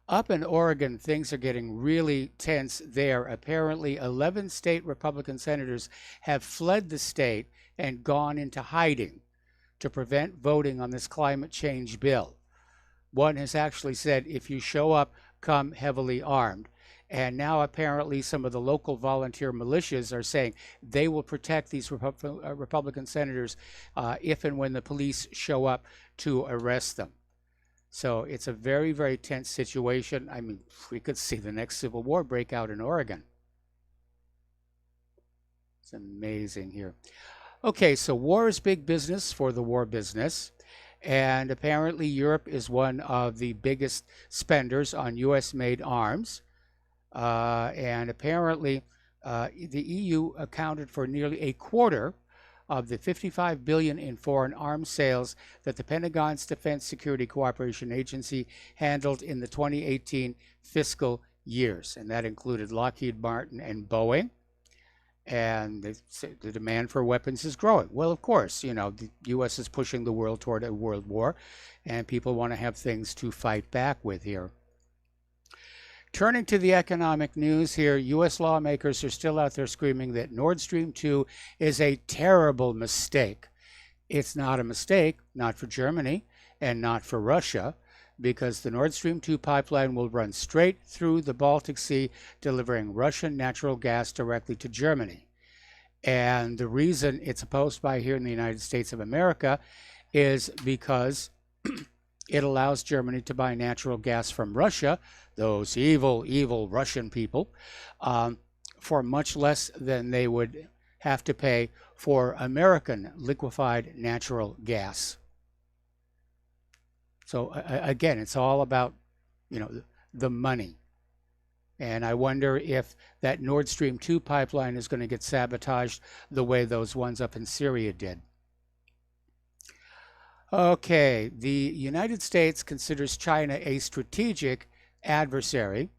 Up in Oregon, things are getting really tense there. Apparently, 11 state Republican senators have fled the state and gone into hiding to prevent voting on this climate change bill. One has actually said, if you show up, come heavily armed. And now apparently some of the local volunteer militias are saying they will protect these Republican senators if and when the police show up to arrest them. So it's a very, very tense situation. I mean, we could see the next civil war break out in Oregon. It's amazing here. Okay, so war is big business for the war business. And apparently Europe is one of the biggest spenders on U.S.-made arms. And apparently the EU accounted for nearly a quarter of the $55 billion in foreign arms sales that the Pentagon's Defense Security Cooperation Agency handled in the 2018 fiscal years. And that included Lockheed Martin and Boeing. And the demand for weapons is growing. Well, of course, you know, the U.S. is pushing the world toward a world war, and people want to have things to fight back with here. Turning to the economic news here, U.S. lawmakers are still out there screaming that Nord Stream 2 is a terrible mistake. It's not a mistake, not for Germany and not for Russia, because the Nord Stream 2 pipeline will run straight through the Baltic Sea, delivering Russian natural gas directly to Germany. And the reason it's opposed by here in the United States of America is because it allows Germany to buy natural gas from Russia, those evil, evil Russian people, for much less than they would have to pay for American liquefied natural gas. So again, it's all about, the money. And I wonder if that Nord Stream 2 pipeline is going to get sabotaged the way those ones up in Syria did. Okay, the United States considers China a strategic adversary,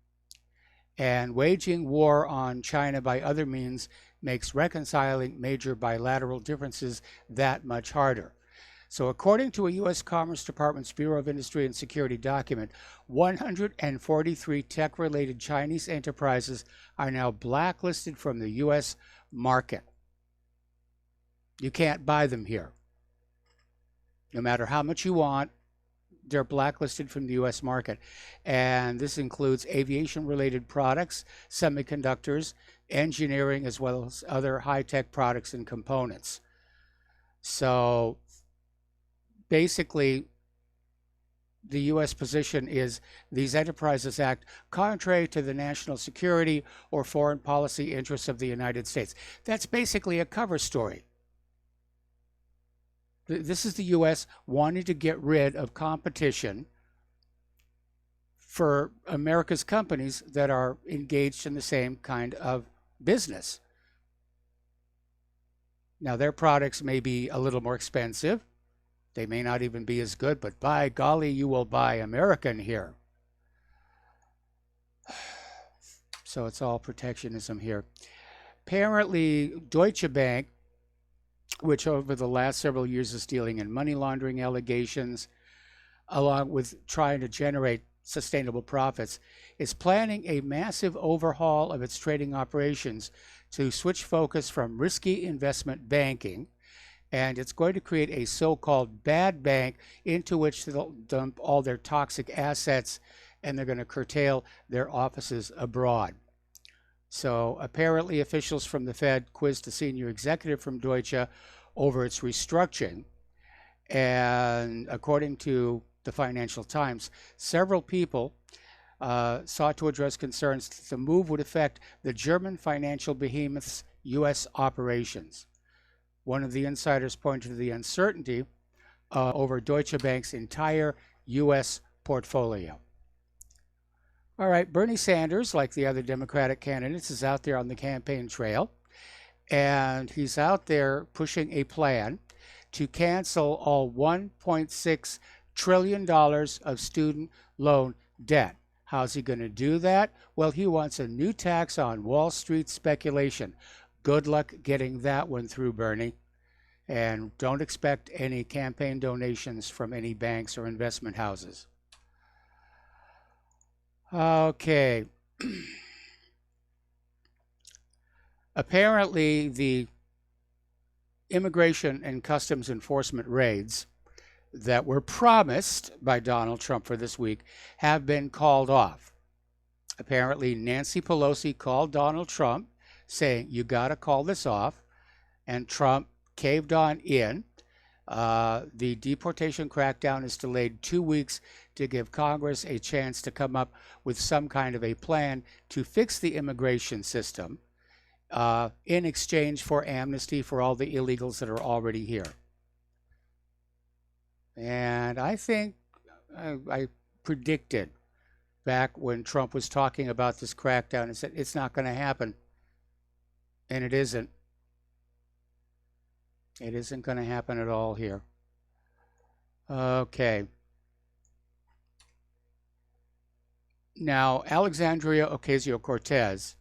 and waging war on China by other means makes reconciling major bilateral differences that much harder. So according to a U.S. Commerce Department's Bureau of Industry and Security document, 143 tech-related Chinese enterprises are now blacklisted from the U.S. market. You can't buy them here. No matter how much you want, they're blacklisted from the U.S. market. And this includes aviation-related products, semiconductors, engineering, as well as other high-tech products and components. So basically, the U.S. position is these enterprises act contrary to the national security or foreign policy interests of the United States. That's basically a cover story. This is the U.S. wanting to get rid of competition for America's companies that are engaged in the same kind of business. Now, their products may be a little more expensive. They may not even be as good, but by golly, you will buy American here. So it's all protectionism here. Apparently, Deutsche Bank, which over the last several years is dealing in money laundering allegations, along with trying to generate sustainable profits, is planning a massive overhaul of its trading operations to switch focus from risky investment banking, and it's going to create a so-called bad bank into which they'll dump all their toxic assets, and they're going to curtail their offices abroad. So apparently officials from the Fed quizzed a senior executive from Deutsche over its restructuring. And according to the Financial Times, several people sought to address concerns that the move would affect the German financial behemoth's U.S. operations. One of the insiders pointed to the uncertainty over Deutsche Bank's entire U.S. portfolio. All right, Bernie Sanders, like the other Democratic candidates, is out there on the campaign trail, and he's out there pushing a plan to cancel all $1.6 trillion of student loan debt. How's he going to do that? Well, he wants a new tax on Wall Street speculation. Good luck getting that one through, Bernie. And don't expect any campaign donations from any banks or investment houses. Okay. Apparently, the Immigration and Customs Enforcement raids that were promised by Donald Trump for this week have been called off. Apparently, Nancy Pelosi called Donald Trump saying, you got to call this off, and Trump caved on in. The deportation crackdown is delayed 2 weeks to give Congress a chance to come up with some kind of a plan to fix the immigration system in exchange for amnesty for all the illegals that are already here. And I think I predicted back when Trump was talking about this crackdown and said it's not going to happen. And it isn't. It isn't going to happen at all here. Okay. Now, Alexandria Ocasio-Cortez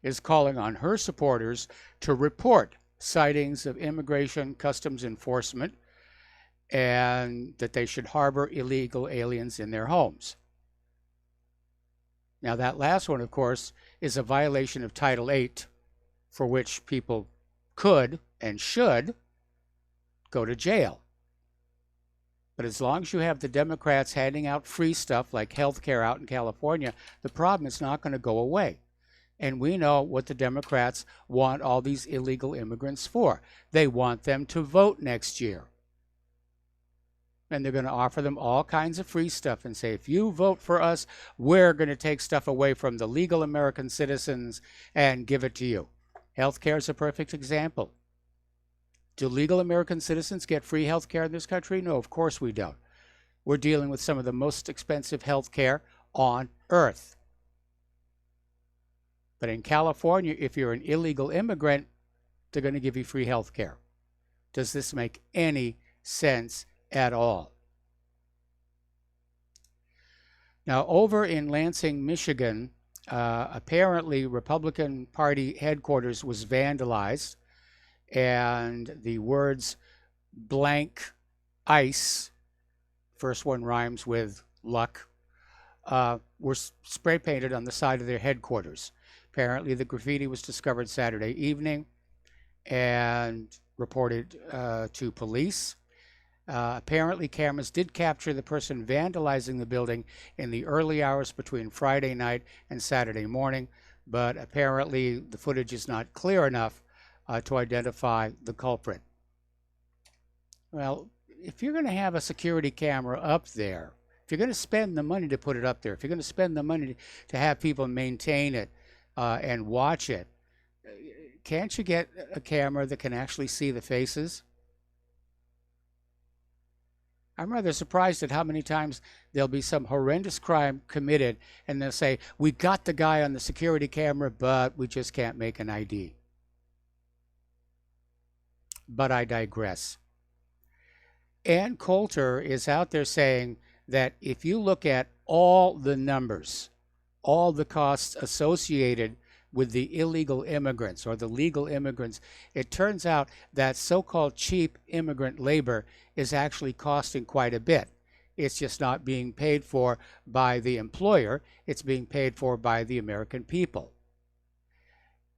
is calling on her supporters to report sightings of immigration customs enforcement and that they should harbor illegal aliens in their homes. Now, that last one, of course, is a violation of Title VIII, for which people could and should go to jail. But as long as you have the Democrats handing out free stuff like health care out in California, the problem is not going to go away. And we know what the Democrats want all these illegal immigrants for. They want them to vote next year. And they're going to offer them all kinds of free stuff and say, if you vote for us, we're going to take stuff away from the legal American citizens and give it to you. Health care is a perfect example. Do legal American citizens get free health care in this country? No, of course we don't. We're dealing with some of the most expensive health care on earth. But in California, if you're an illegal immigrant, they're going to give you free health care. Does this make any sense at all? Now, over in Lansing, Michigan, apparently Republican Party headquarters was vandalized, and the words blank ice, first one rhymes with luck, were spray painted on the side of their headquarters. Apparently the graffiti was discovered Saturday evening and reported to police. Apparently cameras did capture the person vandalizing the building in the early hours between Friday night and Saturday morning, but apparently the footage is not clear enough to identify the culprit. Well, if you're going to have a security camera up there, if you're going to spend the money to put it up there, if you're going to spend the money to have people maintain it and watch it, can't you get a camera that can actually see the faces? I'm rather surprised at how many times there'll be some horrendous crime committed and they'll say, we got the guy on the security camera, but we just can't make an ID. But I digress. Ann Coulter is out there saying that if you look at all the numbers, all the costs associated with the illegal immigrants or the legal immigrants, it turns out that so-called cheap immigrant labor is actually costing quite a bit. It's just not being paid for by the employer. It's being paid for by the American people.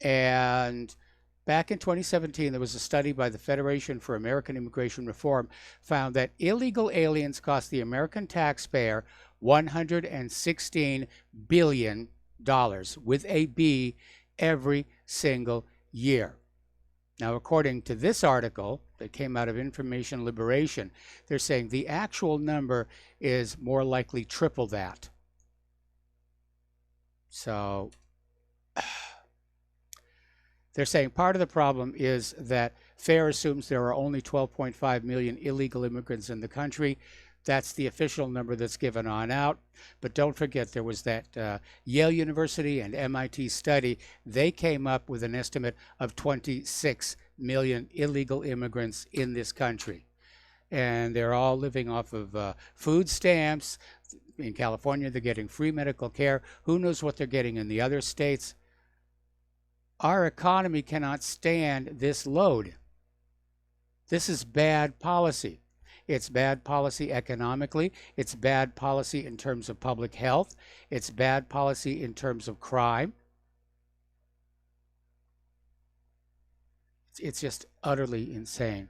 And back in 2017, there was a study by the Federation for American Immigration Reform found that illegal aliens cost the American taxpayer $116 billion with a B every single year. Now, according to this article that came out of Information Liberation, they're saying the actual number is more likely triple that. So they're saying part of the problem is that FAIR assumes there are only 12.5 million illegal immigrants in the country. That's the official number that's given on out. But don't forget, there was that Yale University and MIT study. They came up with an estimate of 26 million illegal immigrants in this country. And they're all living off of food stamps. In California, they're getting free medical care. Who knows what they're getting in the other states? Our economy cannot stand this load. This is bad policy. It's bad policy economically. It's bad policy in terms of public health. It's bad policy in terms of crime. It's just utterly insane.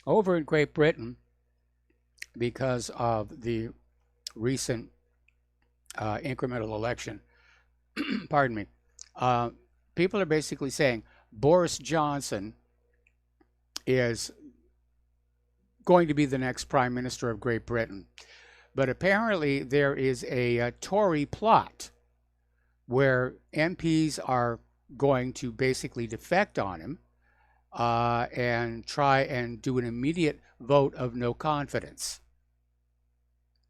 Over in Great Britain, because of the recent incremental election, pardon me, people are basically saying Boris Johnson is going to be the next Prime Minister of Great Britain. But apparently there is a Tory plot where MPs are going to basically defect on him and try and do an immediate vote of no confidence.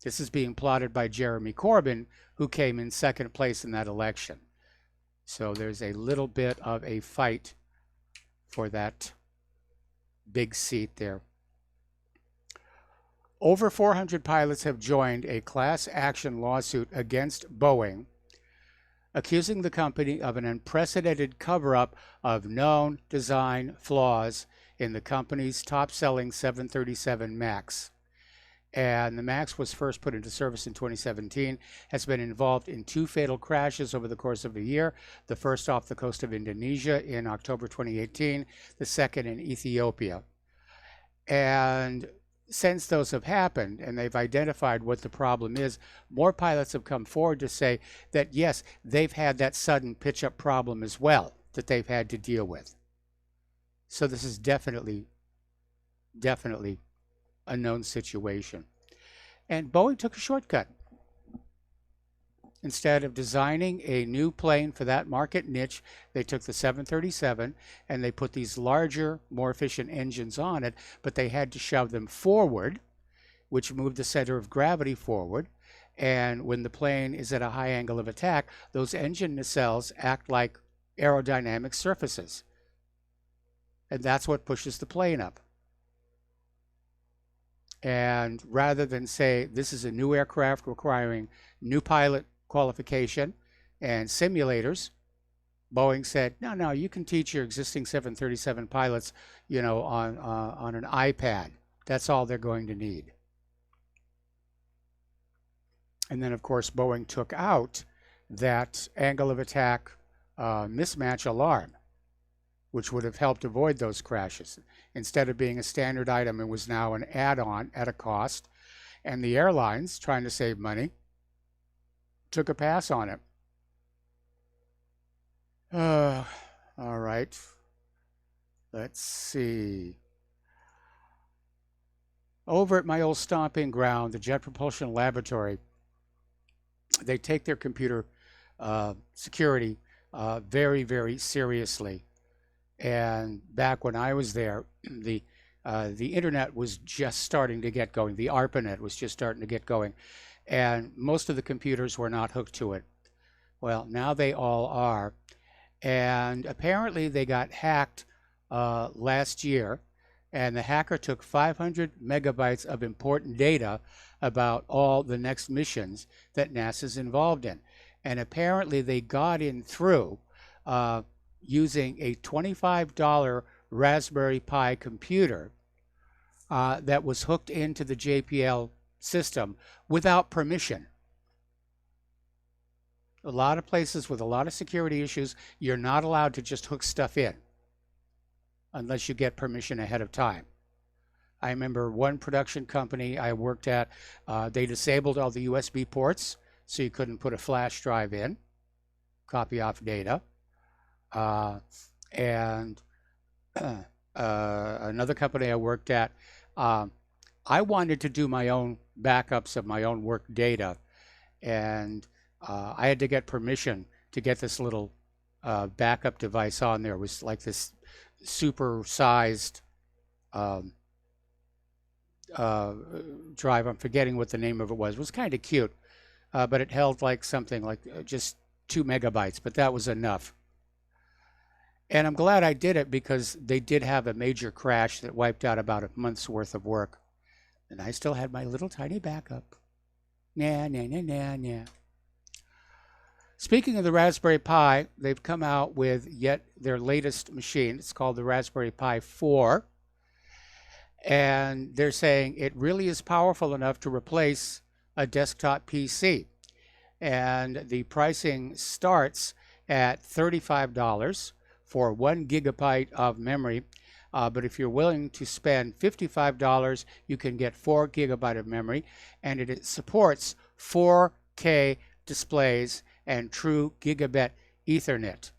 This is being plotted by Jeremy Corbyn, who came in second place in that election. So there's a little bit of a fight for that big seat there. Over 400 pilots have joined a class action lawsuit against Boeing, accusing the company of an unprecedented cover-up of known design flaws in the company's top-selling 737 MAX. And the MAX was first put into service in 2017, has been involved in 2 fatal crashes over the course of a year. The first off the coast of Indonesia in October 2018, the second in Ethiopia. And since those have happened and they've identified what the problem is, more pilots have come forward to say that yes, they've had that sudden pitch up problem as well that they've had to deal with. So this is definitely a known situation. And Boeing took a shortcut. Instead of designing a new plane for that market niche, they took the 737 and they put these larger, more efficient engines on it, but they had to shove them forward, which moved the center of gravity forward. And when the plane is at a high angle of attack, those engine nacelles act like aerodynamic surfaces. And that's what pushes the plane up. And rather than say this is a new aircraft requiring new pilot qualification and simulators, Boeing said, no, you can teach your existing 737 pilots, on an iPad. That's all they're going to need. And then, of course, Boeing took out that angle of attack mismatch alarm, which would have helped avoid those crashes. Instead of being a standard item, it was now an add-on at a cost. And the airlines, trying to save money, took a pass on it. All right. Let's see. Over at my old stomping ground, the Jet Propulsion Laboratory, they take their computer security very, very seriously. And back when I was there, the internet was just starting to get going. The ARPANET was just starting to get going. And most of the computers were not hooked to it. Well, now they all are. And apparently they got hacked last year. And the hacker took 500 megabytes of important data about all the next missions that NASA's involved in. And apparently they got in through using a $25 Raspberry Pi computer that was hooked into the JPL system without permission. A lot of places with a lot of security issues, you're not allowed to just hook stuff in unless you get permission ahead of time. I remember one production company I worked at, they disabled all the USB ports so you couldn't put a flash drive in, copy off data. And another company I worked at, I wanted to do my own backups of my own work data, and I had to get permission to get this little backup device on there. It was like this super sized drive. I'm forgetting what the name of it was. It was kind of cute, but it held like something like just 2 megabytes, but that was enough. And I'm glad I did it because they did have a major crash that wiped out about a month's worth of work. And I still had my little tiny backup. Nah. Speaking of the Raspberry Pi, they've come out with yet their latest machine. It's called the Raspberry Pi 4. And they're saying it really is powerful enough to replace a desktop PC. And the pricing starts at $35 for 1 gigabyte of memory. But if you're willing to spend $55, you can get 4 gigabyte of memory. And it supports 4K displays and true gigabit Ethernet.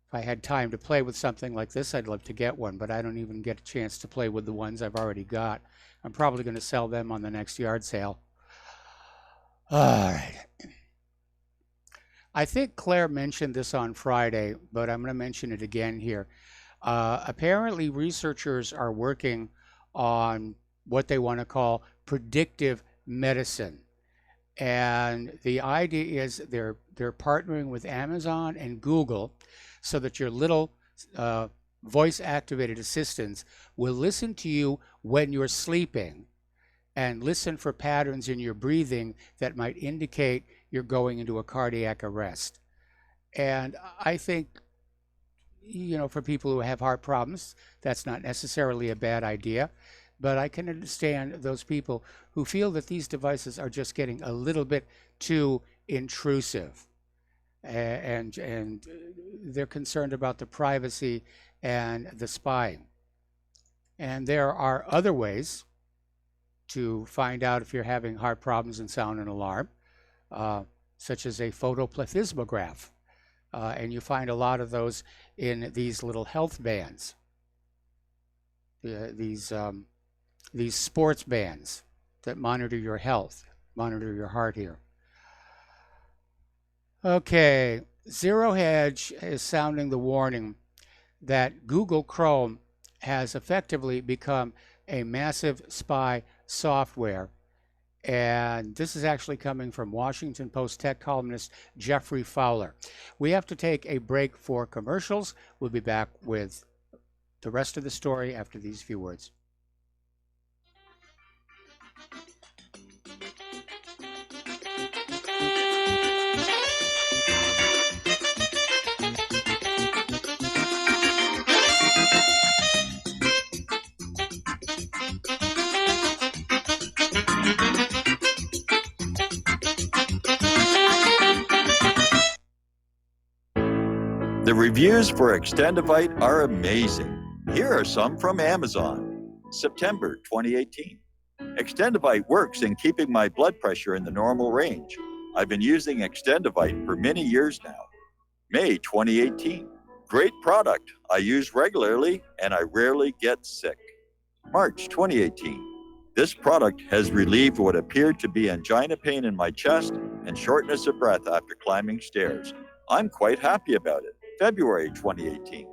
If I had time to play with something like this, I'd love to get one, but I don't even get a chance to play with the ones I've already got. I'm probably going to sell them on the next yard sale. All right. I think Claire mentioned this on Friday, but I'm going to mention it again here. Apparently, researchers are working on what they want to call predictive medicine. And the idea is they're partnering with Amazon and Google so that your little voice-activated assistants will listen to you when you're sleeping and listen for patterns in your breathing that might indicate you're going into a cardiac arrest. And I think, for people who have heart problems, that's not necessarily a bad idea. But I can understand those people who feel that these devices are just getting a little bit too intrusive. And they're concerned about the privacy and the spying. And there are other ways to find out if you're having heart problems and sound an alarm, such as a photoplethysmograph. And you find a lot of those in these little health bands, these sports bands that monitor your health, monitor your heart here. Okay, Zero Hedge is sounding the warning that Google Chrome has effectively become a massive spy software. And this is actually coming from Washington Post tech columnist Jeffrey Fowler. We have to take a break for commercials. We'll be back with the rest of the story after these few words. The reviews for Extendivite are amazing. Here are some from Amazon. September 2018. Extendivite works in keeping my blood pressure in the normal range. I've been using Extendivite for many years now. May 2018. Great product. I use regularly and I rarely get sick. March 2018. This product has relieved what appeared to be angina pain in my chest and shortness of breath after climbing stairs. I'm quite happy about it. February 2018.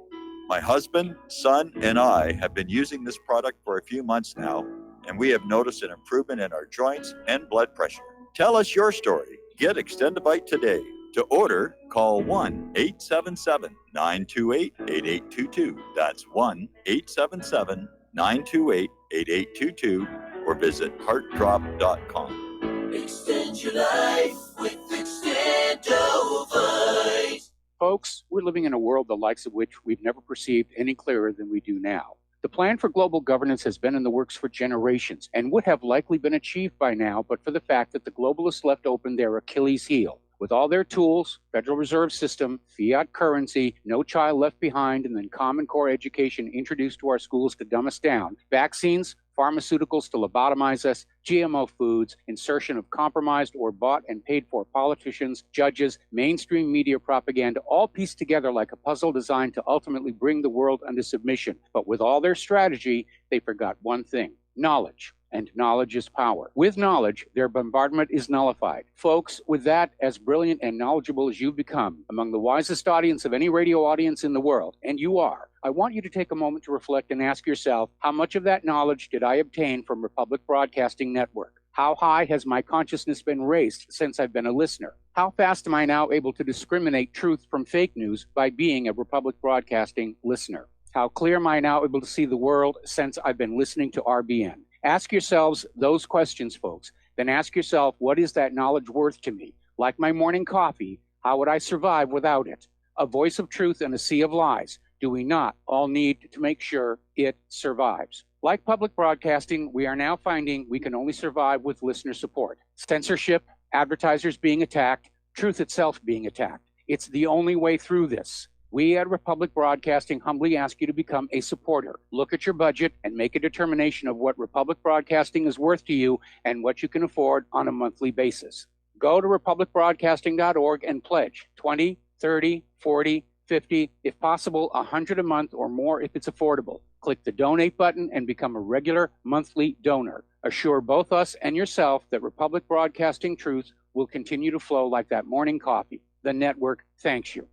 My husband, son, and I have been using this product for a few months now, and we have noticed an improvement in our joints and blood pressure. Tell us your story. Get Extendivite today. To order, call 1-877-928-8822. That's 1-877-928-8822 or visit heartdrop.com. Extend your life with Extendovite. Folks, we're living in a world the likes of which we've never perceived any clearer than we do now. The plan for global governance has been in the works for generations and would have likely been achieved by now, but for the fact that the globalists left open their Achilles heel. With all their tools, Federal Reserve System, fiat currency, no child left behind, and then Common Core education introduced to our schools to dumb us down, vaccines, pharmaceuticals to lobotomize us, GMO foods, insertion of compromised or bought and paid for politicians, judges, mainstream media propaganda, all pieced together like a puzzle designed to ultimately bring the world under submission. But with all their strategy, they forgot one thing: knowledge. And knowledge is power. With knowledge, their bombardment is nullified. Folks, with that, as brilliant and knowledgeable as you've become, among the wisest audience of any radio audience in the world, and you are, I want you to take a moment to reflect and ask yourself, how much of that knowledge did I obtain from Republic Broadcasting Network? How high has my consciousness been raised since I've been a listener? How fast am I now able to discriminate truth from fake news by being a Republic Broadcasting listener? How clear am I now able to see the world since I've been listening to RBN? Ask yourselves those questions, folks. Then ask yourself, what is that knowledge worth to me? Like my morning coffee, how would I survive without it? A voice of truth in a sea of lies. Do we not all need to make sure it survives? Like public broadcasting, we are now finding we can only survive with listener support. Censorship, advertisers being attacked, truth itself being attacked. It's the only way through this. We at Republic Broadcasting humbly ask you to become a supporter. Look at your budget and make a determination of what Republic Broadcasting is worth to you and what you can afford on a monthly basis. Go to republicbroadcasting.org and pledge 20, 30, 40, 50, if possible, 100 a month or more if it's affordable. Click the donate button and become a regular monthly donor. Assure both us and yourself that Republic Broadcasting truth will continue to flow like that morning coffee. The network thanks you.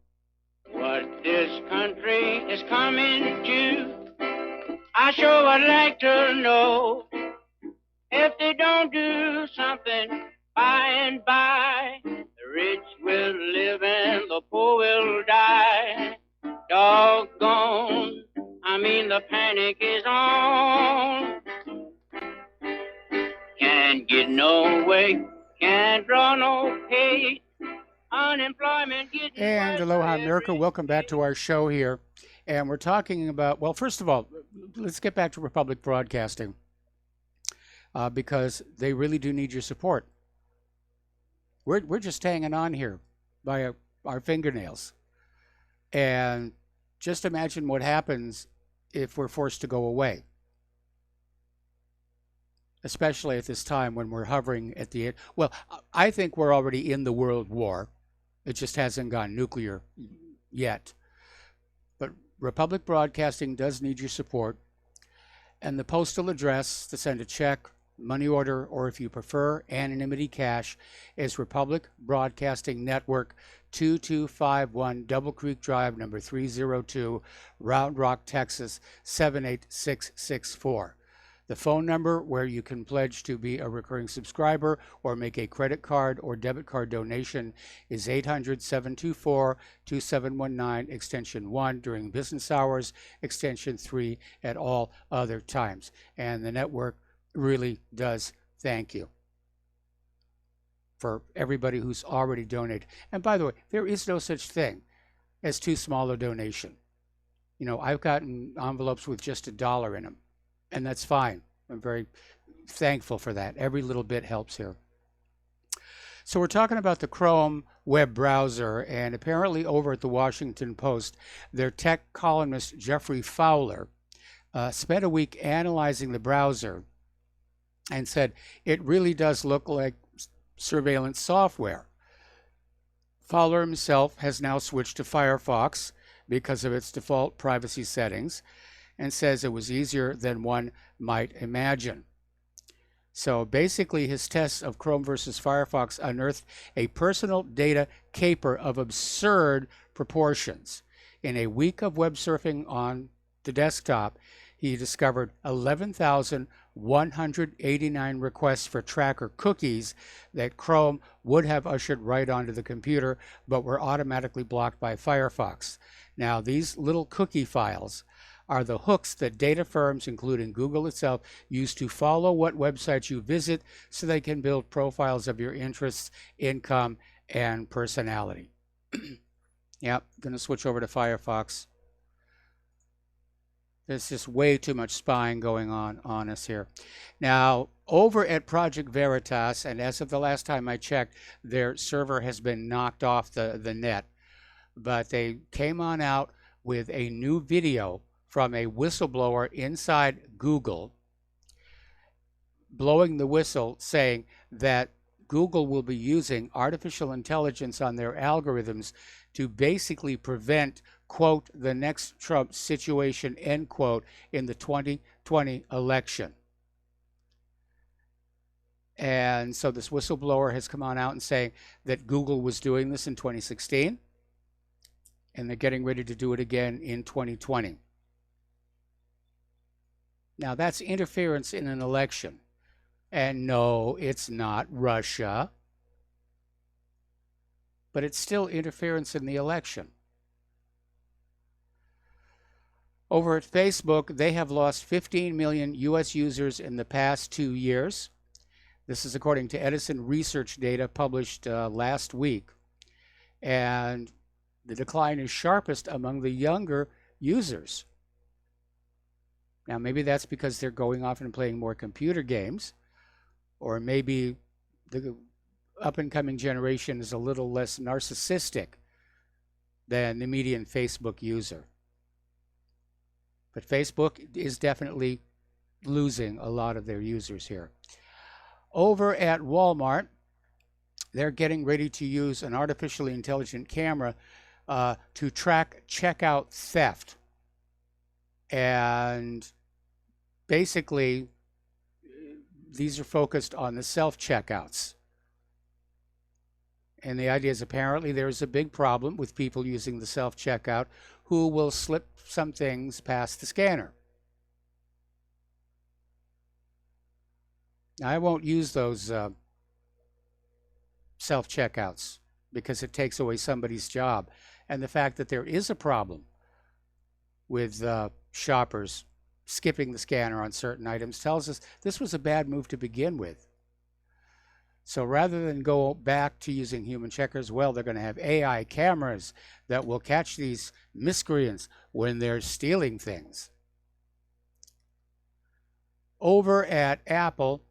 What this country is coming to, I sure would like to know. If they don't do something by and by, the rich will live and the poor will die. Doggone, I mean the panic is on. Can't get no way, can't draw no pay. Unemployment getting And aloha America, welcome back to our show here. And we're talking about, well, first of all, let's get back to Republic Broadcasting. because they really do need your support. We're just hanging on here by our fingernails. And just imagine what happens if we're forced to go away, especially at this time when we're hovering at the end. Well, I think we're already in the world war. It just hasn't gone nuclear yet. But Republic Broadcasting does need your support. And the postal address to send a check, money order, or if you prefer, anonymity cash, is Republic Broadcasting Network, 2251 Double Creek Drive, number 302, Round Rock, Texas, 78664. The phone number where you can pledge to be a recurring subscriber or make a credit card or debit card donation is 800-724-2719, extension 1 during business hours, extension 3 at all other times. And the network really does thank you for everybody who's already donated. And by the way, there is no such thing as too small a donation. You know, I've gotten envelopes with just $1 in them, and that's fine. I'm very thankful for that. Every little bit helps here. So we're talking about the Chrome web browser, and apparently over at the Washington Post, their tech columnist Jeffrey Fowler spent a week analyzing the browser and said it really does look like surveillance software. Fowler himself has now switched to Firefox because of its default privacy settings and says it was easier than one might imagine. So basically his tests of Chrome versus Firefox unearthed a personal data caper of absurd proportions. In a week of web surfing on the desktop, he discovered 11,189 requests for tracker cookies that Chrome would have ushered right onto the computer, but were automatically blocked by Firefox. Now, these little cookie files are the hooks that data firms, including Google itself, use to follow what websites you visit so they can build profiles of your interests, income, and personality. Yep, going to switch over to Firefox. There's just way too much spying going on us here. Now, over at Project Veritas, and as of the last time I checked, their server has been knocked off the net. But they came on out with a new video from a whistleblower inside Google, blowing the whistle, saying that Google will be using artificial intelligence on their algorithms to basically prevent, quote, the next Trump situation, end quote, in the 2020 election. And so this whistleblower has come on out and saying that Google was doing this in 2016, and they're getting ready to do it again in 2020. Now, that's interference in an election. And no, it's not Russia. But it's still interference in the election. Over at Facebook, they have lost 15 million U.S. users in the past 2 years. This is according to Edison research data published last week. And the decline is sharpest among the younger users. Now, maybe that's because they're going off and playing more computer games, or maybe the up-and-coming generation is a little less narcissistic than the median Facebook user. But Facebook is definitely losing a lot of their users here. Over at Walmart, they're getting ready to use an artificially intelligent camera to track checkout theft. And basically, these are focused on the self-checkouts. And the idea is apparently there's a big problem with people using the self-checkout who will slip some things past the scanner. Now, I won't use those self-checkouts because it takes away somebody's job. And the fact that there is a problem with shoppers skipping the scanner on certain items tells us this was a bad move to begin with. So rather than go back to using human checkers, well, they're going to have AI cameras that will catch these miscreants when they're stealing things. Over at Apple,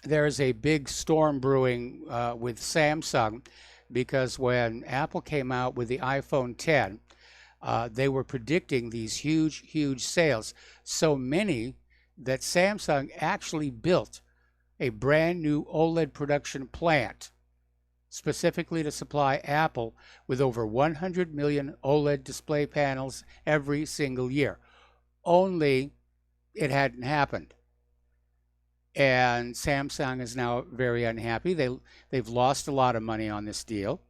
there's a big storm brewing with Samsung, because when Apple came out with the iPhone 10, they were predicting these huge sales. So many that Samsung actually built a brand new OLED production plant specifically to supply Apple with over 100 million OLED display panels every single year. Only it hadn't happened. And Samsung is now very unhappy. They've lost a lot of money on this deal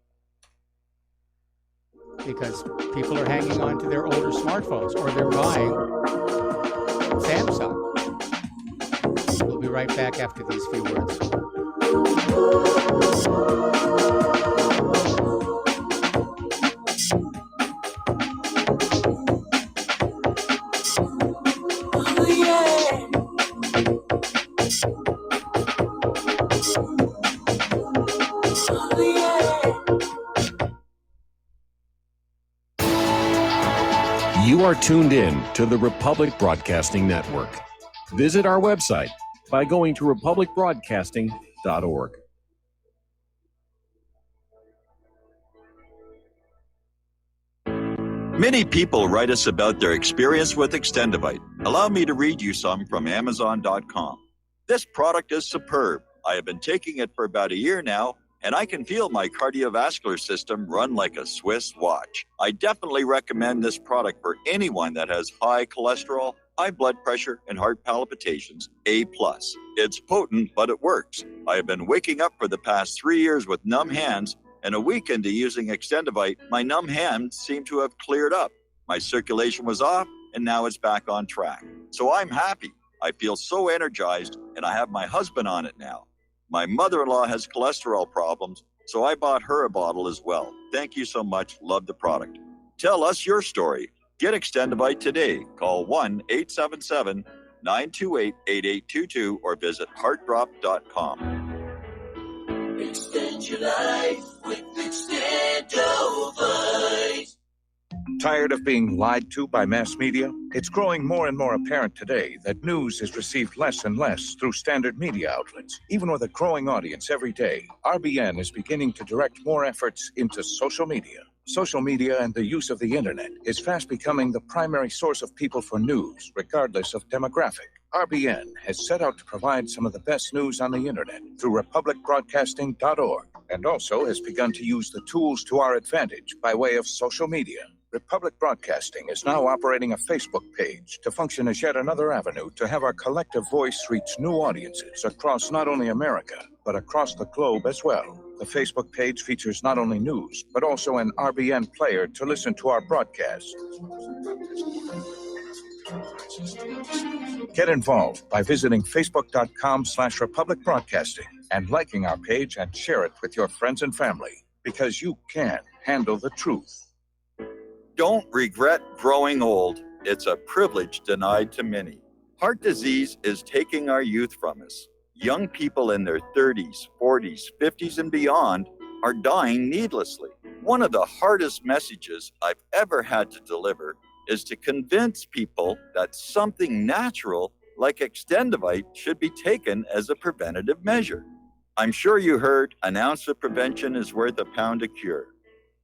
because people are hanging on to their older smartphones, or they're buying Samsung. We'll be right back after these few words. You are tuned in to the Republic Broadcasting Network. Visit our website by going to republicbroadcasting.org. Many people write us about their experience with Extendivite. Allow me to read you some from Amazon.com. This product is superb. I have been taking it for about a year now, and I can feel my cardiovascular system run like a Swiss watch. I definitely recommend this product for anyone that has high cholesterol, high blood pressure, and heart palpitations, A+. It's potent, but it works. I have been waking up for the past 3 years with numb hands, and a week into using Extendivite, my numb hands seem to have cleared up. My circulation was off, and now it's back on track. So I'm happy. I feel so energized, and I have my husband on it now. My mother-in-law has cholesterol problems, so I bought her a bottle as well. Thank you so much. Love the product. Tell us your story. Get Extendivite today. Call 1-877-928-8822 or visit heartdrop.com. Extend your life with Extendivite. Tired of being lied to by mass media? It's growing more and more apparent today that news is received less and less through standard media outlets. Even with a growing audience every day, RBN is beginning to direct more efforts into social media. Social media and the use of the internet is fast becoming the primary source of people for news, regardless of demographic. RBN has set out to provide some of the best news on the internet through republicbroadcasting.org, and also has begun to use the tools to our advantage by way of social media. Republic Broadcasting is now operating a Facebook page to function as yet another avenue to have our collective voice reach new audiences across not only America, but across the globe as well. The Facebook page features not only news, but also an RBN player to listen to our broadcasts. Get involved by visiting facebook.com/Republic Broadcasting and liking our page and share it with your friends and family, because you can handle the truth. Don't regret growing old. It's a privilege denied to many. Heart disease is taking our youth from us. Young people in their 30s, 40s, 50s, and beyond are dying needlessly. One of the hardest messages I've ever had to deliver is to convince people that something natural like Extendivite should be taken as a preventative measure. I'm sure you heard an ounce of prevention is worth a pound of cure.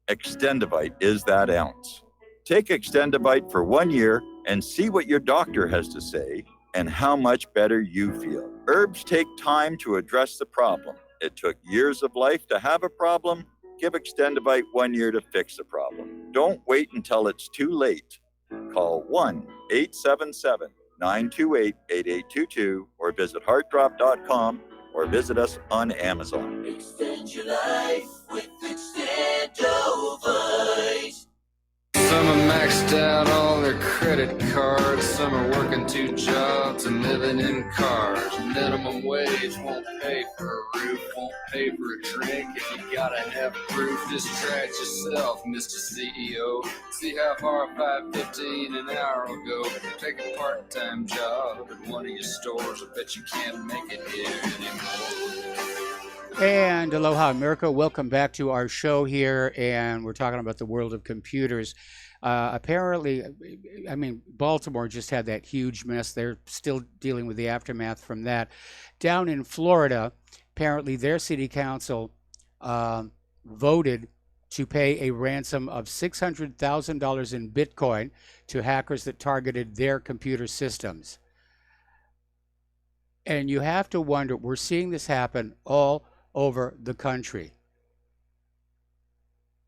Extendivite is that ounce. Take Extendivite for 1 year and see what your doctor has to say and how much better you feel. Herbs take time to address the problem. It took years of life to have a problem. Give Extendivite 1 year to fix the problem. Don't wait until it's too late. Call 1-877-928-8822 or visit heartdrop.com or visit us on Amazon. Extend your life with Extendivite. Some are maxed out all their credit cards. Some are working 2 jobs and living in cars. Minimum wage won't pay for a roof, won't pay for a drink. If you gotta have proof, just try it yourself, Mr. CEO. See how far $5.15 an hour will go. Take a part-time job at one of your stores. I bet you can't make it here anymore. And aloha, America. Welcome back to our show here, and we're talking about the world of computers. Apparently, I mean, Baltimore just had that huge mess. They're still dealing with the aftermath from that. Down in Florida, apparently their city council voted to pay a ransom of $600,000 in Bitcoin to hackers that targeted their computer systems. And you have to wonder, we're seeing this happen all over the country.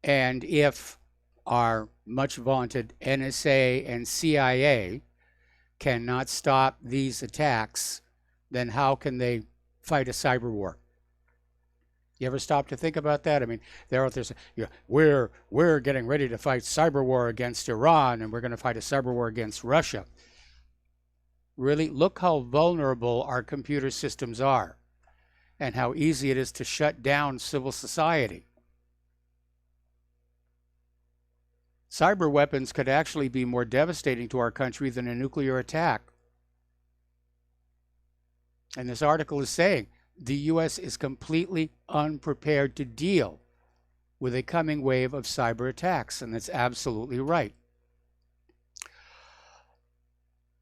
And if our much vaunted NSA and CIA cannot stop these attacks, then how can they fight a cyber war? You ever stop to think about that? I mean, they're out there saying, you know, we're getting ready to fight cyber war against Iran, and we're going to fight a cyber war against Russia. Really, look how vulnerable our computer systems are, and how easy it is to shut down civil society. Cyber weapons could actually be more devastating to our country than a nuclear attack. And this article is saying the U.S. is completely unprepared to deal with a coming wave of cyber attacks, and that's absolutely right.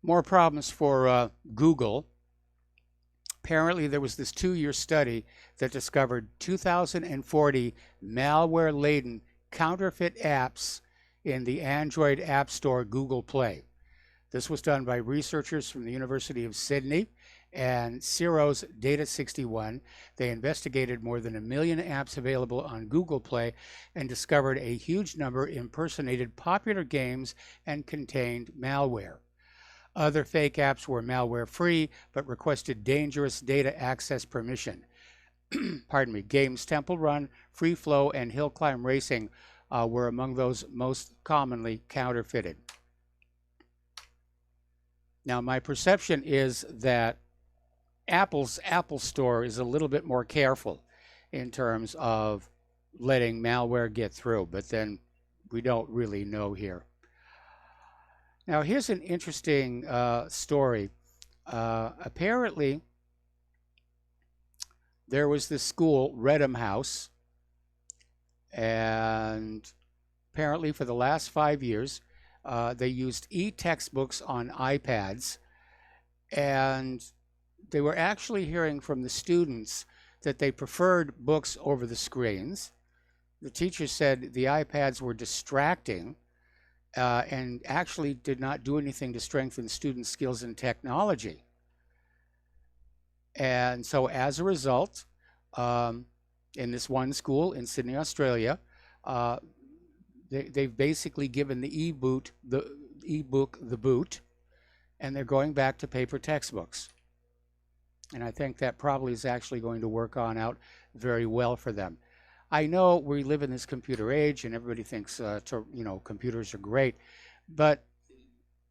More problems for Google. Apparently, there was this 2-year study that discovered 2,040 malware-laden counterfeit apps in the Android App Store Google Play. This was done by researchers from the University of Sydney and Ciro's Data61. They investigated more than 1 million apps available on Google Play and discovered a huge number impersonated popular games and contained malware. Other fake apps were malware-free but requested dangerous data access permission. Pardon me. Games Temple Run, Free Flow, and Hill Climb Racing were among those most commonly counterfeited. Now, my perception is that Apple's Apple Store is a little bit more careful in terms of letting malware get through, but then we don't really know here. Now, here's an interesting story. Apparently, there was this school, Redham House, and apparently for the last 5 years, they used e-textbooks on iPads, and they were actually hearing from the students that they preferred books over the screens. The teachers said the iPads were distracting and actually did not do anything to strengthen student skills in technology. And so as a result, in this one school in Sydney, Australia, they've basically given the e-book the boot, and they're going back to paper textbooks. And I think that probably is actually going to work out very well for them. I know we live in this computer age, and everybody thinks computers are great, but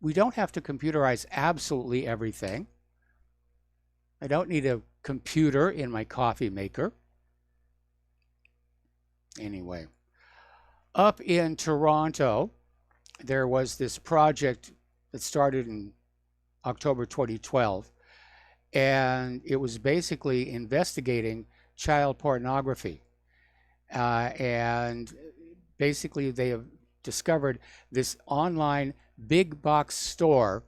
we don't have to computerize absolutely everything. I don't need a computer in my coffee maker. Anyway, up in Toronto, there was this project that started in October 2012, and it was basically investigating child pornography. And basically they have discovered this online big box store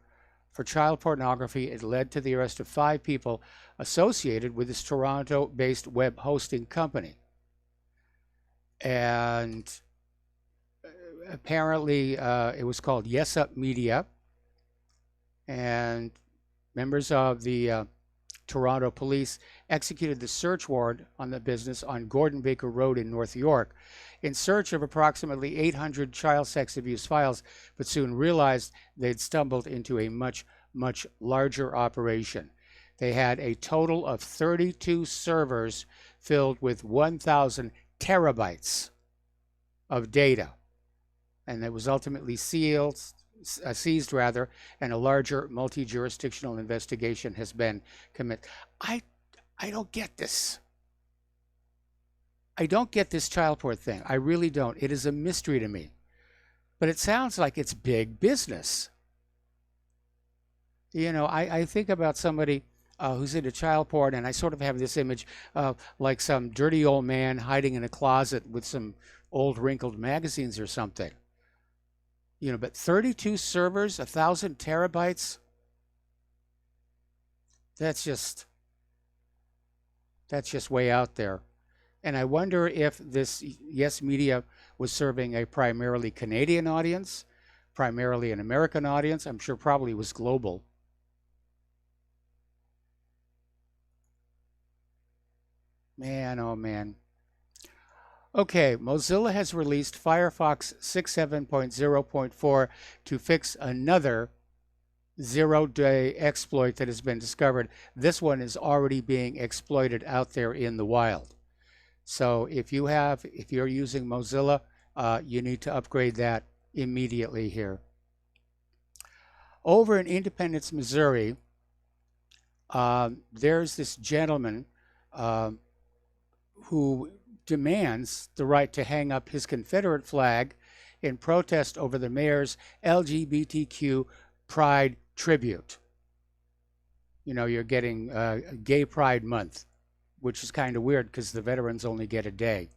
for child pornography. It led to the arrest of 5 people associated with this Toronto-based web hosting company. And apparently it was called Yes Up Media, and members of the Toronto police executed the search warrant on the business on Gordon Baker Road in North York in search of approximately 800 child sex abuse files, but soon realized they'd stumbled into a much, much larger operation. They had a total of 32 servers filled with 1,000 terabytes of data, and it was ultimately seized, and a larger multi-jurisdictional investigation has been committed. I don't get this. I don't get this child porn thing. I really don't. It is a mystery to me. But it sounds like it's big business. You know, I think about somebody who's into child porn, and I sort of have this image of like some dirty old man hiding in a closet with some old wrinkled magazines or something. But 32 servers, 1,000 terabytes. That's just way out there. And I wonder if this Yes Media was serving a primarily Canadian audience, primarily an American audience. I'm sure probably was global. Man, oh man. Okay, Mozilla has released Firefox 6.7.0.4 to fix another zero-day exploit that has been discovered. This one is already being exploited out there in the wild. So if you're using Mozilla, you need to upgrade that immediately here. Over in Independence, Missouri, there's this gentleman who demands the right to hang up his Confederate flag in protest over the mayor's LGBTQ Pride tribute. You're getting Gay Pride Month, which is kind of weird because the veterans only get a day.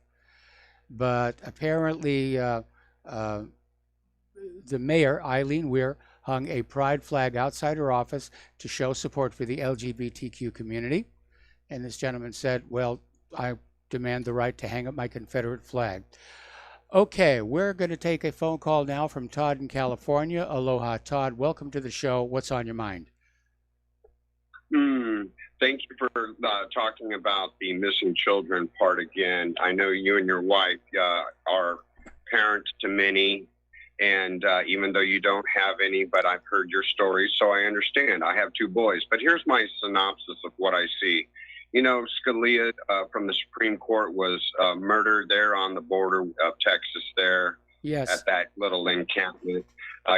But apparently the mayor, Eileen Weir, hung a pride flag outside her office to show support for the LGBTQ community. And this gentleman said, well, I demand the right to hang up my Confederate flag. Okay, we're going to take a phone call now from Todd in California. Aloha, Todd. Welcome to the show. What's on your mind? Thank you for talking about the missing children part again. I know you and your wife are parents to many, and even though you don't have any, but I've heard your stories, so I understand. I have 2 boys, but here's my synopsis of what I see. Scalia from the Supreme Court was murdered there on the border of Texas there. Yes. At that little encampment.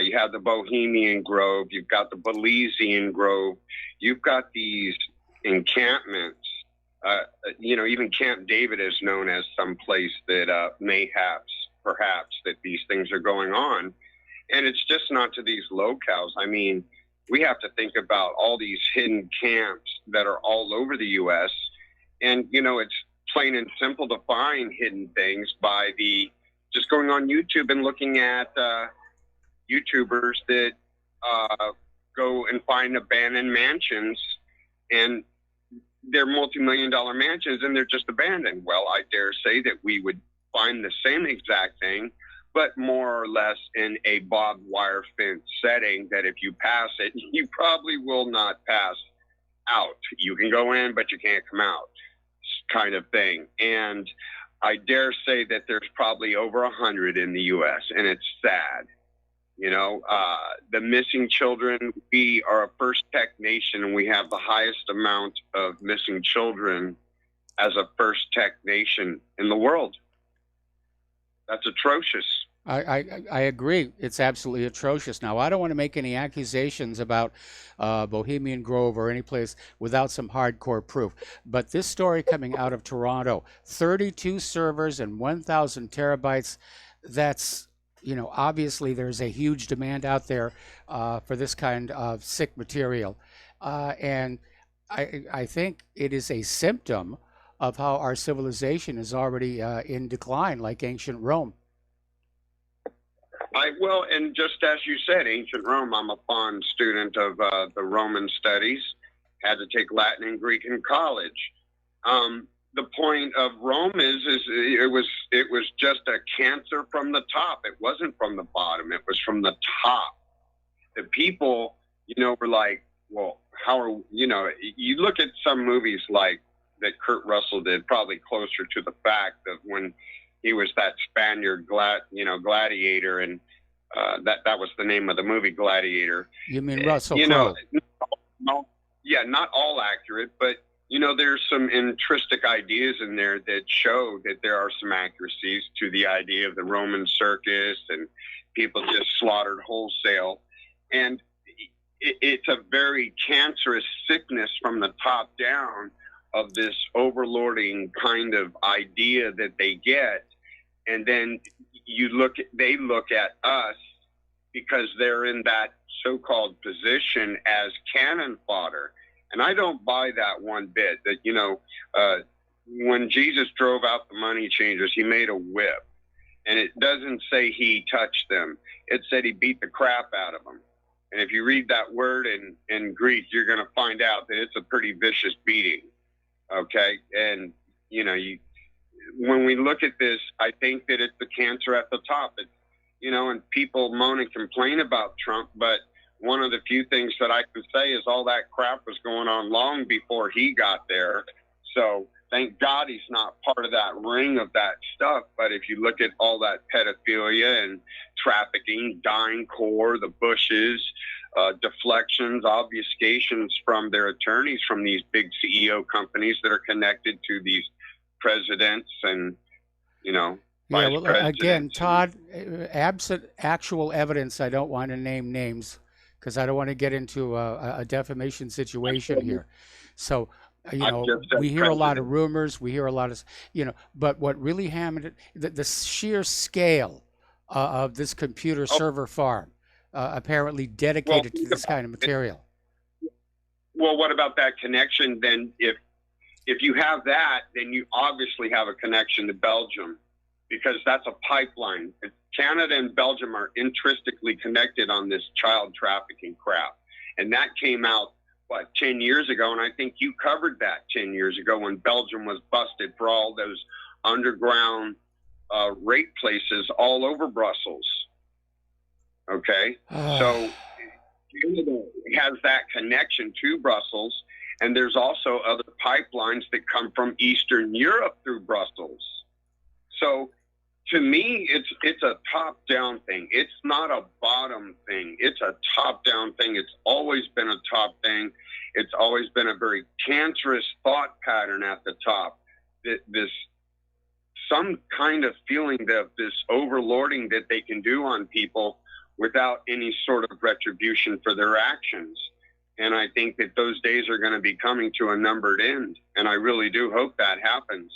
You have the Bohemian Grove. You've got the Belizean Grove. You've got these encampments. Even Camp David is known as some place that perhaps that these things are going on. And it's just not to these locales. I mean, we have to think about all these hidden camps that are all over the U.S. And, it's plain and simple to find hidden things by just going on YouTube and looking at YouTubers that go and find abandoned mansions, and they're multi-million-dollar mansions and they're just abandoned. Well, I dare say that we would find the same exact thing, but more or less in a barbed wire fence setting that if you pass it, you probably will not pass out. You can go in, but you can't come out, kind of thing. And I dare say that there's probably over 100 in the U.S., and it's sad. The missing children, we are a first tech nation, and we have the highest amount of missing children as a first tech nation in the world. That's atrocious. I agree. It's absolutely atrocious. Now, I don't want to make any accusations about Bohemian Grove or any place without some hardcore proof. But this story coming out of Toronto, 32 servers and 1,000 terabytes, that's, obviously there's a huge demand out there for this kind of sick material. And I think it is a symptom of how our civilization is already in decline, like ancient Rome. And just as you said, ancient Rome, I'm a fond student of the Roman studies, had to take Latin and Greek in college. The point of Rome is it was just a cancer from the top. It wasn't from the bottom. It was from the top. The people, were like, well, how are, you look at some movies like that Kurt Russell did, probably closer to the fact of when he was that Spaniard gladiator, and that was the name of the movie, Gladiator. You mean Russell Crowe? Not all accurate, but there's some intrinsic ideas in there that show that there are some accuracies to the idea of the Roman circus and people just slaughtered wholesale. And it's a very cancerous sickness from the top down of this overlording kind of idea that they get. And then they look at us because they're in that so-called position as cannon fodder. And I don't buy that one bit, that, when Jesus drove out the money changers, he made a whip. And it doesn't say he touched them. It said he beat the crap out of them. And if you read that word in Greek, you're going to find out that it's a pretty vicious beating. Okay. And, you know, when we look at this, I think that it's the cancer at the top. It's, you know, and people moan and complain about Trump, but one of the few things that I can say is all that crap was going on long before he got there. So thank God he's not part of that ring of that stuff. But if you look at all that pedophilia and trafficking, dying core, the Bushes, deflections, obfuscations from their attorneys from these big CEO companies that are connected to these presidents and, you know, yeah, well, again, Todd, absent actual evidence, I don't want to name names because I don't want to get into a defamation situation here. So, you know, we hear a lot of rumors, we hear a lot of, you know, but what really hammered it, the sheer scale of this computer server farm, apparently dedicated to this kind of material. Well, what about that connection then? If you have that, then you obviously have a connection to Belgium, because that's a pipeline. Canada and Belgium are intrinsically connected on this child trafficking crap. And that came out, 10 years ago? And I think you covered that 10 years ago when Belgium was busted for all those underground rape places all over Brussels. Okay? So Canada has that connection to Brussels. And there's also other pipelines that come from Eastern Europe through Brussels. So to me, it's a top-down thing. It's not a bottom thing. It's a top-down thing. It's always been a top thing. It's always been a very cancerous thought pattern at the top. This some kind of feeling of this overlording that they can do on people without any sort of retribution for their actions. And I think that those days are going to be coming to a numbered end. And I really do hope that happens.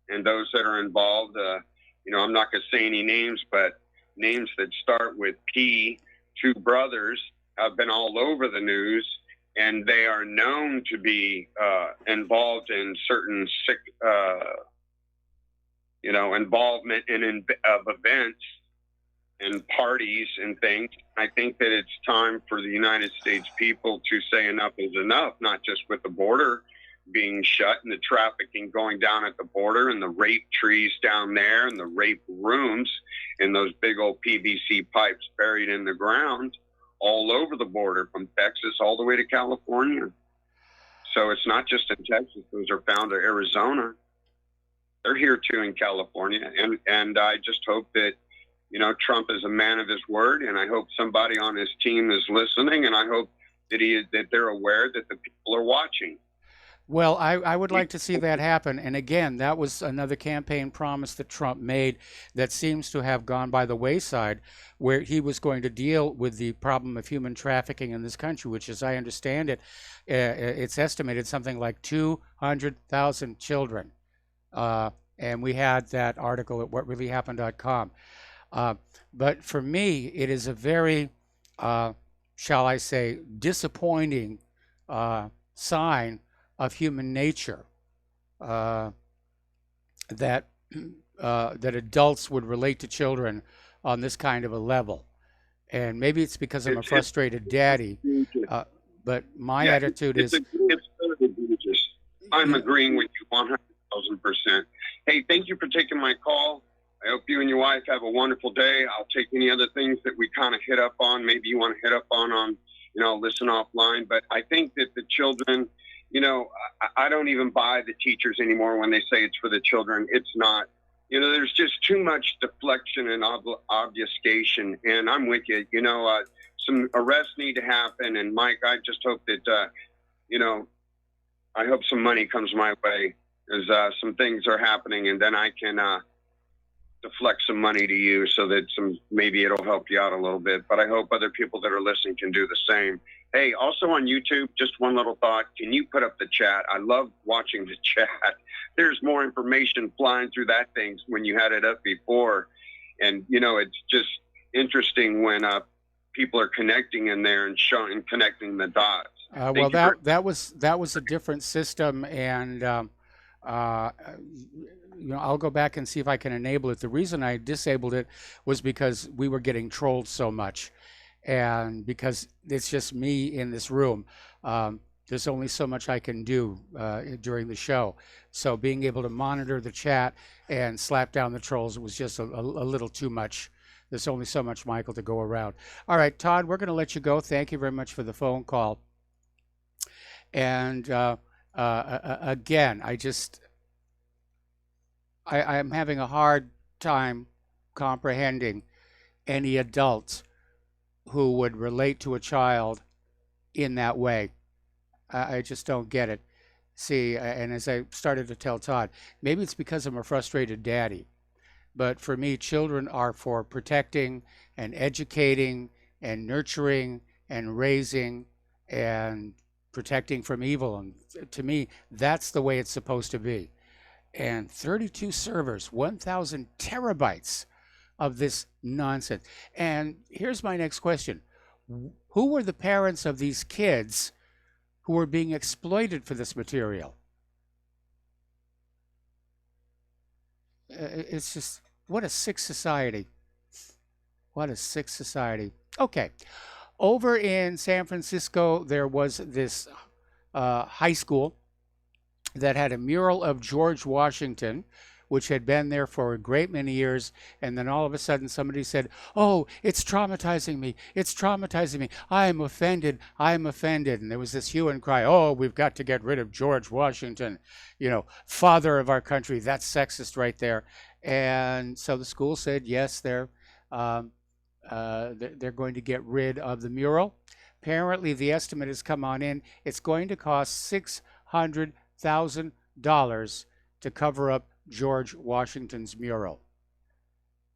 And those that are involved, you know, I'm not going to say any names, but names that start with P, two brothers, have been all over the news, and they are known to be involved in certain sick, you know, involvement in events and parties and things. I think that it's time for the United States people to say enough is enough, not just with the border being shut and the trafficking going down at the border and the rape trees down there and the rape rooms and those big old PVC pipes buried in the ground all over the border from Texas all the way to California. So it's not just in Texas. Those are found in Arizona. They're here too in California. And I just hope that, you know, Trump is a man of his word, and I hope somebody on his team is listening, and I hope that they're aware that the people are watching. Well, I would like to see that happen. And again, that was another campaign promise that Trump made that seems to have gone by the wayside, where he was going to deal with the problem of human trafficking in this country, which, as I understand it, it's estimated something like 200,000 children. And we had that article at whatreallyhappened.com. But for me, it is a very, shall I say, disappointing sign of human nature that adults would relate to children on this kind of a level. And maybe it's because I'm a frustrated daddy, but my attitude is... It's egregious. I'm agreeing with you 100,000%. Hey, thank you for taking my call. I hope you and your wife have a wonderful day. I'll take any other things that we kind of hit up on. Maybe you want to hit up on, you know, listen offline. But I think that the children... You know, I don't even buy the teachers anymore when they say it's for the children. It's not. You know, there's just too much deflection and obfuscation. And I'm with you. You know, some arrests need to happen. And, Mike, I just hope that, you know, I hope some money comes my way as some things are happening. And then I can deflect some money to you so that maybe it'll help you out a little bit. But I hope other people that are listening can do the same. Hey, also on YouTube, just one little thought. Can you put up the chat? I love watching the chat. There's more information flying through that thing when you had it up before. And, you know, it's just interesting when people are connecting in there and connecting the dots. Well, that was a different system. And I'll go back and see if I can enable it. The reason I disabled it was because we were getting trolled so much, and because it's just me in this room. There's only so much I can do during the show. So being able to monitor the chat and slap down the trolls was just a little too much. There's only so much, Michael, to go around. All right, Todd, we're going to let you go. Thank you very much for the phone call. And again, I'm having a hard time comprehending any adult who would relate to a child in that way. I just don't get it. See, and as I started to tell Todd, maybe it's because I'm a frustrated daddy. But for me, children are for protecting and educating and nurturing and raising and protecting from evil. And to me, that's the way it's supposed to be. And 32 servers, 1,000 terabytes of this nonsense. And here's my next question. Who were the parents of these kids who were being exploited for this material? It's just, what a sick society. What a sick society. Okay. Over in San Francisco, there was this high school that had a mural of George Washington, which had been there for a great many years. And then all of a sudden somebody said, oh, it's traumatizing me. It's traumatizing me. I am offended. I am offended. And there was this hue and cry, oh, we've got to get rid of George Washington, father of our country. That's sexist right there. And so the school said, yes, they're going to get rid of the mural. Apparently the estimate has come on in. It's going to cost $600,000 to cover up George Washington's mural.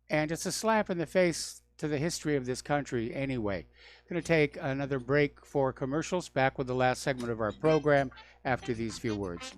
And it's a slap in the face to the history of this country anyway. I'm going to take another break for commercials. Back with the last segment of our program after these few words.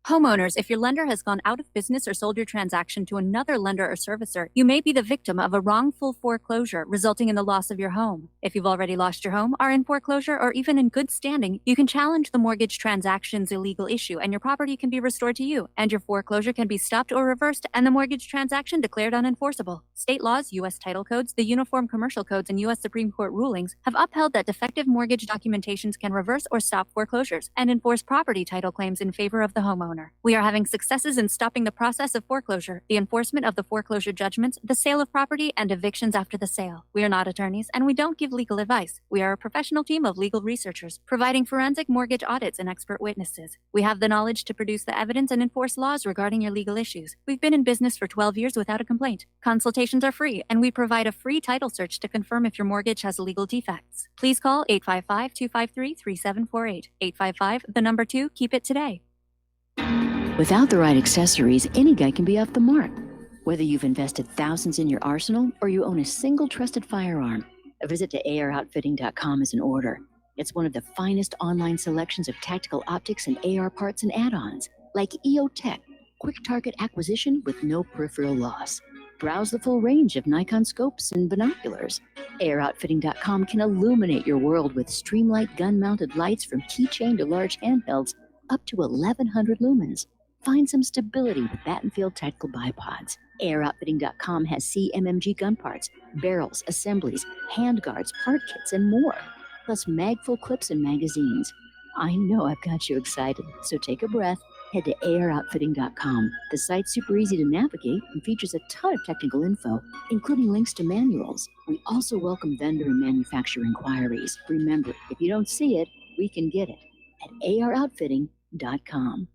Homeowners, if your lender has gone out of business or sold your transaction to another lender or servicer, you may be the victim of a wrongful foreclosure, resulting in the loss of your home. If you've already lost your home, are in foreclosure, or even in good standing, you can challenge the mortgage transaction's illegal issue, and your property can be restored to you, and your foreclosure can be stopped or reversed, and the mortgage transaction declared unenforceable. State laws, U.S. title codes, the Uniform Commercial Codes, and U.S. Supreme Court rulings have upheld that defective mortgage documentations can reverse or stop foreclosures and enforce property title claims in favor of the homeowner. We are having successes in stopping the process of foreclosure, the enforcement of the foreclosure judgments, the sale of property, and evictions after the sale. We are not attorneys, and we don't give legal advice. We are a professional team of legal researchers, providing forensic mortgage audits and expert witnesses. We have the knowledge to produce the evidence and enforce laws regarding your legal issues. We've been in business for 12 years without a complaint. Consultations are free, and we provide a free title search to confirm if your mortgage has legal defects. Please call 855-253-3748. 855, 2, keep it today. Without the right accessories, any guy can be off the mark. Whether you've invested thousands in your arsenal or you own a single trusted firearm, a visit to AROutfitting.com is in order. It's one of the finest online selections of tactical optics and AR parts and add-ons, like EOTech, quick target acquisition with no peripheral loss. Browse the full range of Nikon scopes and binoculars. AROutfitting.com can illuminate your world with Streamlight gun-mounted lights from keychain to large handhelds up to 1,100 lumens. Find some stability with Battenfield Tactical Bipods. AirOutfitting.com has CMMG gun parts, barrels, assemblies, handguards, part kits, and more, plus mag-full clips and magazines. I know I've got you excited, so take a breath. Head to AirOutfitting.com. The site's super easy to navigate and features a ton of technical info, including links to manuals. We also welcome vendor and manufacturer inquiries. Remember, if you don't see it, we can get it at AROutfitting.com.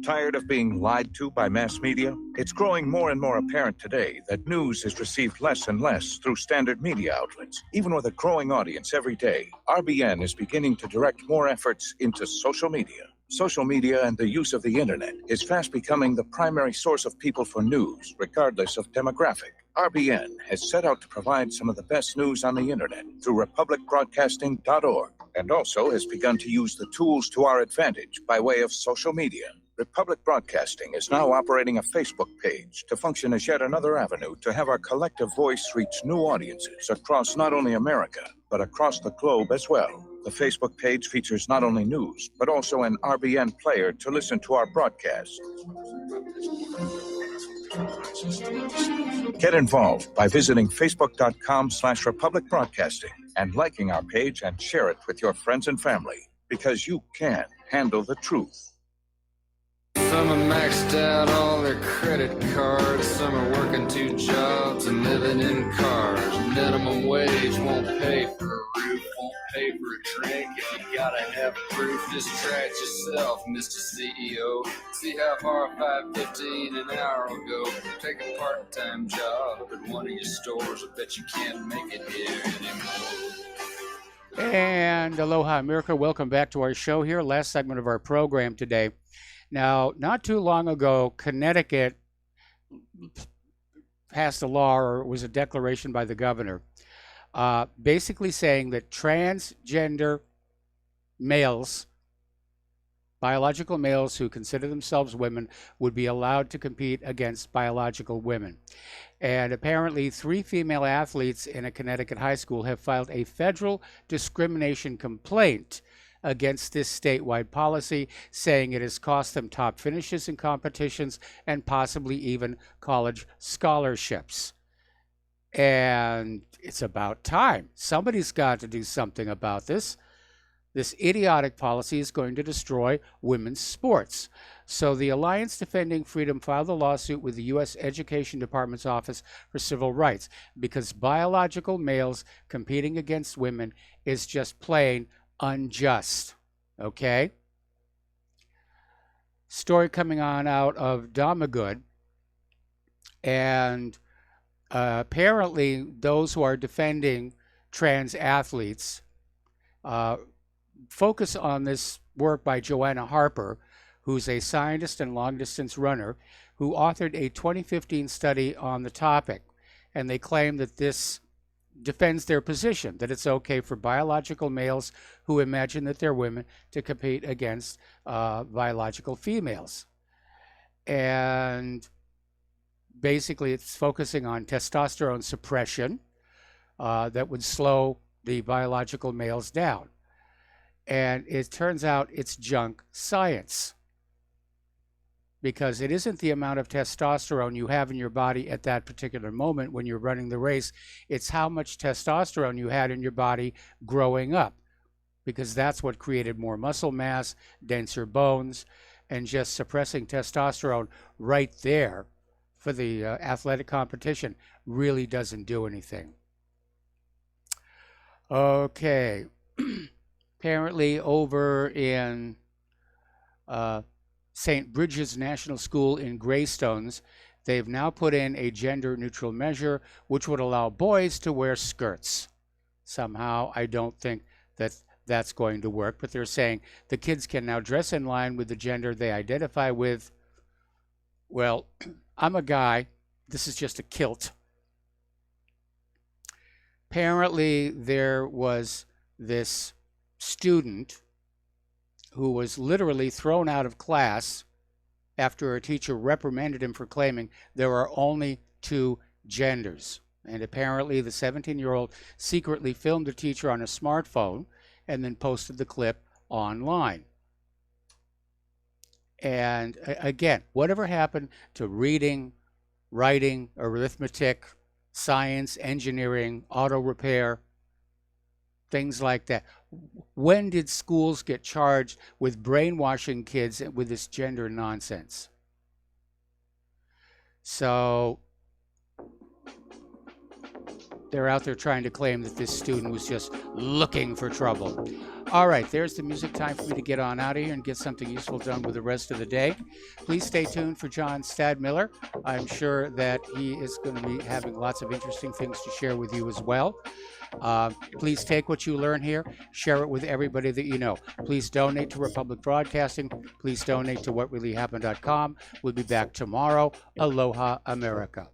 Tired of being lied to by mass media? It's growing more and more apparent today that news is received less and less through standard media outlets. Even with a growing audience every day, RBN is beginning to direct more efforts into social media. Social media and the use of the internet is fast becoming the primary source of people for news, regardless of demographic. RBN has set out to provide some of the best news on the internet through republicbroadcasting.org, and also has begun to use the tools to our advantage by way of social media. Republic Broadcasting is now operating a Facebook page to function as yet another avenue to have our collective voice reach new audiences across not only America, but across the globe as well. The Facebook page features not only news, but also an RBN player to listen to our broadcast. Get involved by visiting facebook.com/Republic Broadcasting and liking our page and share it with your friends and family, because you can handle the truth. Some are maxed out all their credit cards. Some are working 2 jobs and living in cars. Minimum wage won't pay for a roof, won't pay for a drink. If you gotta have proof, just try it yourself, Mr. CEO. See how far $5.15 an hour will go. Take a part-time job at one of your stores. I bet you can't make it here anymore. And aloha, America. Welcome back to our show here. Last segment of our program today. Now, not too long ago, Connecticut passed a law, or it was a declaration by the governor, basically saying that transgender males, biological males who consider themselves women, would be allowed to compete against biological women. And apparently 3 female athletes in a Connecticut high school have filed a federal discrimination complaint against this statewide policy, saying it has cost them top finishes in competitions and possibly even college scholarships. And it's about time. Somebody's got to do something about this. This idiotic policy is going to destroy women's sports. So the Alliance Defending Freedom filed a lawsuit with the U.S. Education Department's Office for Civil Rights because biological males competing against women is just plain unjust. Okay? Story coming on out of Domagood, and apparently those who are defending trans athletes focus on this work by Joanna Harper, who's a scientist and long-distance runner, who authored a 2015 study on the topic, and they claim that this defends their position, that it's okay for biological males who imagine that they're women to compete against biological females. And basically it's focusing on testosterone suppression that would slow the biological males down. And it turns out it's junk science, because it isn't the amount of testosterone you have in your body at that particular moment when you're running the race. It's how much testosterone you had in your body growing up, because that's what created more muscle mass, denser bones, and just suppressing testosterone right there for the athletic competition really doesn't do anything. Okay. Apparently over in St. Bridget's National School in Greystones, they've now put in a gender-neutral measure which would allow boys to wear skirts. Somehow, I don't think that that's going to work, but they're saying the kids can now dress in line with the gender they identify with. Well, I'm a guy. This is just a kilt. Apparently, there was this student who was literally thrown out of class after a teacher reprimanded him for claiming there are only 2 genders. And apparently the 17-year-old secretly filmed the teacher on a smartphone and then posted the clip online. And again, whatever happened to reading, writing, arithmetic, science, engineering, auto repair, things like that? When did schools get charged with brainwashing kids with this gender nonsense? So they're out there trying to claim that this student was just looking for trouble. All right, there's the music. Time for me to get on out of here and get something useful done with the rest of the day. Please stay tuned for John Stadmiller. I'm sure that he is going to be having lots of interesting things to share with you as well. Please take what you learn here, share it with everybody that you know. Please donate to Republic Broadcasting. Please donate to whatreallyhappened.com. We'll be back tomorrow. Aloha, America.